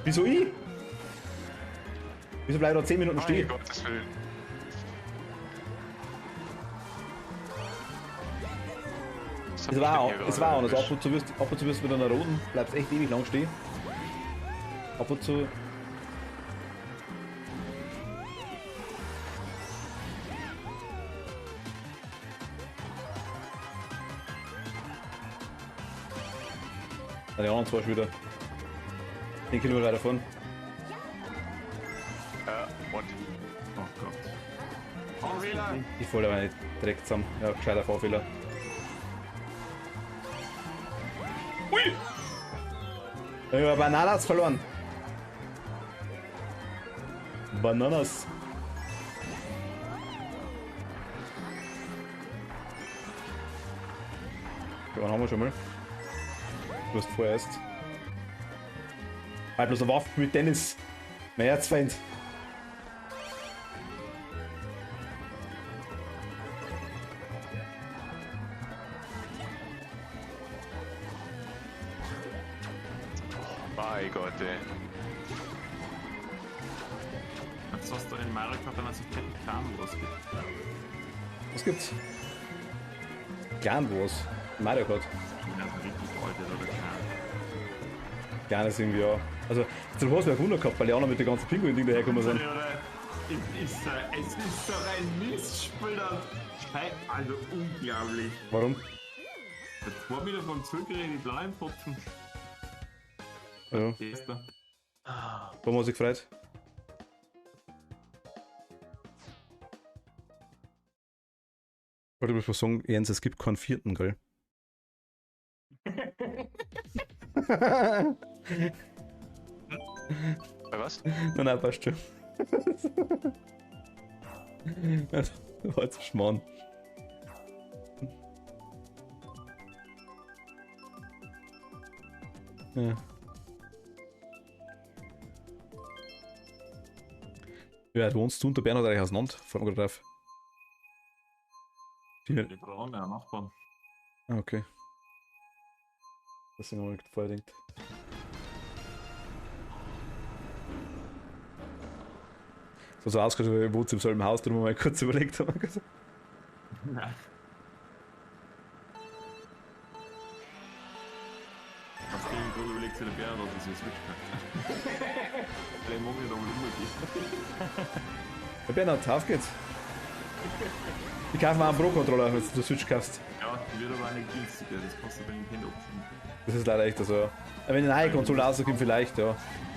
Wieso ich? Wieso bleib ich da 10 Minuten stehen? Gottes Willen. Es war anders. Ab und zu wirst du mit einer roten, bleibst echt ewig lang stehen. Ab und zu. Die anderen zwei schon wieder 10 Kilometer weiter vorn. Und? Oh Gott. Fahrfehler! Ich falle aber nicht direkt zusammen. Ja, gescheiter Fahrfehler. Ui! Ich habe Bananas verloren. Bananas. Wann haben wir schon mal? Du hast vorerst. Halt bloß eine Waffe mit Dennis. Mein Erzfeind. Mein Gott, ey. Jetzt hast du in Mario Kart dann also keinen Kram, was gibt. Was gibt's? Clan Wars. Mario Kart. Also richtig alte oder Kram. Kleines irgendwie, ja. Also, du hast mir Wunder gehabt, weil die anderen mit den ganzen Pinguin-Ding daherkommen sind. Es ist doch ein Mistspiel. Also unglaublich. Warum? Jetzt war wieder vom Zögere die blauen Pfropfen. Ja. Gestern. Warum hat sich gefreut? Ich wollte bloß was sagen, Jens, es gibt keinen vierten, gell? Bei was? Nein, passt schon. War jetzt Schmarrn. Ja. Ja, du wohnst du und der Bernhard eigentlich auseinander? Fällt mir gerade auf. Die brauchen ja Nachbarn. Ah, okay. Deswegen habe ich vorher gedacht. So ausgeschaut, wie ich wohnt im selben Haus, darum mal kurz überlegt haben. Nein. Hast du gerade überlegt, der Bär oder so Switch gekauft? Der mag nicht einmal umgehen. Der Bernhard, auf geht's. Ich kaufe mal einen Pro-Controller, wenn du Switch kaufst. Ja, die wird aber auch nicht günstiger, das kostet bei Nintendo Option. Das ist leider echt so. Wenn eine neue Konsole rauskommt, vielleicht, ja.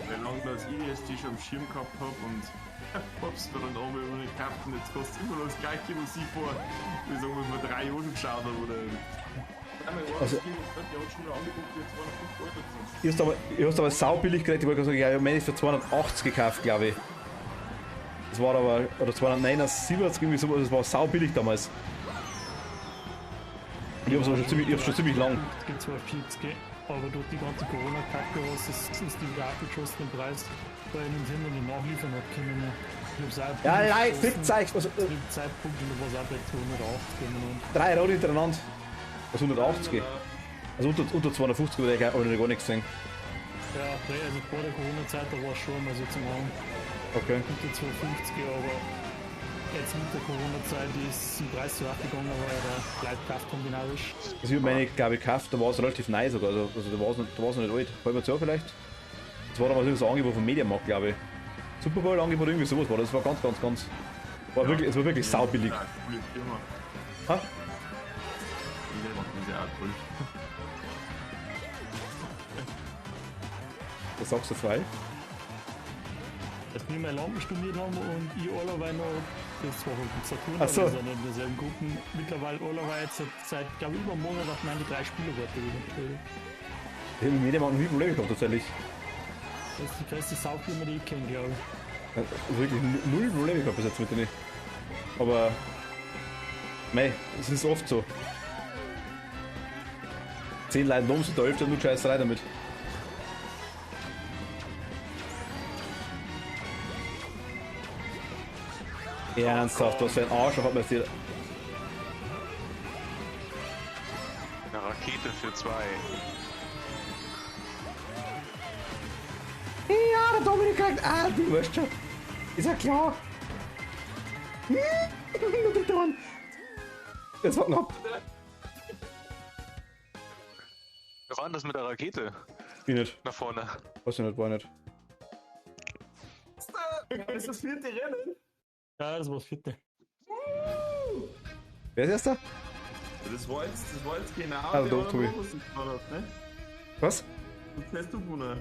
Weil lange das IST schon am Schirm gehabt habe und hab's mir dann einmal über nicht gekauft und jetzt kostet immer noch das gleiche, was ich vor, wie sagen wir mal, 3 Jahren geschaut habe oder. Also, ich hast aber saubillig geredet, ich wollte sagen, ja, ich habe für 280 gekauft, glaube ich. Das war aber, oder 279, irgendwie so, das war saubillig damals. Ich hab's aber schon ziemlich lang. Es gibt zwar 40, aber durch die ganze Corona-Kacke ist die wieder abgeschossene Preis bei Nintendo nicht nachliefern hat können. Ja, nein, fickt euch! Also, Zeitpunkt und da war es auch bei 280 3 Rad hintereinander. Also 180. Also unter 250 oder ich habe gar nichts gesehen. Ja, also vor der Corona-Zeit, da war es schon mal so zum Anfang Okay. unter 250, aber jetzt mit der Corona-Zeit ist im Preis zu gegangen, aber der bleibt gekauft haben, generisch. Also ich habe meine, glaube ich, gekauft, da war es relativ neu sogar, also da war es noch nicht alt. Halbes Jahr vielleicht. Das war damals so ein Angebot vom Mediamarkt, glaube ich. Super Bowl Angebot, irgendwie sowas war das. War ganz. War wirklich, es war wirklich saubillig. Ja, coole Firma. Ha? Die macht das ja auch cool. Was sagst du frei? Dass wir mal Lampen studiert haben und ich allerweil noch, das war von Saturn, Ach so. wir sind in derselben Gruppen, mittlerweile allerweil jetzt seit glaube ich, über einen Monat auf meine 3 Spielerwörter wieder gestellt. Ich habe mit Mediamarkt noch nie Probleme gehabt, tatsächlich. Das ist die größte Saufirma, die ich kenne, glaube ich. Also wirklich null Probleme gehabt bis jetzt mit denen. Aber, mei, es ist oft so. 10 Leute loben, da hilft ja nur Scheißerei damit. Ernsthaft, was für ein Arsch hat man jetzt hier. Eine Rakete für 2. Ja, der Dominik kriegt. Ah, du weißt schon. Ist ja klar. Nur bitte dran. Jetzt war knapp. Wer war denn das mit der Rakete? Ich nicht. Nach vorne. Weiß ich nicht, war nicht. Das ist das 4. Rennen. Ja, das war das 4. Wer ist erster? Das war jetzt genau Also, der doch, Tobi. was du gemacht hast, ne? Was? Das hast du gewonnen.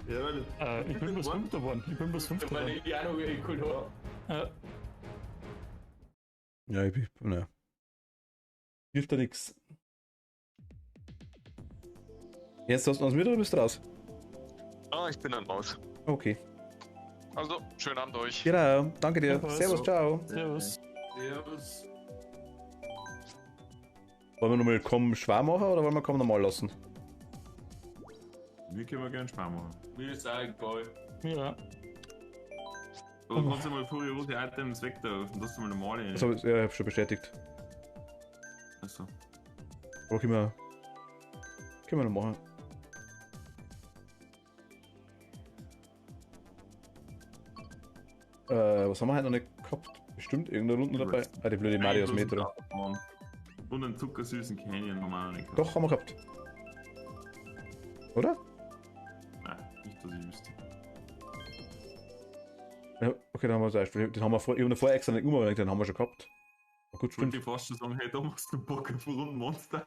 Ja, weil Ich bin bloß 5. geworden. Ich bin bloß 5. weil geworden. ich auch noch geholt habe. Ja, ich bin. Naja. Hilft da nix. Jetzt hast du uns mit oder bist du raus? Ah, ich bin dann raus. Okay. Also, schönen Abend euch. Genau, danke dir. Ja, Servus, ciao. Servus. Servus. Wollen wir nochmal komm schwer machen oder wollen wir komm normal lassen? Wir können gerne Spaß machen. Mir ist auch egal. Ja. Du kannst mal furiose Items weg da und das mal normale. Also, ja, ich hab schon bestätigt. Achso. Aber können wir noch machen. Was haben wir heute noch nicht gehabt? Bestimmt irgendeine Runde dabei. Ah, die blöde Mario aus Metro. Und einen zuckersüßen Canyon haben wir auch noch nicht gehabt. Doch, haben wir gehabt. Oder? Nein, nicht, dass ich wüsste. Ja, okay, dann haben wir das erst. Den haben wir vor, ich habe vorher extra nicht umgelenkt, den haben wir schon gehabt. War gut, Ich wollte stimmt. dir fast schon sagen, hey, da machst du Bock auf einen Monster.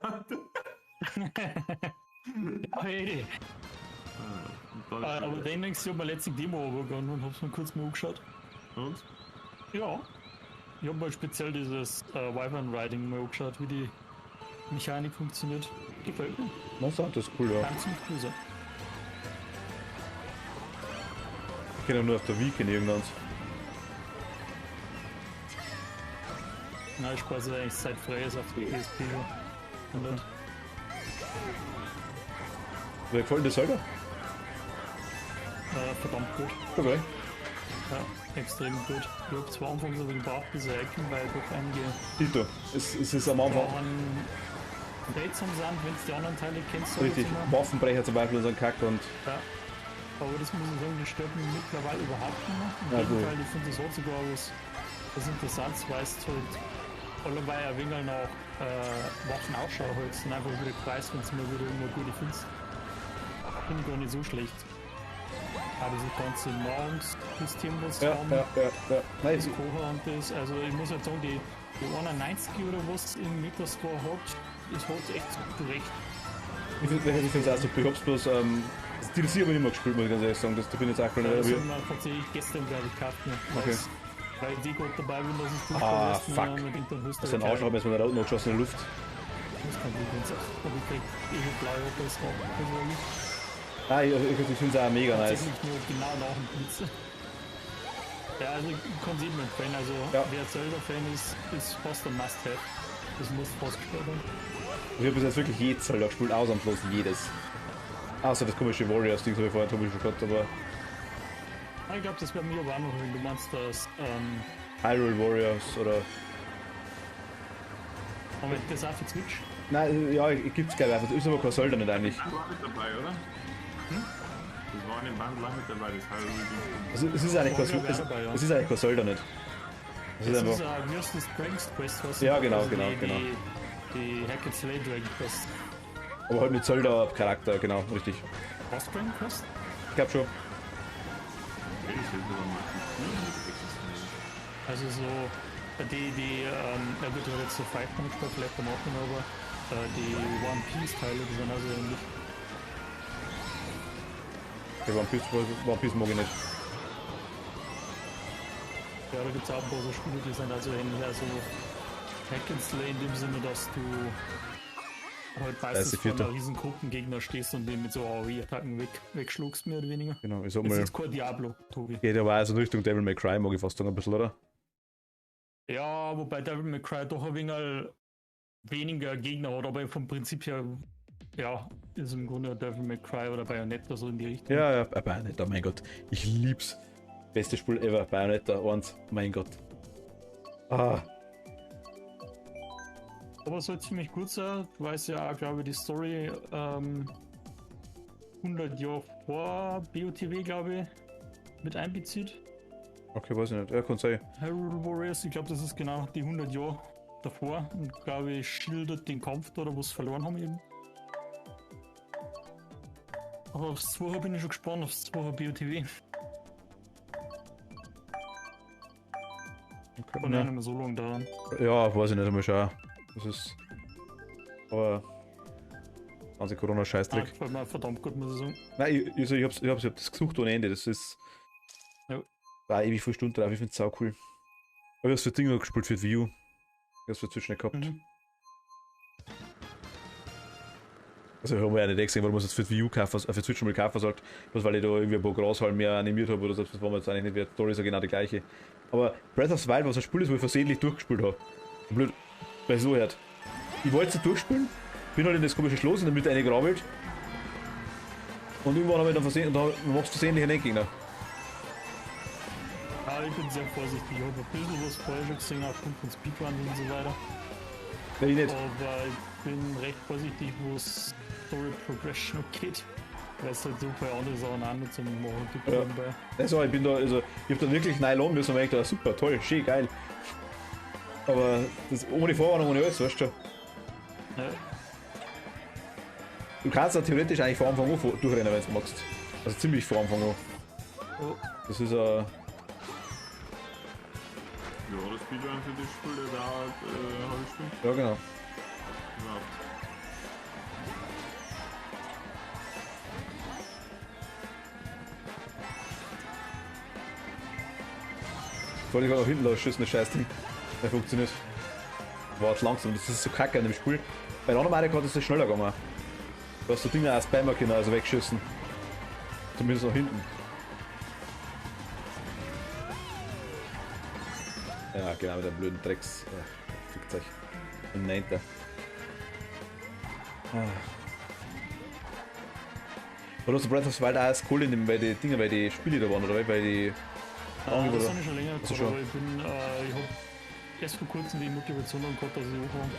Ja, hey. Aber den denkst du, ich hab mir letztens Demo übergegangen und hab's mir kurz mal angeschaut. Und? Ja. Ich hab mal speziell dieses Wyvern-Riding mal angeschaut, wie die Mechanik funktioniert. Gefällt mir. Was sagt das ist cool, ja. Kann ziemlich cool sein. Ich kenne nur auf der Wii kennen irgendwann. Nein, ich weiß eigentlich seit Freies auf der PSP schon. Und Wer gefällt dir das selber? verdammt gut. Okay. Ja, extrem gut. Ich hab zwar anfangs ein bisschen gebraucht, bis er erkennen, weil doch einige Tito, es ist am Anfang seltsam sind, wenn es die anderen Teile kennst. richtig. Waffenbrecher zum Beispiel und so ein Kack und. Ja. Aber das muss ich sagen, das stört mich mittlerweile überhaupt nicht mehr. Im Ja, Gegenteil, ich finde das hat sogar was Interessantes, weil es halt alleweil ein wenig nach Waffen Ausschau hältst und einfach wieder Preis, wenn es mal wieder irgendwo gute findest. Finde ich gar nicht so schlecht. Aber das ganze Nahrungssystem, was sie Ja, haben, ja. Nein, das Kocher und das, also ich muss halt sagen, die 91 oder was im Metascore hat, das hat echt gerecht. ich finde es auch super. Ich hab's bloß, das DLC habe ich nicht mehr gespielt, muss ich ganz ehrlich sagen. Das, da bin ich jetzt auch gar Das nicht. haben wir tatsächlich gestern, glaube ich, gekauft. Okay. Weil ich die gerade dabei bin, dass ich Ah, fuck. Das ist ein Arsch, aber jetzt mit der Auto noch geschossen in der Luft. Das kann ich ganz echt. Aber ich krieg blaue Autos drauf. Ah, ich finde es auch mega nice. Tatsächlich nur genau nach dem Blitz. Ja, also ich kann es jedem empfehlen. Also Ja. wer Zelda-Fan ist fast ein Must-Have. Das muss fast gespielt werden. Ich habe bis jetzt wirklich jedes Zelda gespielt, ausnahmslos jedes. Außer das komische Warriors-Ding, das habe ich vorher schon gehabt, aber Ich glaube, das wäre mir aber auch noch, wenn du meinst, dass Hyrule Warriors oder. aber das auch für Switch. Nein, ja, gibt's glaube ich einfach. Ist aber kein Zelda nicht eigentlich. Das war mit dabei, oder? Das war in dem Band lang mit dabei, das Hyrule-Ding. Also, es ist eigentlich kein, Warrior wäre dabei, ja. es ist eigentlich kein Zelda nicht. Das ist einfach. wie heißt das? Dragon's Quest, was? Ja, genau. Die Hack and Slay Dragon Quest. Aber halt mit Zelda-Charakter, genau, richtig. Was Dragon Quest? Ich glaub schon. Also so, na gut, ich habe jetzt so Fight Punch vielleicht am Anfang, aber die One Piece Teile, die sind also ähnlich. Der One Piece mag ich nicht. Ja, da gibt es auch ein paar so Spiele, die sind also ähnlich, also Hack and Slay in dem Sinne, dass du halt meistens vor einer riesen Gruppengegner stehst und den mit so AOE-Attacken wegschlugst, mehr oder weniger. Genau, ich sag Das mal. ist kein Diablo, Tobi. Geht aber also in Richtung Devil May Cry, mag ich fast sagen, ein bisschen, oder? Ja, wobei Devil May Cry doch ein wenig weniger Gegner hat, aber vom Prinzip her, ja, ist im Grunde Devil May Cry oder Bayonetta so in die Richtung. Ja, Bayonetta, mein Gott. Ich lieb's. Beste Spiel ever, Bayonetta 1, mein Gott. Ah. Aber soll ziemlich gut sein, weil es ja auch, glaube ich, die Story 100 Jahre vor BOTW, glaube ich, mit einbezieht. Okay, weiß ich nicht. Ja, kann sein. Hyrule Warriors, ich glaube, das ist genau die 100 Jahre davor und, glaube ich, schildert den Kampf da, wo sie verloren haben eben. Aber aufs 2 bin ich schon gespannt, aufs 2 BOTW. Okay, Kann ja nicht mehr so lange dauern. Ja, weiß ich nicht einmal schon. Das ist. Aber. Ganze Corona-Scheißdreck. Gefällt mir verdammt gut, muss ich sagen. Nein, ich hab das gesucht ohne Ende. Das ist. Ja. War ewig viele Stunden drauf, ich find's sau cool. Aber ich hab's für Dinger gespielt, für View. Ich hab's für Switch nicht gehabt. Mhm. Also, ich hab mir ja nicht gesehen, warum man es jetzt für View kaufen, für Switch mal kaufen sollte. Bloß weil ich da irgendwie ein paar Grashallen mehr animiert habe oder so, das war mir jetzt eigentlich nicht, die Story ist ja genau die gleiche. Aber Breath of the Wild, was ein Spiel ist, wo ich versehentlich durchgespielt habe. Blöd, weil es so hört. Ich wollte es nicht durchspielen, bin halt in das komische Schloss in der Mitte reingegrabbelt. Und irgendwann habe ich dann versehen, und da machst du versehentlich einen Endgegner. Ja, ich bin sehr vorsichtig. Ich habe ein bisschen was vorher schon gesehen, aufgrund von Speedruns und so weiter. Nein, ich nicht. Aber ich bin recht vorsichtig, wo es Story Progression geht. Weil es halt so viele andere Sachen auch nicht zum Machen gibt. Ja. Also, ich bin da, also, ich hab da wirklich nylon müssen und ich da super, toll, schön, geil. Aber das ohne Vorwarnung, ohne alles, weißt du schon. Ja. Du kannst da theoretisch eigentlich vor Anfang an durchrennen, wenn du magst. Also ziemlich vor Anfang an. Oh. Das ist ein. Ja, das Speedrun für das Spiel, der dauert eine halbe Stunde. Ja, genau. Überhaupt. Soll ich gerade nach hinten losschießen, das Scheißding. Der funktioniert. War jetzt langsam, das ist so kacke in dem Spiel. Bei der anderen Mario Kart ist es schneller gegangen. Du hast so Dinge als Spammer können, also wegschießen. Zumindest nach hinten. Ja, genau, mit dem blöden Drecks. Fickt euch. Ein Neunter. War das Breath of the Wild auch als cool in dem, weil die Dinge, weil die Spiele da waren, oder weil die Das Angebote. habe ich schon länger Also gehabt, schon. aber ich habe erst vor kurzem die Motivation gehabt, dass ich anfange.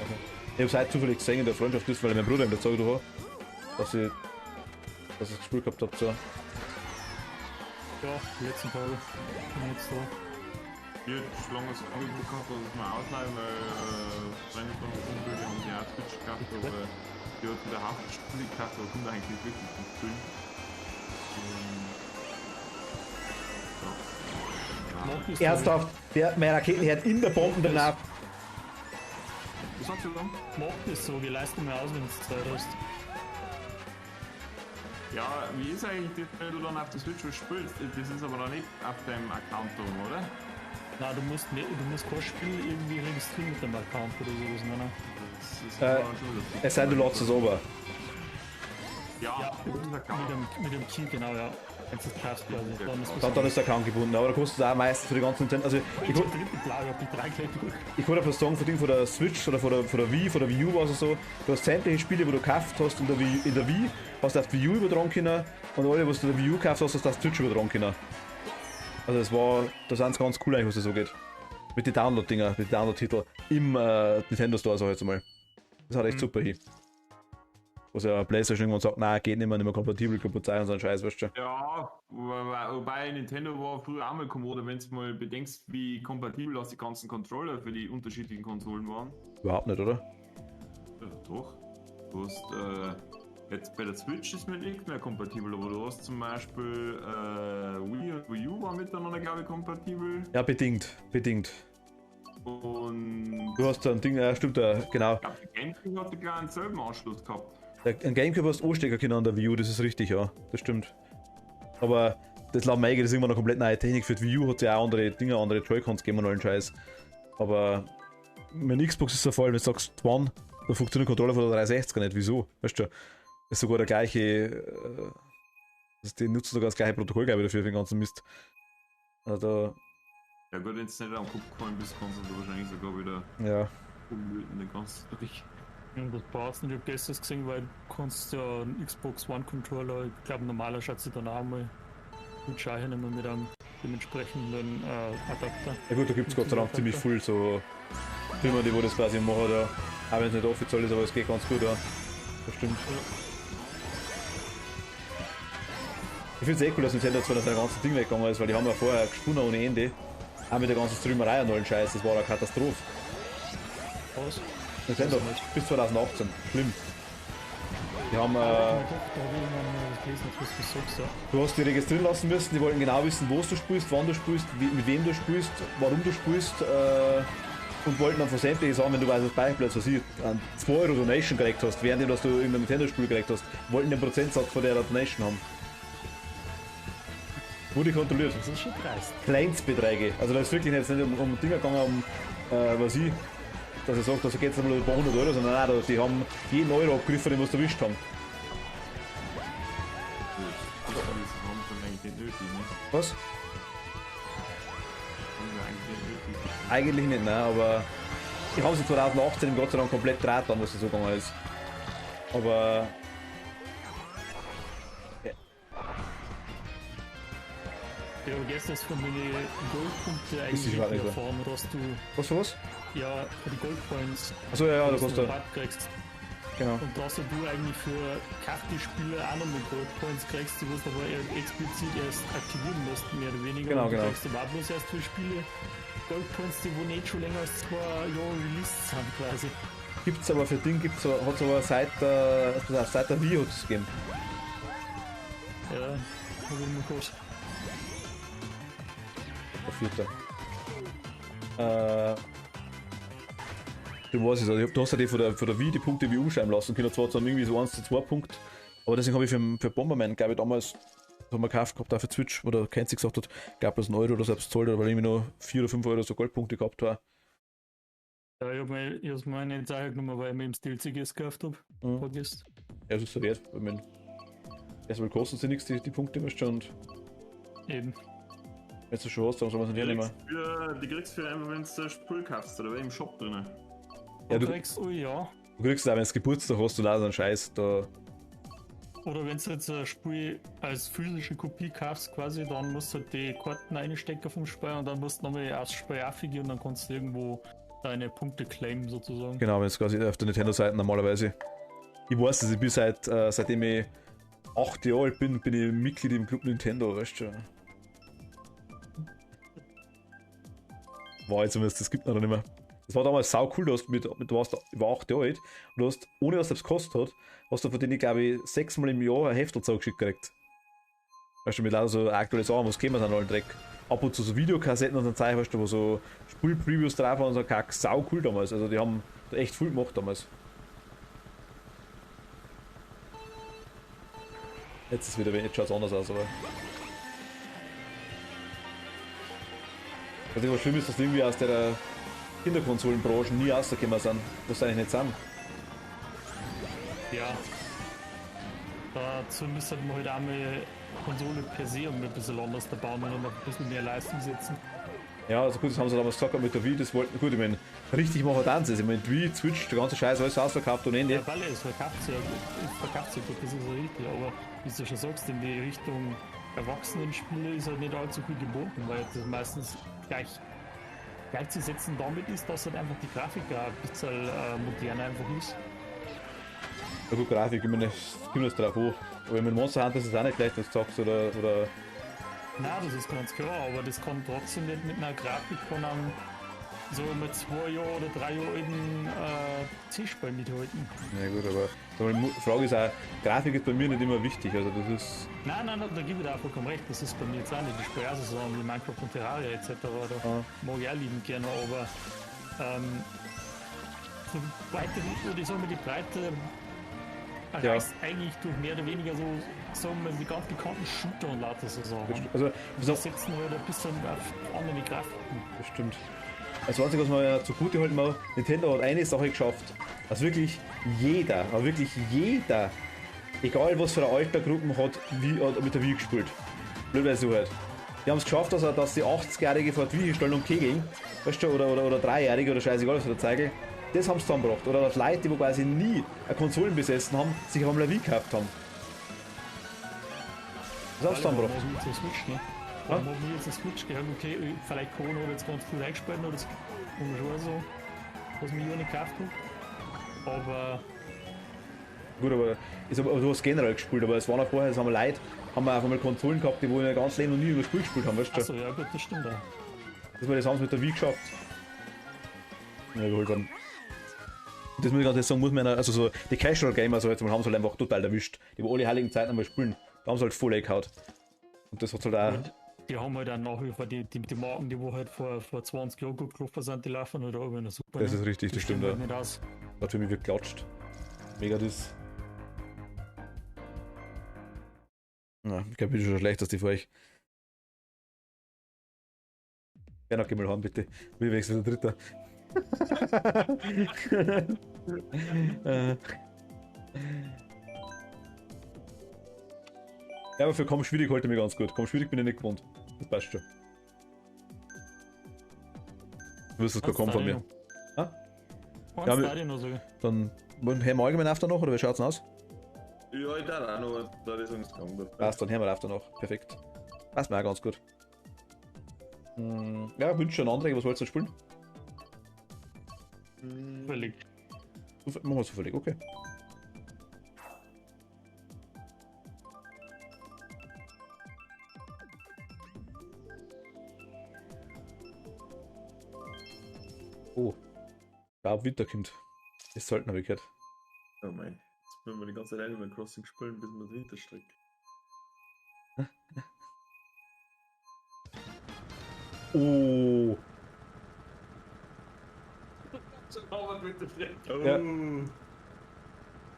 Ich hab's heute zufällig gesehen in der Freundschaft ist, weil mein Bruder ihm das gesagt hat, dass ich gespielt gehabt hab. So. Ja, die letzten Tage bin ich jetzt da. Ich hab schon lange das Angebot gehabt, dass ich mal ausleihe, weil Freunde von uns die haben die auch Switch gehabt, aber die hatten der Hauptspiel gehabt, aber kommt eigentlich wirklich zum Spielen. Mag ist Ernsthaft, mein Raketenherd in der Bombe danach. Was sagst du dann? Mag das so, die leisten mir aus, wenn du Zeit hast. Ja, wie ist eigentlich das, wenn du dann auf der Switch was spielst? Das ist aber noch nicht auf deinem Account drum, oder? Nein, du musst kein Spiel irgendwie registrieren mit dem Account oder sowas, nein. Das ist Äh, aber schon lustig. Es sei denn, du lädst es ober. Ja, mit dem Account. Mit dem Key, genau, ja. Wenn du es kaufst quasi. Dann ist Dann ist der Account gebunden, aber da kostet es auch meistens für die ganzen Nintendo. Also ich kann etwas sagen von der Switch oder von der Wii, von der Wii U war es so, du hast sämtliche Spiele, die du gekauft hast in der Wii, hast du auf die Wii U übertragen können und alle, was du in der Wii U gekauft hast, hast du auf die Switch übertragen können. Also da sind es ganz cool eigentlich, was das so geht. Mit den Download-Dinger, mit den Download-Titeln im Nintendo Store, sag ich jetzt mal. Das hat echt super hin. Was ja PlayStation irgendwann sagt, nein, geht nicht mehr kompatibel, kaputt sein und so ein Scheiß, weißt du. Ja, wobei Nintendo war früher auch mal kommode, wenn du mal bedenkst, wie kompatibel auch die ganzen Controller für die unterschiedlichen Konsolen waren. Überhaupt nicht, oder? Ja, doch. Du hast, jetzt bei der Switch ist mit nichts mehr kompatibel, aber du hast zum Beispiel Wii und Wii U waren miteinander, glaube ich, kompatibel. Ja, bedingt. Und Du hast da ein Ding, ja, stimmt, ja, genau. ich glaube, der GameCube hat gleich einen selben Anschluss gehabt. Ein Gamecube hast du anstecken können an der Wii U, das ist richtig, ja, das stimmt. Aber das laut mir das ist immer eine komplett neue Technik. Für die Wii U hat es ja auch andere Dinge, andere Joy-Cons gegeben und allen Scheiß. Aber mit Xbox ist der Fall, wenn du sagst One, da funktioniert der Controller von der 360 nicht. Wieso? Weißt du, das ist sogar der gleiche. Die nutzen sogar das gleiche Protokoll, glaube ich, dafür, für den ganzen Mist. Also Ja gut, wenn du nicht am Kopf gefallen bist, kannst du wahrscheinlich sogar wieder ja. umlöten, den ganzen durch. Und das brauchst du nicht, ich hab gestern gesehen, weil du kannst ja einen Xbox One Controller, ich glaube normaler schaut sich dann auch mal gut schauen mit einem dementsprechenden Adapter. Ja gut, da gibt es Gott sei Dank ziemlich viel so Firmen, die wo das quasi machen, da. Auch wenn es nicht offiziell ist, aber es geht ganz gut, ja. Das stimmt. Ich finde es eh cool, dass Nintendo zwar das ganze Ding weggegangen ist, weil die haben ja vorher gesponnen ohne Ende. Auch mit der ganzen Streamerei und allen Scheiß, das war eine Katastrophe. Was? Nintendo, bis 2018, schlimm. Die haben, du hast die registrieren lassen müssen, die wollten genau wissen, wo du spielst, wann du spielst, mit wem du spielst, warum du spielst, und wollten dann von sämtlichen Sachen, wenn du weißt, Beispiel, was ich, 2 Euro Donation gekriegt hast, während du irgendein Nintendo-Spiel gekriegt hast, wollten den Prozentsatz von der Donation haben. Wurde kontrolliert. Das ist schon dreist. Kleinstbeträge. Also da ist wirklich jetzt nicht um Dinge gegangen, was ich, dass ich sage, da geht es nur ein paar 100 Euro, sondern nein, die haben jeden Euro abgegriffen, den was sie erwischt haben. Das haben sie eigentlich nicht nötig, ne? Was? Haben sie eigentlich nicht nötig. Eigentlich nicht, nein, aber ich habe sie 2018 Gott sei Dank komplett draht dann, was das so gegangen ist. Aber Ja, aber gestern ist von den Goldpunkte Ist eigentlich überhaupt nicht so. erfahren, dass du was? ja für die Goldpoints Achso, ja, da dass kannst du du. einen Rabatt kriegst. Genau. Und dass du eigentlich für Kartenspiele auch noch mit Goldpoints kriegst, die du aber explizit erst aktivieren musst, mehr oder weniger. Genau, Und du genau. kriegst aber bloß erst für Spiele Goldpoints, die wo nicht schon länger als 2 Jahre released sind quasi. Gibt's aber für Ding, hat es aber seit der Wii hat es gegeben. Ja, hab ich mir gehört. Der 4. Du weißt es, also du hast ja die von der Wii die Punkte wie umschreiben lassen können, zwar dann irgendwie so 1:2 Punkte, aber deswegen habe ich für Bomberman, glaube ich, damals, das haben wir gekauft gehabt, auch für Switch, wo der Kenzi gesagt hat, gab es einen Euro oder selbst zahlt, weil irgendwie noch 4 oder 5 Euro so Goldpunkte gehabt war. Ja, ich hab's mir nicht sagen genommen, weil ich mir im Stilziges gekauft habe. Mhm. Vergisst. Ja, das ist so wert, weil man erstmal kosten sie nichts, die Punkte, weißt du, und Eben. wenn du schon hast, dann soll man es nicht nehmen. Die kriegst du für einfach, wenn du das Spiel kaufst, oder im Shop drinnen. Ja, du kriegst, oh ja. kriegst es auch, wenn du Geburtstag hast, und auch so einen Scheiß, da. Oder wenn du jetzt ein Spiel als physische Kopie kaufst, quasi, dann musst du halt die Karten einstecken vom Spiel und dann musst du nochmal aufs Spiel aufgehen und dann kannst du irgendwo deine Punkte claimen, sozusagen. Genau, wenn es quasi auf der Nintendo-Seite normalerweise. Ich weiß, dass ich bin seitdem ich 8 Jahre alt bin ich Mitglied im Club Nintendo, weißt du. War jetzt zumindest, das gibt es noch nicht mehr. Das war damals sau cool, du warst über 8 Jahre alt und du hast, ohne dass es gekostet hat, hast du von denen, glaube ich, 6-mal im Jahr ein Heftel zugeschickt gekriegt. Weißt du, mit lauter so aktuelle Sachen, was kämen dann allen Dreck. Ab und zu so Videokassetten und so Zeug, weißt du, wo so Spiel-Previews drauf waren und so Kack, sau cool damals. Also die haben da echt viel gemacht damals. Jetzt ist wieder, jetzt schaut es anders aus, aber. Was immer schlimm ist, dass die irgendwie aus der Kinderkonsolenbranche nie rausgekommen sind, was sie eigentlich nicht sind. Ja. Dazu müsste man halt auch mal Konsole per se ein bisschen anders da bauen und noch ein bisschen mehr Leistung setzen. Ja, also gut, das haben sie damals gesagt mit der Wii, das wollten, gut, ich meine, richtig machen dann sie. Ich meine, Wii, Switch, der ganze Scheiß, alles ausverkauft und Ende. Ja, weil es verkauft sich gut, das ist ja richtig, aber wie du schon sagst, in die Richtung Erwachsenenspiele ist halt nicht allzu viel geboten, weil das meistens gleich zu setzen damit ist, dass halt einfach die Grafik auch ein bisschen moderner einfach ist. Ja gut, Grafik, ich meine, es kommt jetzt drauf an. Aber mit Monster Hunter ist es auch nicht gleich, dass du sagst, oder Nein, das ist ganz klar, aber das kann trotzdem nicht mit einer Grafik von einem so mit 2 Jahren oder 3 Jahren alten C-Spiel mithalten. ja gut, aber sag mal, die Frage ist auch, Grafik ist bei mir nicht immer wichtig, also das ist, Nein, da gebe ich dir auch vollkommen recht, das ist bei mir jetzt auch nicht. Ich spiele auch so Sachen wie Minecraft und Terraria etc. Da mag ich auch lieben gerne, aber die Breite, oder ich sag mal, die Breite erreicht eigentlich durch mehr oder weniger so, sagen wir, die ganz bekannten Shooter und lauter so Sachen. also, Wir setzen halt ein bisschen auf andere Grafiken. das stimmt. Das Einzige, was man ja zugute halten muss, Nintendo hat eine Sache geschafft, dass wirklich jeder, aber wirklich jeder, egal was für eine Altersgruppe hat, mit der Wii gespielt. Blödweise so halt. Die haben es geschafft, dass die 80-Jährige vor die Wii stellen und kegeln, weißt du, oder 3-Jährige oder scheißegal was für der Zeige. Das haben sie zusammengebracht. Oder dass Leute, die quasi nie eine Konsolen besessen haben, sich auf eine Wii gekauft haben. Das haben sie zusammengebracht. Was mit der Switch, ne? Warum haben wir jetzt eine Switch gehabt? Okay, vielleicht Corona hat jetzt ganz viel eingespielt, oder das kann man schon so, was mir nicht gekauft hat. Aber Gut, aber du hast generell gespielt, aber es waren auch vorher, es haben Leute, haben wir einfach mal Konsolen gehabt, die wo in ihr ganzes Leben noch nie über Spiel gespielt haben, weißt du? achso, ja gut, das stimmt auch. Das haben sie mit der Wii geschafft. Ja, überholt worden. Das muss ich ganz ehrlich sagen, muss man, also so, die Casual Gamer so jetzt mal haben sie halt einfach total erwischt. Die wo alle heiligen Zeiten einmal spielen, da haben sie halt voll gehauen. Und das hat halt auch. Und die haben halt auch nach wie vor die Marken, die wo halt vor 20 Jahren gut gelaufen sind, die laufen halt auch wieder super. Das ne? ist richtig, Die das stimmt stehen auch. halt nicht aus. Hat für mich wirklich geklatscht. Mega das. Na, ich glaube, ich bin schon schlecht, dass die für euch. Ja, noch geh mal heim, bitte. Wir wechseln der Dritter. Ja, aber für kaum schwierig halte ich mich ganz gut. Kaum schwierig bin ich nicht gewohnt. Das passt schon. Du wirst es gar kommen von mir. Ja, Eins wir- darf ich noch sagen. Dann hören wir allgemein auf danach, oder wie schaut's denn aus? Ja, ich darf auch noch, da ist uns gegangen. Passt, dann hören wir auf danach. Perfekt. Passt mir auch ganz gut. Ja, Wünsche und Anträge, was wolltest du spielen? Völlig. Machen wir zufällig, okay. Oh. Ja, Winter kommt. Das sollten wir gehört. Oh mein, jetzt müssen wir die ganze Zeit Animal Crossing spielen, bis wir das Winterstreck. Oh. Aber Winterstreck. Oh. Ja.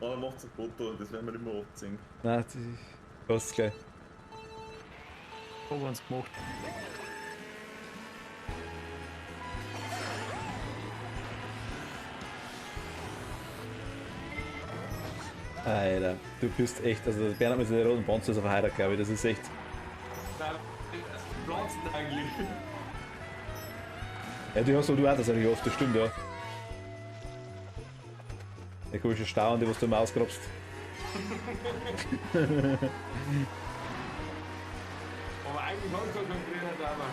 Oh, dann macht's ein Foto, das werden wir nicht mehr abziehen. Nein, das ist gleich. Haben wir uns gemacht. Alter, du bist echt, also der Bernhard mit seinen roten Panzer ist auf Heirat, glaube ich, das ist echt. Pflanzen eigentlich. Ja, du hast du auch das eigentlich oft, das stimmt, ja. Der komische Stauende, was du immer ausgrabst. Aber eigentlich haben sie schon geredet, aber.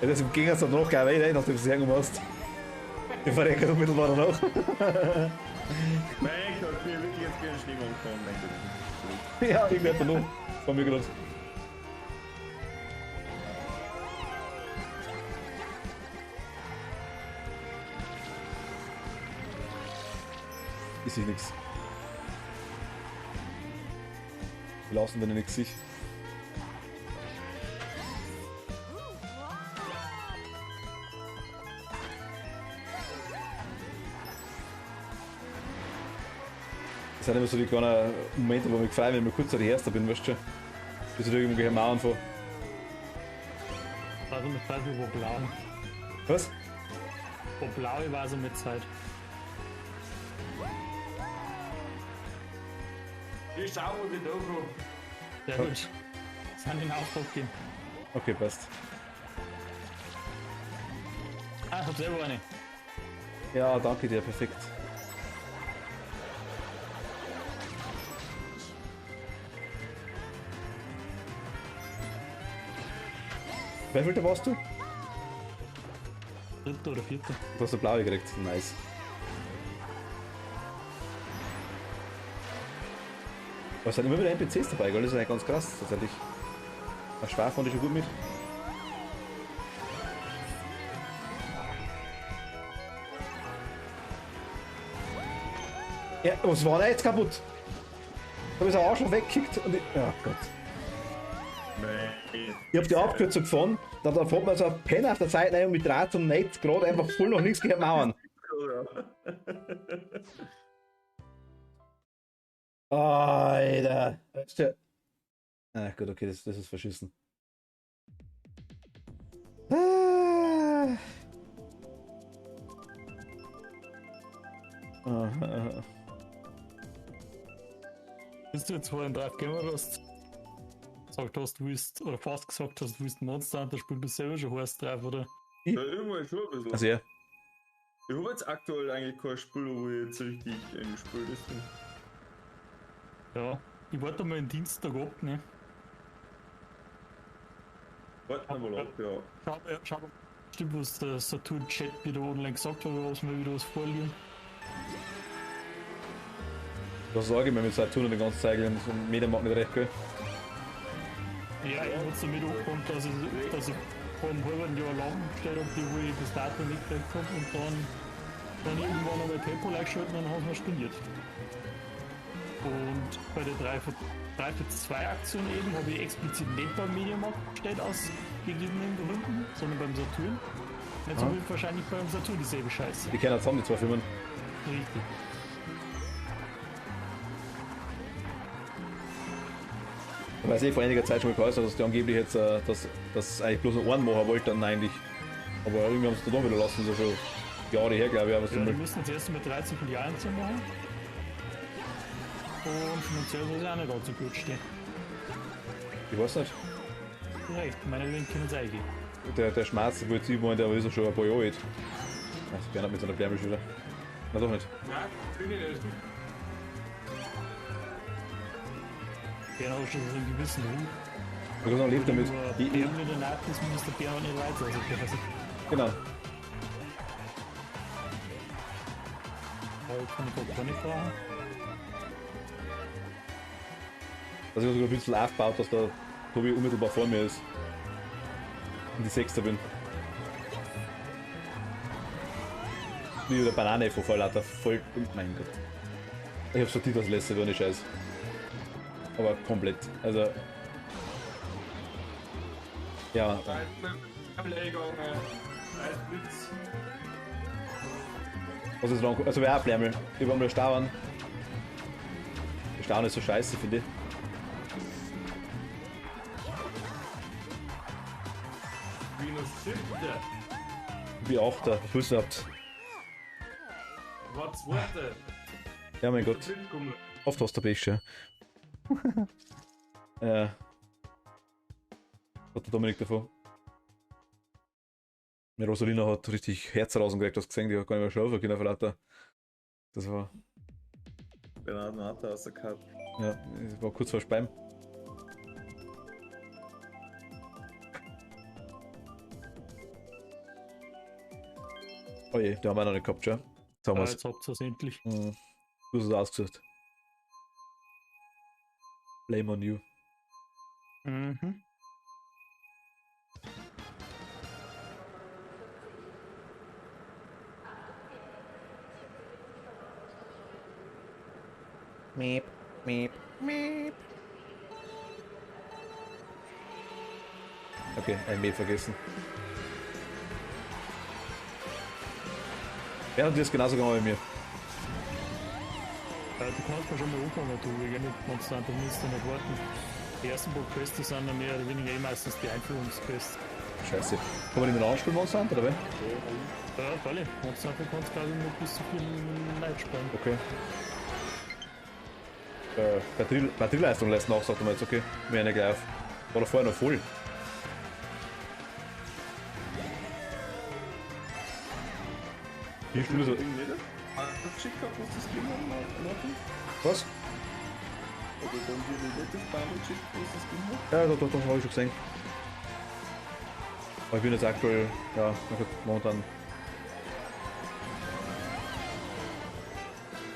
Ja, das im Gegensatz noch gleich weiter, nachdem du es hergenommen hast. Ich verrecke unmittelbar danach. Mein Gott, ich bin wirklich jetzt gegen Stimmung gekommen, denke ich. Ja, irgendwie hat er noch. Von mir gerade. Ist sich nix. Wir lassen wenn er nix sich. Das sind immer so die kleinen Momente, wo ich mich freue, wenn ich mal kurz an die Erste bin, weißt du schon. Bis ich da irgendwo gleich Mauern fahre. Also mit Zeit wie wo blau. Was? Wo blau war so mit Zeit. Ich schau mal die Dogo. Sehr gut. Sind in Auftrag gehen. Okay, passt. Ah, ich hab selber eine. Ja, danke dir, perfekt. Wer viel warst du? Dritte oder vierte. Du hast eine blaue gekriegt, nice. Aber es sind immer wieder NPCs dabei, gell? Das ist eigentlich ganz krass, tatsächlich. Der Schwar fand ich schon gut mit. Ja, was war da jetzt kaputt? Da habe ich auch schon weggekickt und ich. Ja Gott. Ich hab die Abkürzung gefahren, dann fährt man so ein Penner auf der Seite rein und mit Draht zum Netz gerade einfach voll noch nichts gehört mauern. Alter. Ah, gut, okay, das ist verschissen. Ah. Bist du jetzt vorhin drauf gekommen, dass du gesagt hast, du willst, oder fast gesagt hast, du willst Monster Hunter spielen, bist du selber schon heiß drauf, oder? Ja, irgendwann schon ein bisschen. Also ja. Ich habe jetzt aktuell eigentlich kein Spiel, wo ich jetzt richtig gespielt ist. Ja, ich warte mal den Dienstag ab, ne? Warte mal ab, ja. Schau mal, stimmt, was der Saturn-Chat wieder online gesagt hat, oder was mir wieder was vorliegen. Das sage ich mir mit Saturn und den ganzen Zeit und so ein Mediamarkt nicht recht, gell? Ja, ich hab's damit angefangen, dass ich vor einem halben Jahr lang gestellt habe, wo ich das Datum nicht gekriegt habe und dann irgendwann einmal PayPal eingeschaltet und dann haben wir storniert. Und bei der 3 für 2 Aktion eben habe ich explizit nicht beim Mediamarkt bestellt aus gegebenen Gründen, sondern beim Saturn. Jetzt habe ich wahrscheinlich beim Saturn dieselbe Scheiße. Die kennen zusammen, die zwei Firmen. Richtig. Weil ich vor einiger Zeit schon mal gehört habe, dass die angeblich jetzt das eigentlich bloß einen machen wollten, eigentlich. Aber irgendwie haben sie es dann doch wieder lassen, so schon Jahre her, glaube ich. Aber Ja, die müssen jetzt erst mit 13 Filialen zu machen. Und finanziell soll es auch nicht allzu gut stehen. Ich weiß nicht. Recht, meine Link können es eingehen. Der Schmerz, wo jetzt ich meine, der ist ja schon ein paar Jahre alt. Also gerne mit seiner Blärmisch wieder. Na doch nicht. Nein, bin ich nicht. Der hat schon so einen gewissen Ruf. Du kannst auch leben damit. Der mit der Nacht ist Minister Bär nicht weiter. Also Genau. kann ich gar nicht fahren. Dass ich sogar ein bisschen aufgebaut, dass der Tobi unmittelbar vor mir ist. Und die Sechster bin. Wie der Banane von Vorlauter voll. Mein Gott. Ich hab sortiert das letzte, war nicht scheiß. Aber komplett. Also. Ja. Ablegung, Eisblitz. Was ist lang? Also, wer auch Blärmel. Ich war mal Stauern. Der Stauern ist so scheiße, finde ich. Minus 7. Wie 8er. Plus habt. Was Worte? Ja, mein Gott. Oft hast du Pech, ja. Ja. Hat der Dominik davon. Die Rosalina hat richtig Herz rausgekriegt, hast gesehen, die hat gar nicht mehr schlafen können, Verlater. Das war. Granate aus der Karte. Ja, das war kurz vor Speim. Oh je, die haben wir noch nicht gehabt, schon. Jetzt haben Ja, wir's. jetzt habt ihr es endlich. Du hast es ausgesucht. Blame on you. Mhm. Meep, meep, meep. Okay, ein Meep vergessen. Während dir ist genauso gegangen wie mir. Du kannst mir schon mal anfangen, du, wir gehen nicht konstant, du musst nicht warten. Die ersten paar Quests sind dann mehr oder weniger meistens die Einführungsquests. Scheiße. Kann man die mit anspielen, Monster Hunter, oder wie? Ja, voll. Kannst du glaube ich noch bis zu 4 Leute spielen. Okay. Batterieleistung lässt nach, sagt er mal jetzt, okay. Mir eine gleich auf. War doch vorher noch voll. Wie viel so. Was? Ja, doch, habe ich schon gesehen. Aber ich bin jetzt aktuell, ja, momentan.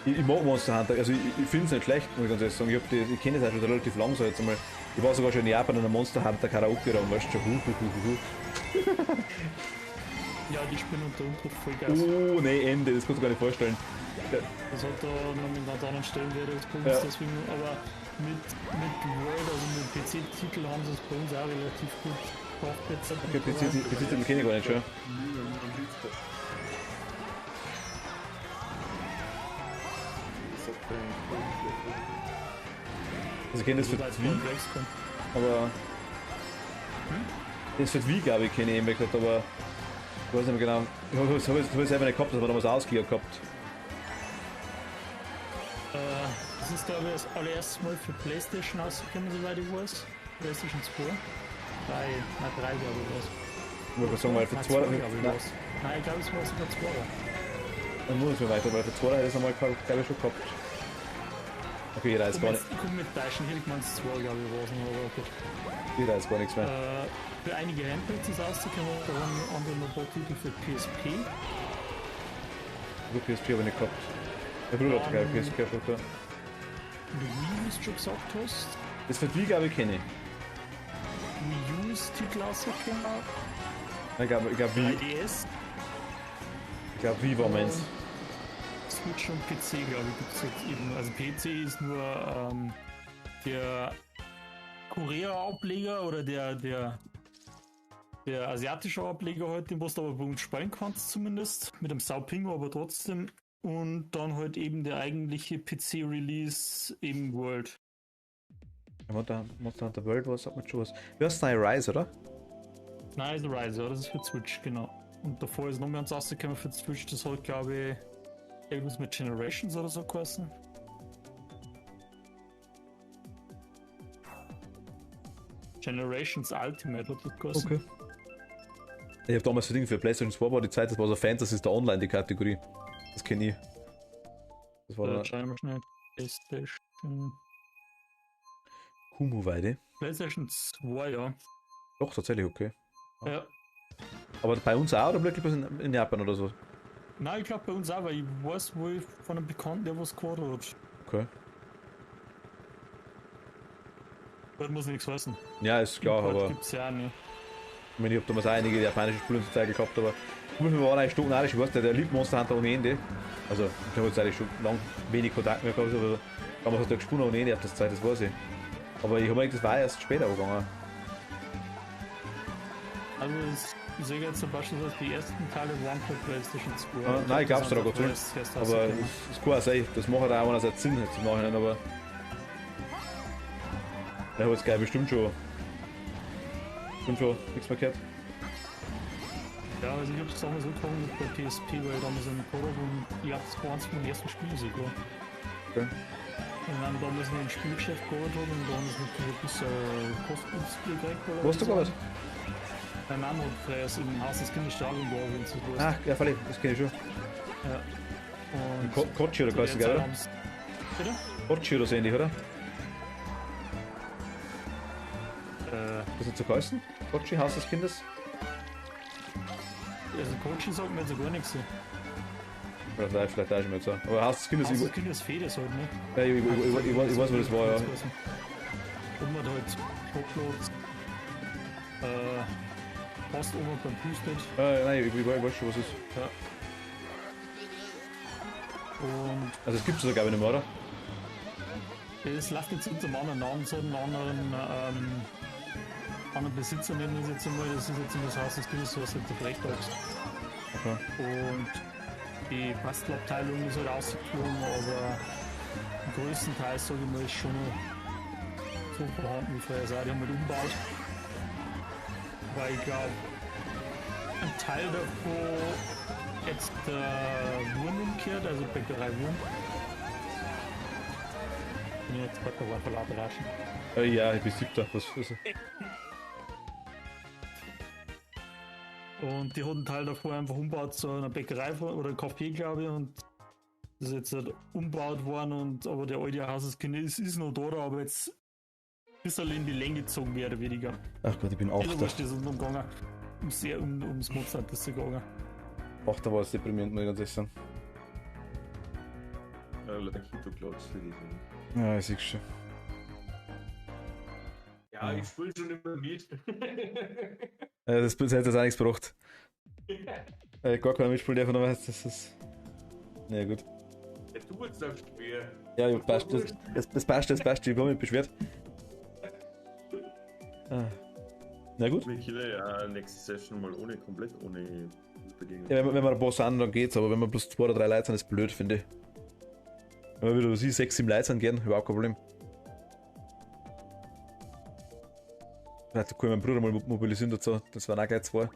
Ich mag Monster Hunter, also ich finde es nicht schlecht, muss ich ganz ehrlich sagen. Ich kenne es auch schon relativ lang so jetzt einmal. Ich war sogar schon in Japan in einem Monster Hunter Karaoke-Raum, weißt du schon. Ja, die spielen unter Unter voll geil. Oh, nee, Ende, das kannst du gar nicht vorstellen. Das hat da noch einen ganz anderen Stellenwert als bei uns, Ja. deswegen, aber mit World, also mit PC-Titel haben sie es bei uns auch relativ gut gemacht. Okay, PC-Titel kenne ich gar nicht schon. Also ich kenne das für Wii, aber das für Wii, glaube ich, kenne ich eben gesagt, aber ich weiß nicht mehr genau. Ich habe es selber nicht gehabt, das war damals ausgehört gehabt. Das ist, glaube ich, das allererste Mal für PlayStation rausgekommen, soweit ich weiß. PlayStation 2. 3, glaube ich, was. Ich wollte sagen, weil für 2 glaube ich, was. Nein, ich glaube, es war sogar 2. dann muss ich weiter, weil für 2 hätte ich es einmal, glaube ich, schon gehabt. Okay, ich reiß gar nicht. Ich komme mit Deutschen hin, ich meine, es 2, glaube ich, was, aber gut. Ich reiß gar nichts mehr. Für einige Handhelds ist rausgekommen, da waren andere noch ein paar Titel für PSP. Gut, PSP habe ich nicht gehabt. Der Bruder hat gleich PSP gehabt, ja. Wii, wie du schon gesagt hast. Das für Wii, glaube ich, kenne ich. Wii U's Titel rausgekommen. Ich glaube, Wii. 3DS. Ich glaube, Wii war meins. Switch und PC, glaube ich, gibt es jetzt eben. Also PC ist nur der Korea-Ableger oder der asiatische Ableger halt, den was du aber bei uns spielen kannst zumindest. Mit dem Sao Pingo, aber trotzdem. Und dann halt eben der eigentliche PC-Release eben World. Monster Hunter World war, sagt man schon was. Du hast Night Rise, oder? Nein, ist Rise, ja, das ist für Switch, genau. Und davor ist noch ganz rausgekommen für Switch, das hat, glaube ich, irgendwas mit Generations oder so geheißen. Generations Ultimate hat das geheißen. Okay. Ich habe damals für PlayStation 2 war die Zeit, das war so Fantasy Star Online, die Kategorie. Das kenne ich. Das war dann Schauen wir schnell. PlayStation. Kumu-Weide. PlayStation 2, ja. Doch, tatsächlich, okay. Ja. Aber bei uns auch oder wirklich bloß in Japan oder so? Nein, ich glaube bei uns auch, weil ich weiß, wo ich von einem Bekannten, der was gehabt hat. Okay. Das muss nichts heißen. Ja, ist klar, aber Gibt's ja auch nicht. ich meine, ich habe damals auch einige japanische Spiele zur Zeit gehabt, aber wir waren eigentlich stundenarisch, ich weiß nicht, der liebt Monster Hunter ohne Ende. Also, ich habe jetzt eigentlich schon lange wenig Kontakt mehr gehabt, aber damals hat er gesponnen ohne Ende auf das Zeit, das weiß ich. Aber ich habe eigentlich, das war erst später gegangen. Also, ich sage jetzt zum Beispiel, dass die ersten Teile waren für PlayStation 2. Nein, ich glaub's dir auch gut. Aber Aber es kann auch sein, das macht auch einerseits Sinn jetzt im Nachhinein, aber. Der hat jetzt gleich bestimmt schon nichts mehr gehört. ja, also ich hab's damals so gekommen mit der PSP, weil ich damals einen Code habe und ich hab das bei eins von den ersten Spielen sogar. Okay. Und dann damals noch ein Spielgeschäft geholt habe und dann ist natürlich ein bisschen kostengünstiger gekriegt. Weißt du gar was? Mein Name hat früher im Haus des Kinderstadion war, wenn du es Ah, ja, voll, das kenne ich schon. Ja. Und Kochi oder zu geheißen, der gell, Zeit oder? haben's- Bitte? Kochi oder so ähnlich, oder? Das hat so geheißen? Kochi, Haus des Kindes? Also Kochi sagt mir jetzt gar nichts. Oder vielleicht auch schon mal so. Aber Haus des Kindes, Haus des ich Kindes Feders halt, ne? weiß, wo das war, ja. Und man hat halt Shoplots, fast oben beim Fußbett. Nein, ich weiß schon, was es ist. Und Also, es gibt es sogar, glaube ich, nicht mehr, oder? es läuft jetzt unter einem anderen Namen, so einen anderen Besitzer nennen wir es jetzt einmal. Das ist jetzt immer das Haus des Kindes, was halt der Brechtags. Okay. Und die Bastelabteilung ist halt rausgeflogen, aber größtenteils, sage ich mal, ist schon noch so vorhanden wie vorher. Die haben halt umgebaut. Weil ich glaube, ein Teil davon jetzt der Wurm umkehrt, also Bäckerei Wurm. Bin jetzt gerade der Waffel überraschen. Ja, ich bin 7. Was ist das? Und die hat einen Teil davor einfach umgebaut zu einer Bäckerei oder einem Café, glaube ich, und das ist jetzt halt umgebaut worden, aber der alte Hauseskind ist noch da, aber jetzt ein bisschen in die Länge gezogen, mehr oder weniger. Ach Gott, ich bin 8. Also was ist es umgegangen? Ums Monster hat das gegangen. 8. war es deprimierend, muss ich ganz ehrlich sagen. Lakito klatscht für dich. Ja, ich sehe schon. Ja, ich spiele schon immer mit. Das hat jetzt auch nichts gebracht. Gar keiner mitspielt, der von der weiß, das ist. Na gut. Ja, du jetzt sagst schwer. Ja, ja, passt. Das passt, ich habe mich nicht beschwert. Na gut. Wir können ja nächste Session mal komplett ohne Begegnen. Ja, wenn wir ein paar sind, dann geht's, aber wenn wir bloß 2 oder 3 Leute sind, ist blöd, finde ich. Wenn wir wieder 6, 7 Leute sind, gehen, überhaupt kein Problem. Vielleicht kann ich meinen Bruder mal mobilisieren dazu, das waren auch gleich 2.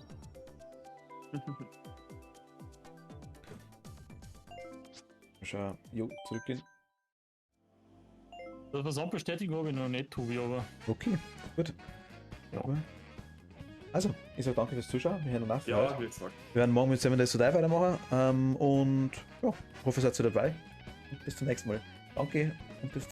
Schau, jo, zurückgehen. Das was bestätigen habe ich noch nicht, Tobi, aber. Okay, gut. Ja. Also, ich sage danke fürs Zuschauen. Wir hören uns nachher. Ja, wie gesagt. Wir werden morgen mit Seven Days to Die weitermachen. Und ja, hoffe, ihr seid wieder dabei. Und bis zum nächsten Mal. Danke und bis